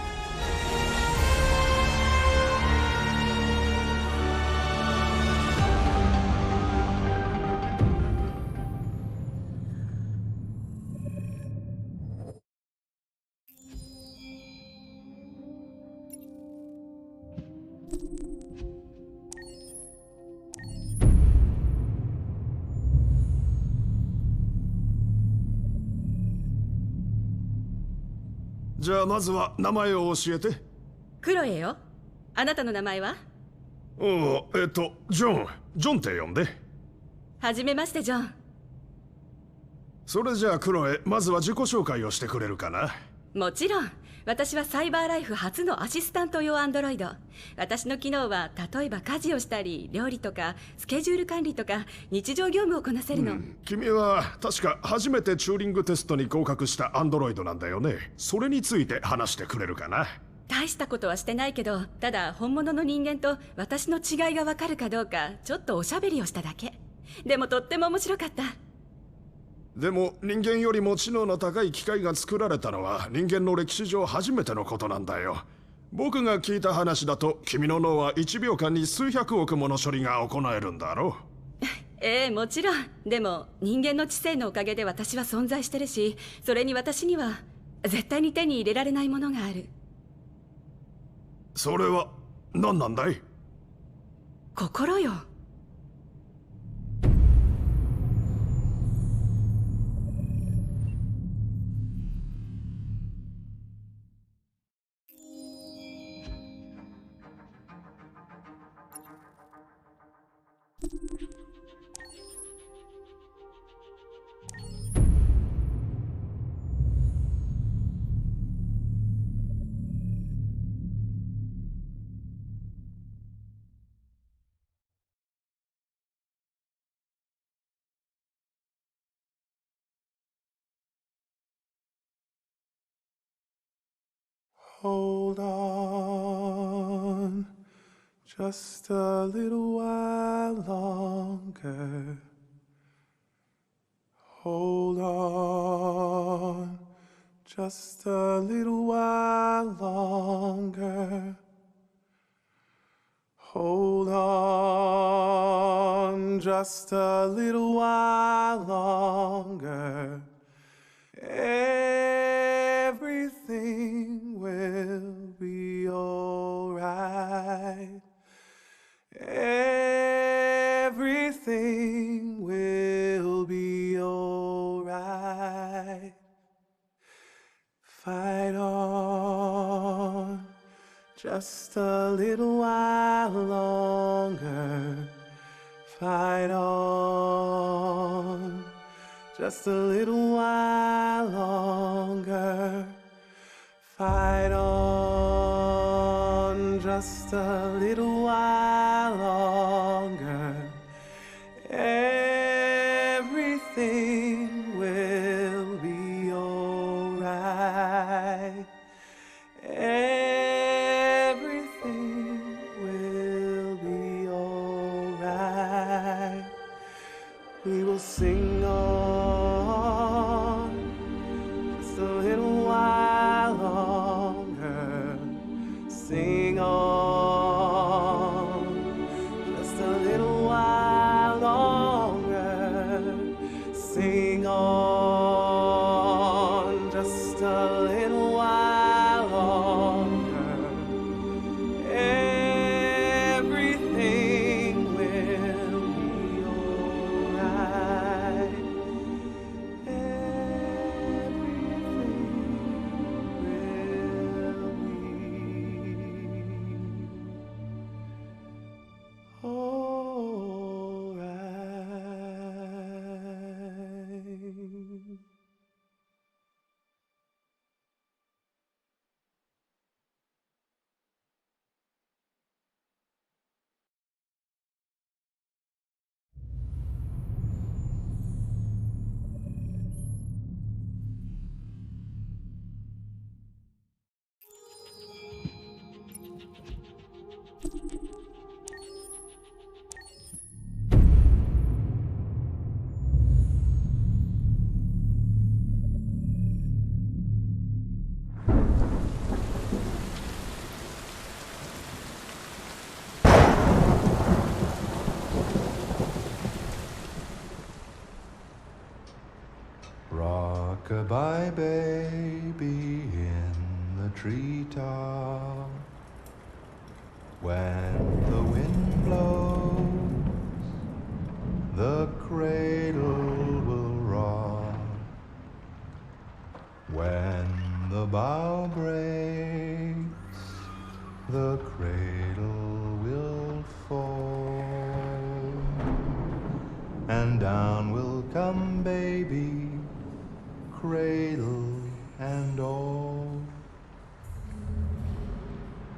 じゃあまずは名前を教えて。クロエよ。あなたの名前は？ジョンって呼んで。はじめましてジョン。それじゃあクロエ、まずは自己紹介をしてくれるかな。もちろん。私はサイバーライフ初のアシスタント用アンドロイド。私の機能は例えば家事をしたり料理とかスケジュール管理とか日常業務をこなせるの。君は確か初めてチューリングテストに合格したアンドロイドなんだよね。それについて話してくれるかな。大したことはしてないけど、ただ本物の人間と私の違いがわかるかどうかちょっとおしゃべりをしただけ。でもとっても面白かった。でも人間よりも知能の高い機械が作られたのは人間の歴史上初めてのことなんだよ。僕が聞いた話だと君の脳は1秒間に数百億もの処理が行えるんだろう。ええ、もちろん。でも人間の知性のおかげで私は存在してるし、それに私には絶対に手に入れられないものがある。それは何なんだい？心よ。Hold on, just a little while longer. Hold on, just a little while longer. Hold on just a little while longer. Everything will be alright. Everything will be alright. Fight on just a little while longer. Fight on just a little while longer. Fight on just a little while longer. Everything will be alright. Everything will be alright. We will sing on just a little while longer. Sing on just a little while longer. Sing on just a little while longer. Everything will be alright. Rock-a-bye baby in the treetop. When the wind blows, the cradle will rock. When the bough breaks, the cradle will fall. And down will come baby, cradle and all.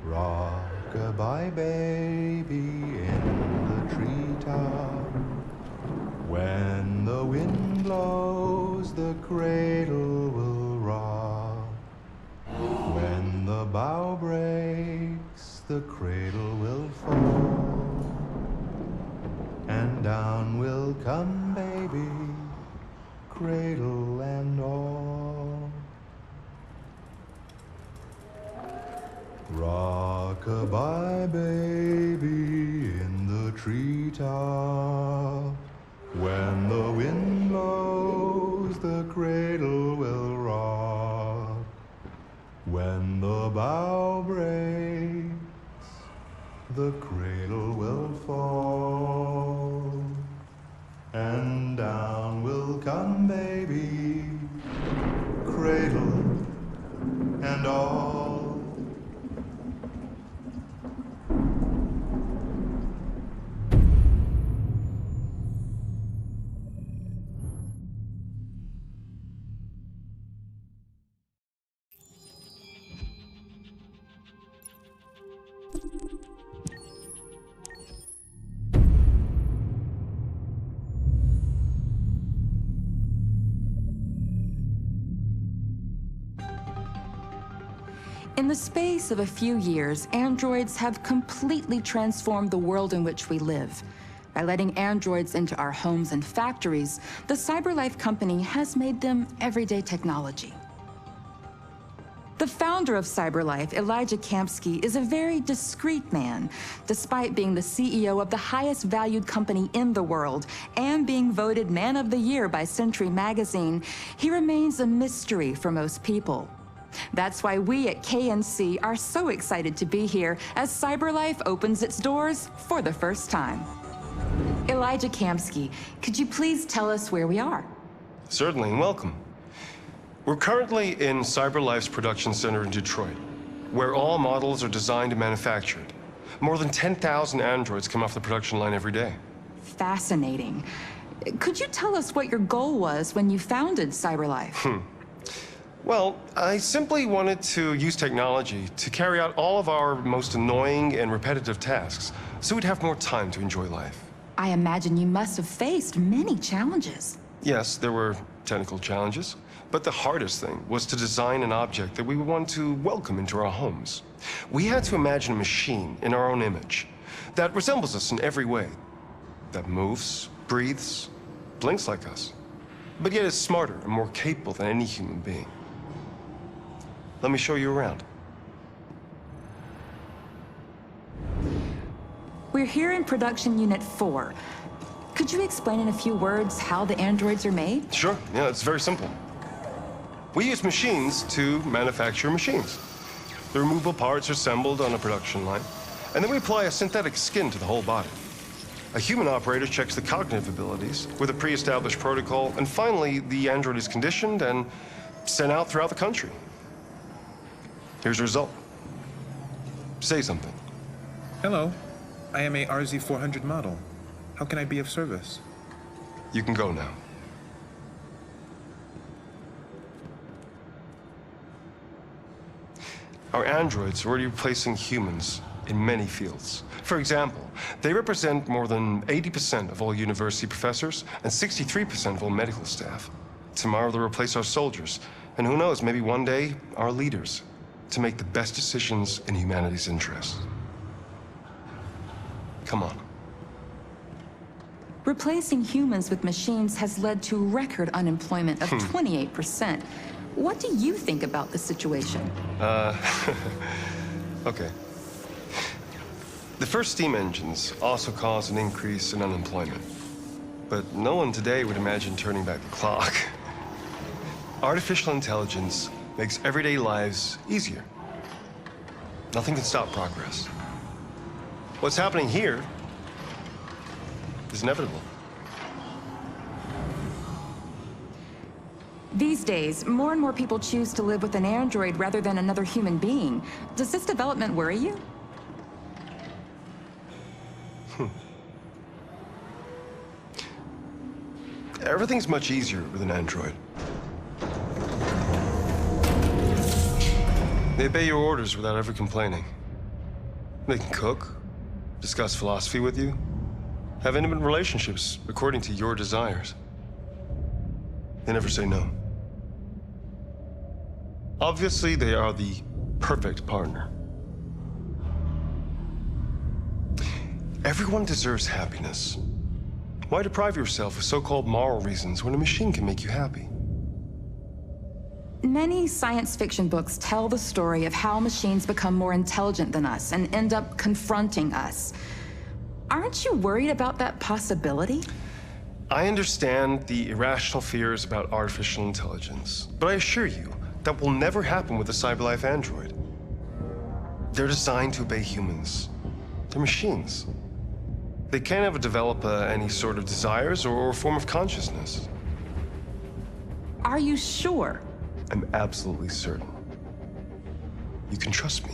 Rock-a-bye baby in the treetop. When the wind blows, the cradle will rock. When the bough breaks, the cradle will fall. And down will come baby, cradle and all. Rock-a-bye baby in the treetop. When the wind blows, the cradle will rock. When the bough breaks, the cradle will fall. And down will come baby, cradle and all. In the space of a few years, androids have completely transformed the world in which we live. By letting androids into our homes and factories, the CyberLife company has made them everyday technology. The founder of CyberLife, Elijah Kamsky, is a very discreet man. Despite being the CEO of the highest valued company in the world and being voted Man of the Year by Century Magazine, he remains a mystery for most people. That's why we at KNC are so excited to be here as CyberLife opens its doors for the first time. Elijah Kamsky, could you please tell us where we are? Certainly, and welcome. We're currently in CyberLife's production center in Detroit, where all models are designed and manufactured. More than 10,000 androids come off the production line every day. Fascinating. Could you tell us what your goal was when you founded CyberLife? Well, I simply wanted to use technology to carry out all of our most annoying and repetitive tasks, so we'd have more time to enjoy life. I imagine you must have faced many challenges. Yes, there were technical challenges, but the hardest thing was to design an object that we would want to welcome into our homes. We had to imagine a machine in our own image that resembles us in every way, that moves, breathes, blinks like us, but yet is smarter and more capable than any human being. Let me show you around. We're here in Production Unit 4. Could you explain in a few words how the androids are made? Sure, yeah, it's very simple. We use machines to manufacture machines. The removable parts are assembled on a production line, and then we apply a synthetic skin to the whole body. A human operator checks the cognitive abilities with a pre-established protocol, and finally, the android is conditioned and sent out throughout the country. Here's the result. Say something. Hello, I am a RZ400 model. How can I be of service? You can go now. Our androids are already replacing humans in many fields. For example, they represent more than 80% of all university professors and 63% of all medical staff. Tomorrow they'll replace our soldiers, and who knows, maybe one day, our leaders, to make the best decisions in humanity's interest. Come on. Replacing humans with machines has led to record unemployment of 28%. What do you think about the situation? Okay. The first steam engines also caused an increase in unemployment. But no one today would imagine turning back the clock. Artificial intelligence makes everyday lives easier. Nothing can stop progress. What's happening here is inevitable. These days, more and more people choose to live with an android rather than another human being. Does this development worry you? Everything's much easier with an android. They obey your orders without ever complaining. They can cook, discuss philosophy with you, have intimate relationships according to your desires. They never say no. Obviously, they are the perfect partner. Everyone deserves happiness. Why deprive yourself of so-called moral reasons when a machine can make you happy? Many science fiction books tell the story of how machines become more intelligent than us and end up confronting us. Aren't you worried about that possibility? I understand the irrational fears about artificial intelligence, but I assure you that will never happen with a CyberLife android. They're designed to obey humans. They're machines. They can't ever develop any sort of desires or form of consciousness. Are you sure? I'm absolutely certain. You can trust me.